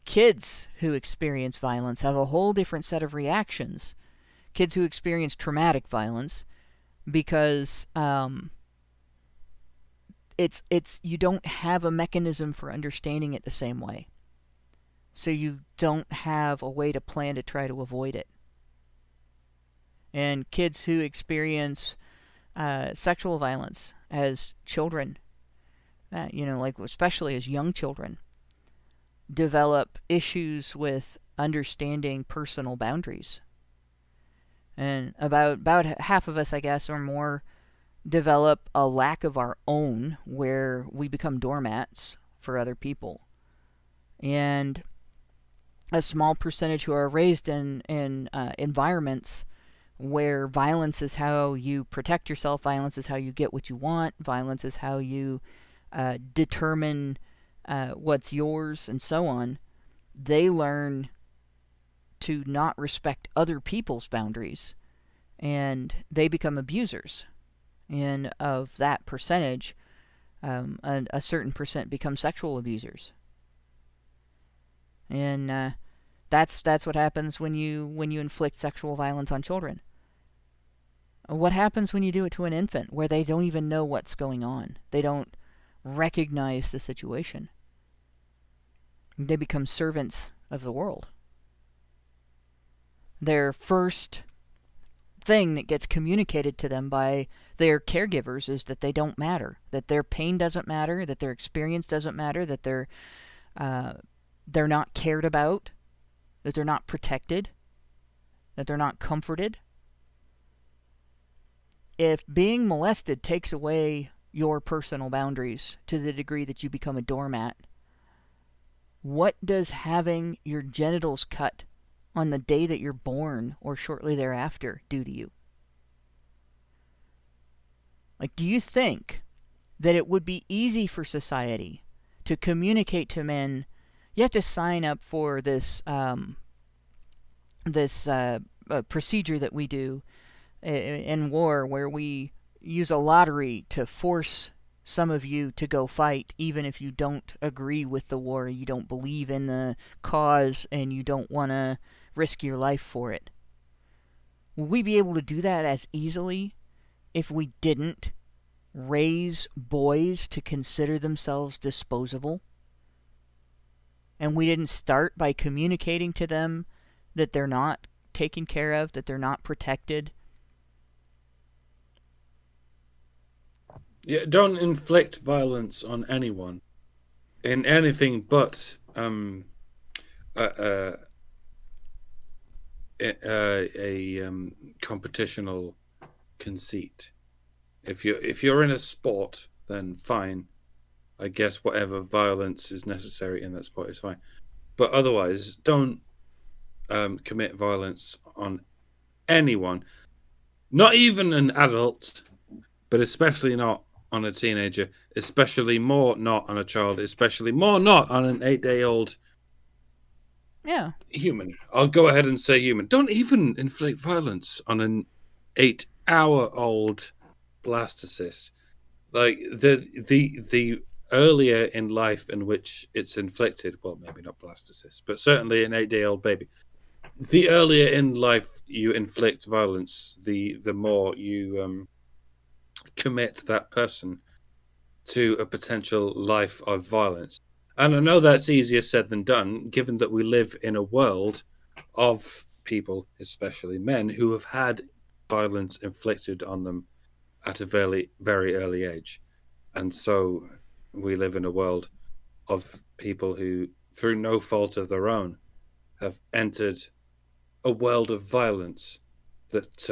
Kids who experience violence have a whole different set of reactions. Kids who experience traumatic violence, because it's you don't have a mechanism for understanding it the same way. So you don't have a way to plan to try to avoid it. And kids who experience sexual violence as children, like especially as young children, develop issues with understanding personal boundaries. And about half of us, I guess, or more, develop a lack of our own, where we become doormats for other people. And a small percentage who are raised in environments where violence is how you protect yourself, violence is how you get what you want, violence is how you determine what's yours, and so on. They learn to not respect other people's boundaries, and they become abusers. And of that percentage, a certain percent become sexual abusers. And that's what happens when you inflict sexual violence on children. What happens when you do it to an infant, where they don't even know what's going on? They don't recognize the situation. They become servants of the world. Their first thing that gets communicated to them by their caregivers is that they don't matter, that their pain doesn't matter, that their experience doesn't matter, that they're not cared about, that they're not protected, that they're not comforted. If being molested takes away your personal boundaries to the degree that you become a doormat, what does having your genitals cut on the day that you're born or shortly thereafter do to you? Like, do you think that it would be easy for society to communicate to men, you have to sign up for this procedure that we do in war, where we use a lottery to force some of you to go fight, even if you don't agree with the war, you don't believe in the cause, and you don't want to risk your life for it? Will we be able to do that as easily if we didn't raise boys to consider themselves disposable? And we didn't start by communicating to them that they're not taken care of, that they're not protected? Yeah, don't inflict violence on anyone in anything but a competitional conceit. If you're in a sport, then fine. I guess whatever violence is necessary in that sport is fine. But otherwise, don't commit violence on anyone, not even an adult, but especially not on a teenager, especially more not on a child, especially more not on an 8-day-old human. I'll go ahead and say human. Don't even inflict violence on an 8-hour-old blastocyst. Like the earlier in life in which it's inflicted, well, maybe not blastocyst, but certainly an 8-day-old baby. The earlier in life you inflict violence, the more you commit that person to a potential life of violence. And I know that's easier said than done, given that we live in a world of people, especially men, who have had violence inflicted on them at a very, very early age. And so we live in a world of people who, through no fault of their own, have entered a world of violence that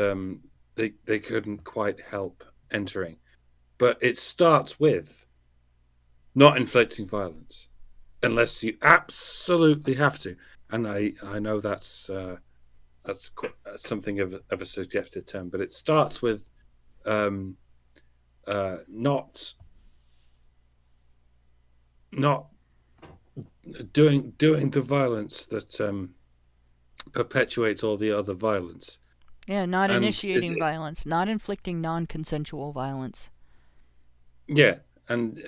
they couldn't quite help entering. But it starts with not inflicting violence unless you absolutely have to. And I know that's something of a suggested term, but it starts with not doing the violence that perpetuates all the other violence. Yeah, not initiating violence, not inflicting non-consensual violence. Yeah, and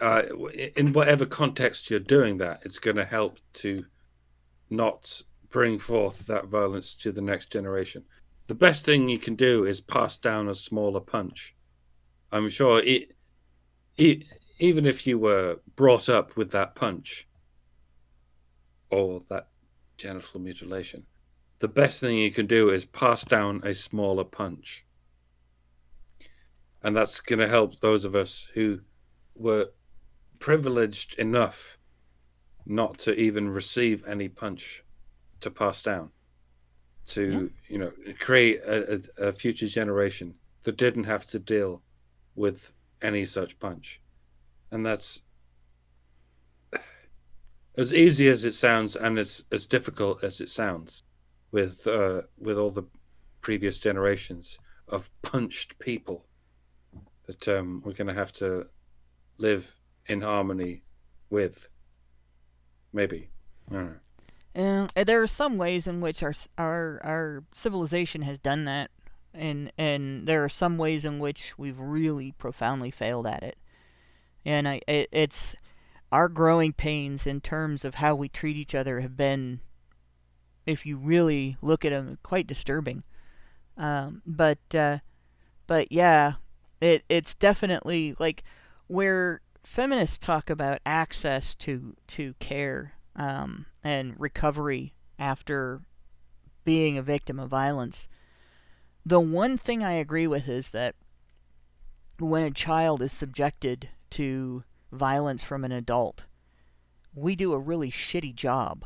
in whatever context you're doing that, it's going to help to not bring forth that violence to the next generation. The best thing you can do is pass down a smaller punch. I'm sure even if you were brought up with that punch or that genital mutilation, the best thing you can do is pass down a smaller punch. And that's going to help those of us who were privileged enough not to even receive any punch to pass down, to create a future generation that didn't have to deal with any such punch. And that's as easy as it sounds, and as difficult as it sounds, with all the previous generations of punched people that we're going to have to live in harmony with. Maybe. I don't know. There are some ways in which our civilization has done that and there are some ways in which we've really profoundly failed at it. And it's our growing pains in terms of how we treat each other have been, if you really look at them, quite disturbing. But yeah, it's definitely like where feminists talk about access to care and recovery after being a victim of violence. The one thing I agree with is that when a child is subjected to violence from an adult, we do a really shitty job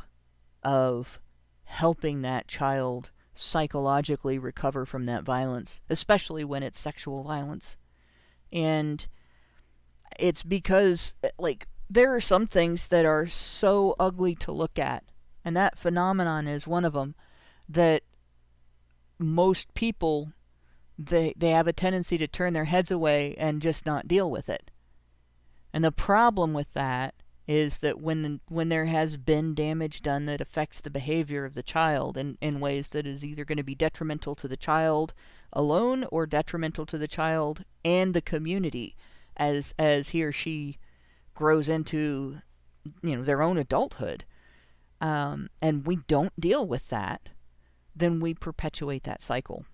of helping that child psychologically recover from that violence, especially when it's sexual violence. And it's because, like, there are some things that are so ugly to look at, and that phenomenon is one of them, that most people, they have a tendency to turn their heads away and just not deal with it. And the problem with that is that when there has been damage done that affects the behavior of the child in ways that is either going to be detrimental to the child alone or detrimental to the child and the community as he or she grows into, their own adulthood, and we don't deal with that, then we perpetuate that cycle.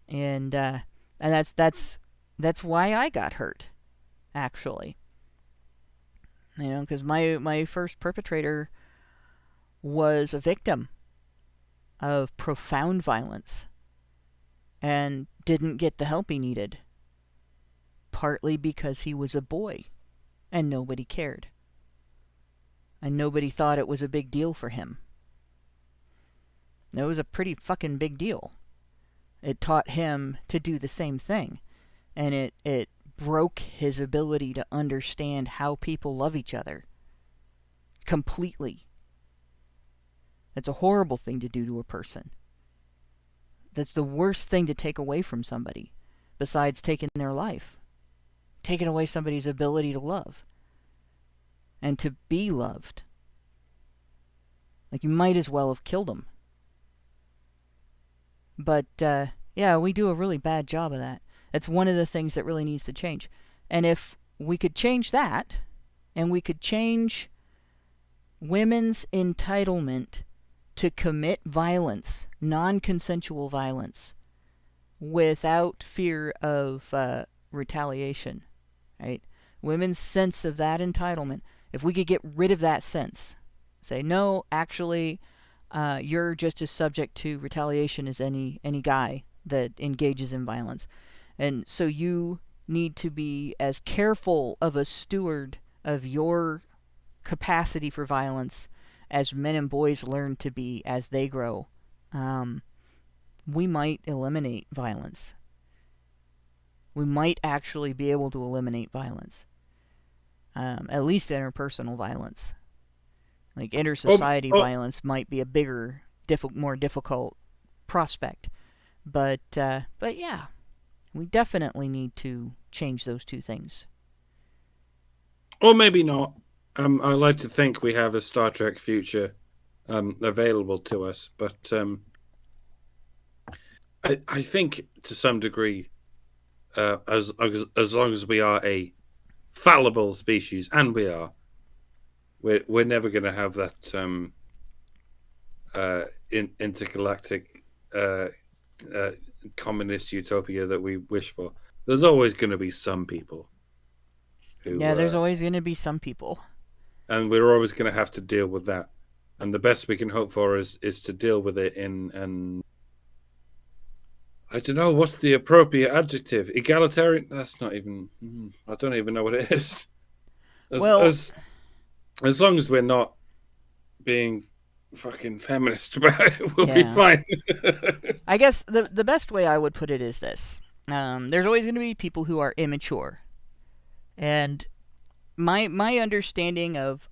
And that's why I got hurt, actually. Because my first perpetrator was a victim of profound violence and didn't get the help he needed, partly because he was a boy and nobody cared. And nobody thought it was a big deal for him. It was a pretty fucking big deal. It taught him to do the same thing. And it broke his ability to understand how people love each other. Completely. That's a horrible thing to do to a person. That's the worst thing to take away from somebody, besides taking their life. Taking away somebody's ability to love. And to be loved. Like, you might as well have killed them. But, yeah, we do a really bad job of that. That's one of the things that really needs to change. And if we could change that, and we could change women's entitlement to commit violence, non-consensual violence, without fear of retaliation, right? Women's sense of that entitlement, if we could get rid of that sense, say, no, actually, you're just as subject to retaliation as any guy that engages in violence. And so you need to be as careful of a steward of your capacity for violence as men and boys learn to be as they grow. We might eliminate violence. We might actually be able to eliminate violence. At least interpersonal violence. Like inter-society violence might be a bigger, more difficult prospect. But yeah, we definitely need to change those two things. Or maybe not. I like to think we have a Star Trek future available to us, but I think to some degree, as long as we are a fallible species, and we are, we're never going to have that intergalactic communist utopia that we wish for. There's always going to be some people who, there's always going to be some people, and we're always going to have to deal with that. And the best we can hope for is to deal with it in I don't know what's the appropriate adjective. Egalitarian. That's not even. I don't even know what it is. As long as we're not being fucking feminist about it, we'll be fine. I guess the best way I would put it is this. There's always going to be people who are immature. And my understanding of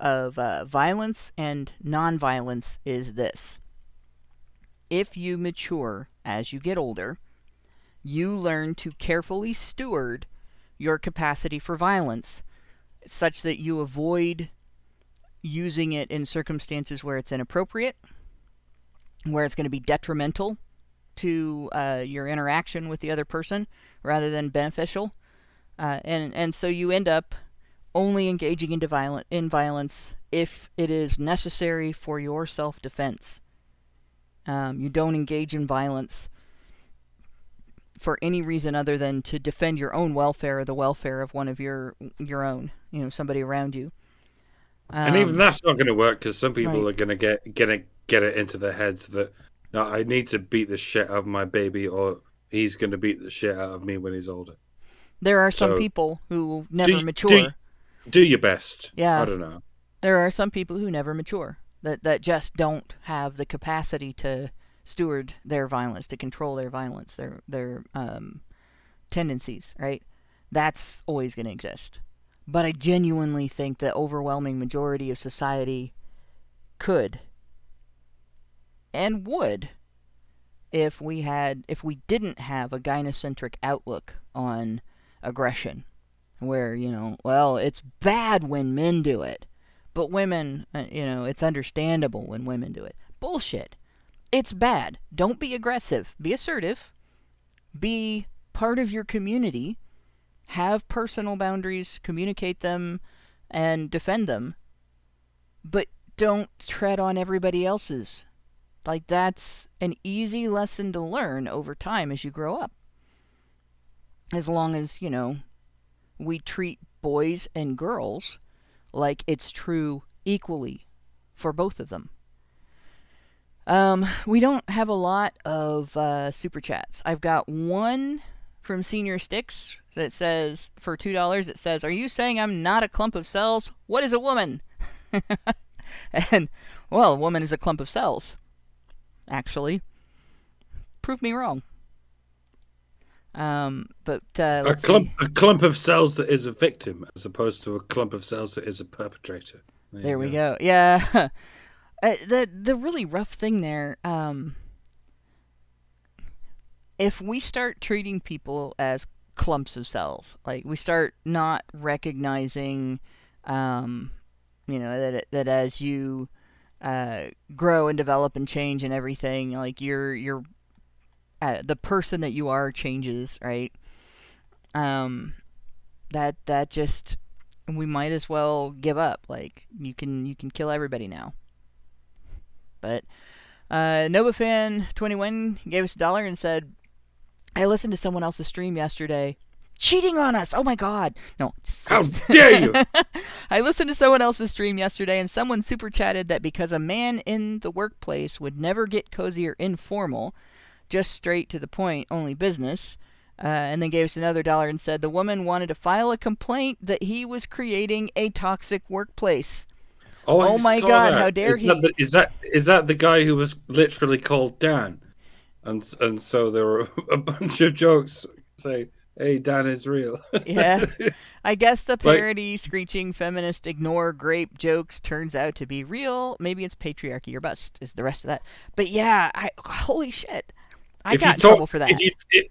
violence and non-violence is this. If you mature as you get older, you learn to carefully steward your capacity for violence such that you avoid using it in circumstances where it's inappropriate, where it's going to be detrimental to your interaction with the other person rather than beneficial. And so you end up only engaging in violence if it is necessary for your self-defense. You don't engage in violence for any reason other than to defend your own welfare or the welfare of one of your own, somebody around you. And even that's not going to work because some people Right. are going to get it into their heads that, no, I need to beat the shit out of my baby, or he's going to beat the shit out of me when he's older. There are some So, people who never mature. Do your best. Yeah. I don't know. There are some people who never mature, that just don't have the capacity to steward their violence, to control their violence, their tendencies, right? That's always going to exist. But I genuinely think the overwhelming majority of society could and would if we didn't have a gynocentric outlook on aggression, where, well, it's bad when men do it, but women, it's understandable when women do it. Bullshit. It's bad. Don't be aggressive. Be assertive. Be part of your community. Have personal boundaries, communicate them, and defend them. But don't tread on everybody else's. Like, that's an easy lesson to learn over time as you grow up. As long as, we treat boys and girls like it's true equally for both of them. We don't have a lot of super chats. I've got one from Senior Sticks that says, for $2, it says, "Are you saying I'm not a clump of cells? What is a woman?" And, well, a woman is a clump of cells, actually. Prove me wrong. But a clump of cells that is a victim, as opposed to a clump of cells that is a perpetrator. There we go. Yeah. The really rough thing there, if we start treating people as clumps of cells, like we start not recognizing, that as you grow and develop and change and everything, like you're the person that you are changes, right? That just, we might as well give up. Like, you can kill everybody now. But NovaFan21 gave us $1 and said, "I listened to someone else's stream yesterday." Cheating on us! Oh my god! No. How dare you! I listened to someone else's stream yesterday and someone super chatted that because a man in the workplace would never get cozy or informal, just straight to the point, only business, and then gave us another $1 and said the woman wanted to file a complaint that he was creating a toxic workplace. Oh my god, how dare he! Is that the guy who was literally called Dan? And so there were a bunch of jokes saying, "Hey, Dan is real." Yeah. I guess the parody screeching feminist ignore grape jokes turns out to be real. Maybe it's patriarchy or bust is the rest of that. But yeah, holy shit. I got in trouble for that.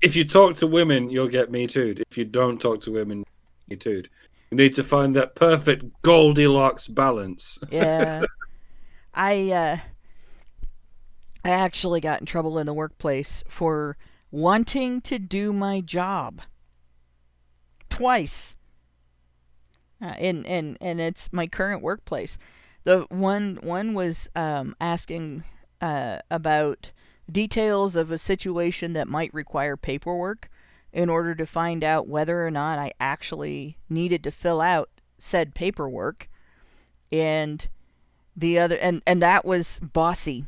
If you talk to women, you'll get Me Too'd. If you don't talk to women, Me Too'd. You need to find that perfect Goldilocks balance. Yeah. I actually got in trouble in the workplace for wanting to do my job. Twice. And it's my current workplace. The one was asking about details of a situation that might require paperwork in order to find out whether or not I actually needed to fill out said paperwork. And the other, and that was bossy.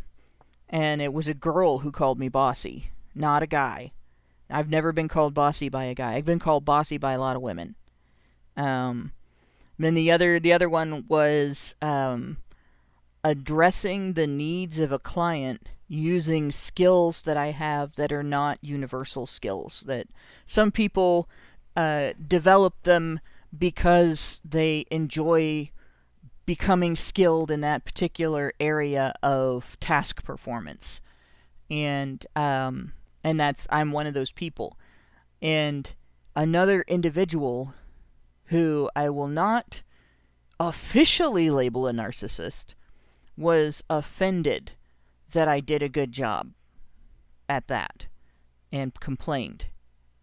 And it was a girl who called me bossy, not a guy. I've never been called bossy by a guy. I've been called bossy by a lot of women. Then the other one was addressing the needs of a client using skills that I have that are not universal skills. That some people develop them because they enjoy becoming skilled in that particular area of task performance. And that's, I'm one of those people. And another individual who I will not officially label a narcissist was offended that I did a good job at that. and complained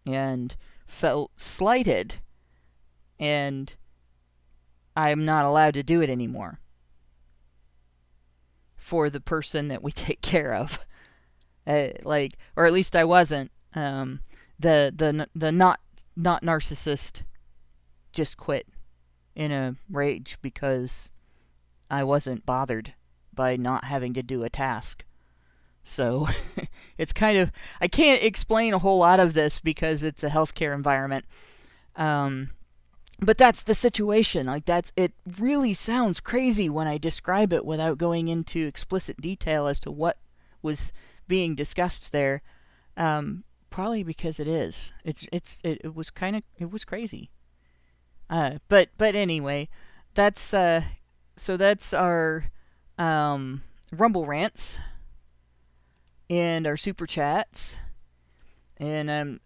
and felt slighted, and I'm not allowed to do it anymore for the person that we take care of. Or at least I wasn't. The not narcissist just quit in a rage because I wasn't bothered by not having to do a task. So it's kind of, I can't explain a whole lot of this because it's a healthcare environment. But that's the situation. It really sounds crazy when I describe it without going into explicit detail as to what was being discussed there. Probably because it is. It was crazy. But anyway, that's so that's our Rumble rants and our super chats, and I'm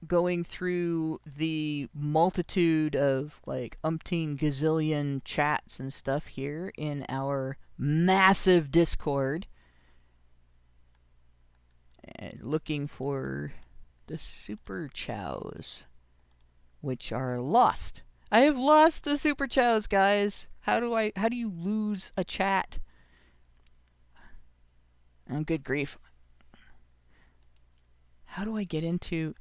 going through the multitude of umpteen gazillion chats and stuff here in our massive Discord, and looking for the super chows, which are lost. I have lost the super chows, guys. How do you lose a chat? Oh, good grief. How do I get into...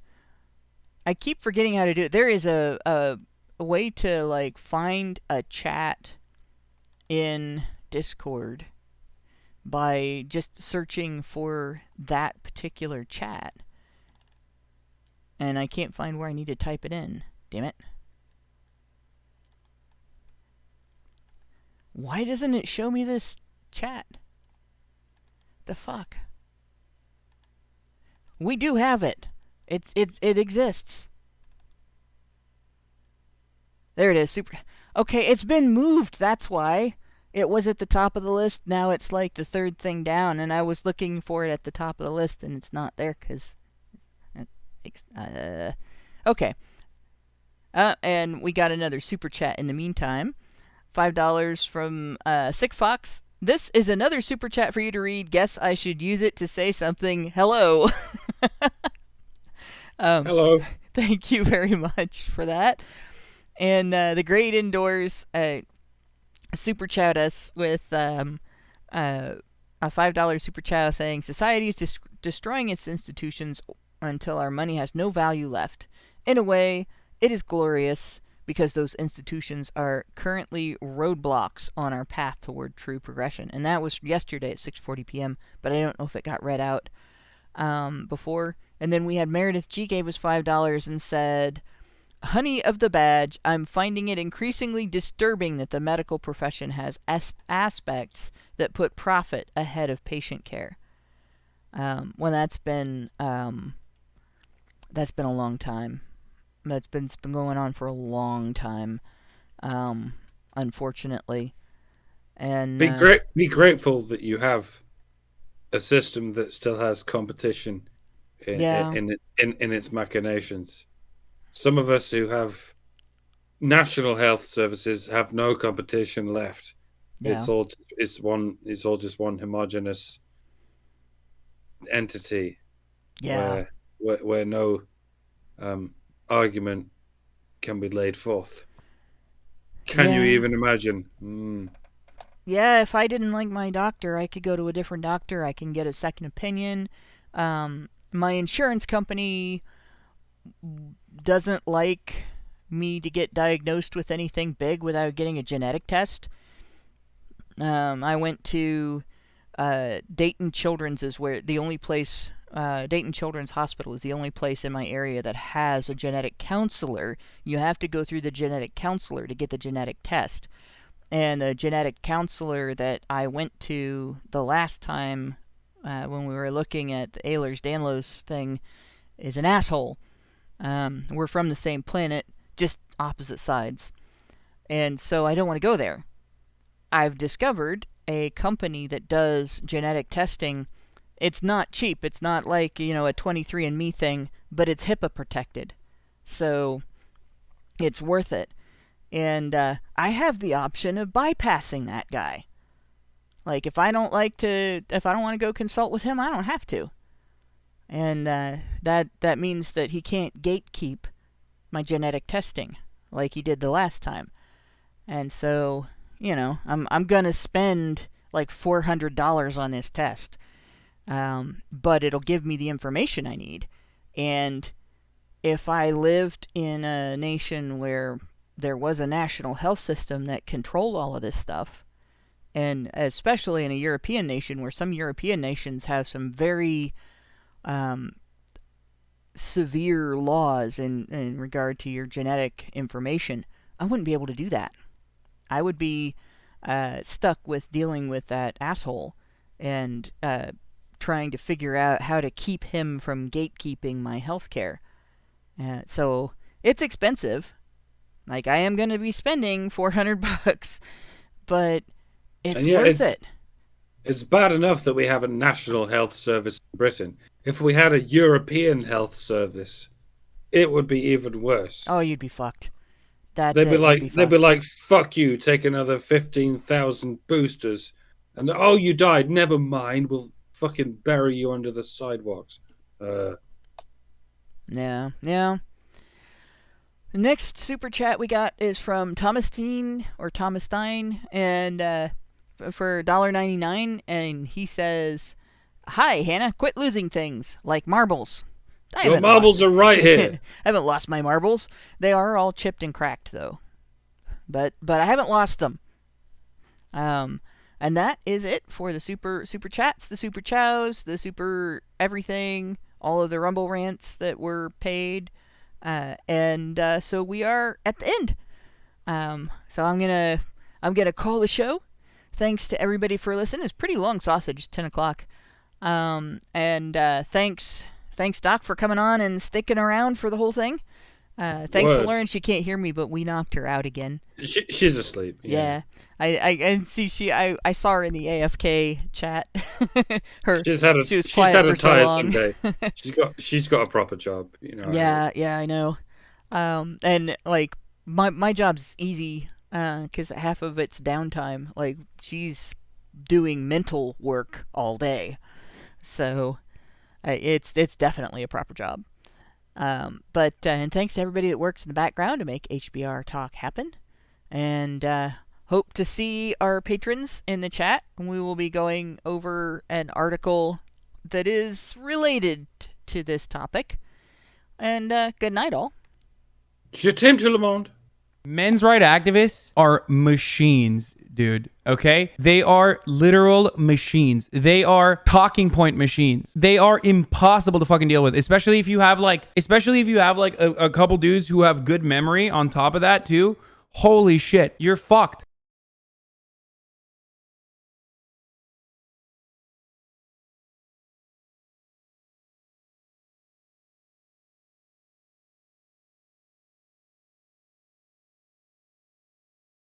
I keep forgetting how to do it. There is a way to find a chat in Discord by just searching for that particular chat. And I can't find where I need to type it in. Damn it. Why doesn't it show me this chat? The fuck? We do have it. It exists. There it is. Super. Okay, it's been moved. That's why. It was at the top of the list. Now it's like the third thing down, and I was looking for it at the top of the list, and it's not there because... okay. And we got another super chat in the meantime. $5 from Sick Fox. This is another super chat for you to read. Guess I should use it to say something. Hello. Hello. Thank you very much for that. And the Great Indoors super chat us with a $5 super chat saying, society is destroying its institutions until our money has no value left. In a way, it is glorious because those institutions are currently roadblocks on our path toward true progression. And that was yesterday at 6:40 p.m., but I don't know if it got read out before. And then we had Meredith G gave us $5 and said, honey of the badge, I'm finding it increasingly disturbing that the medical profession has aspects that put profit ahead of patient care. Well, that's been a long time. It's been going on for a long time, unfortunately. And be grateful that you have a system that still has competition in its machinations. Some of us who have national health services have no competition left. Yeah. It's all just one homogenous entity. Yeah. Where no argument can be laid forth. Can you even imagine? Yeah, if I didn't like my doctor, I could go to a different doctor. I can get a second opinion. My insurance company doesn't like me to get diagnosed with anything big without getting a genetic test. I went to Dayton Children's is where the only place... Dayton Children's Hospital is the only place in my area that has a genetic counselor. You have to go through the genetic counselor to get the genetic test. And the genetic counselor that I went to the last time when we were looking at the Ehlers-Danlos thing is an asshole. We're from the same planet, just opposite sides. And so I don't want to go there. I've discovered a company that does genetic testing. It's not cheap. It's not like, a 23andMe thing, but it's HIPAA protected. So it's worth it. And I have the option of bypassing that guy. If I don't want to go consult with him, I don't have to. And that means that he can't gatekeep my genetic testing like he did the last time. And so, I'm going to spend like $400 on this test. But it'll give me the information I need. And if I lived in a nation where there was a national health system that controlled all of this stuff, and especially in a European nation where some European nations have some very severe laws in regard to your genetic information, I wouldn't be able to do that. I would be stuck with dealing with that asshole and trying to figure out how to keep him from gatekeeping my healthcare. So it's expensive. Like, I am going to be spending $400, but it's worth it. It's bad enough that we have a national health service in Britain. If we had a European health service, it would be even worse. Oh, you'd be fucked. They'd be like, fuck you, take another 15,000 boosters. And, oh, you died, never mind, we'll fucking bury you under the sidewalks. Yeah. The next super chat we got is from Thomas Stein, and for $1.99, and he says, "Hi, Hannah, quit losing things, like marbles." Your marbles are right here. I haven't lost my marbles. They are all chipped and cracked, though. But I haven't lost them. And that is it for the super chats, the super chows, the super everything, all of the Rumble rants that were paid. So we are at the end. So I'm gonna call the show. Thanks to everybody for listening. It's pretty long sausage, 10 o'clock. Thanks Doc for coming on and sticking around for the whole thing. Thanks to Lauren. She can't hear me, but we knocked her out again. She's asleep. Yeah. I see. I saw her in the AFK chat. She's had a tiresome day. She's got a proper job. Yeah, I know. And like my job's easy because half of it's downtime. Like, she's doing mental work all day, so it's definitely a proper job. And thanks to everybody that works in the background to make HBR Talk happen. And hope to see our patrons in the chat. We will be going over an article that is related to this topic. And good night, all. Je t'aime tout le monde. Men's rights activists are machines, dude. Okay? They are literal machines. They are talking point machines. They are impossible to fucking deal with, especially if you have like a couple dudes who have good memory on top of that too. Holy shit, you're fucked.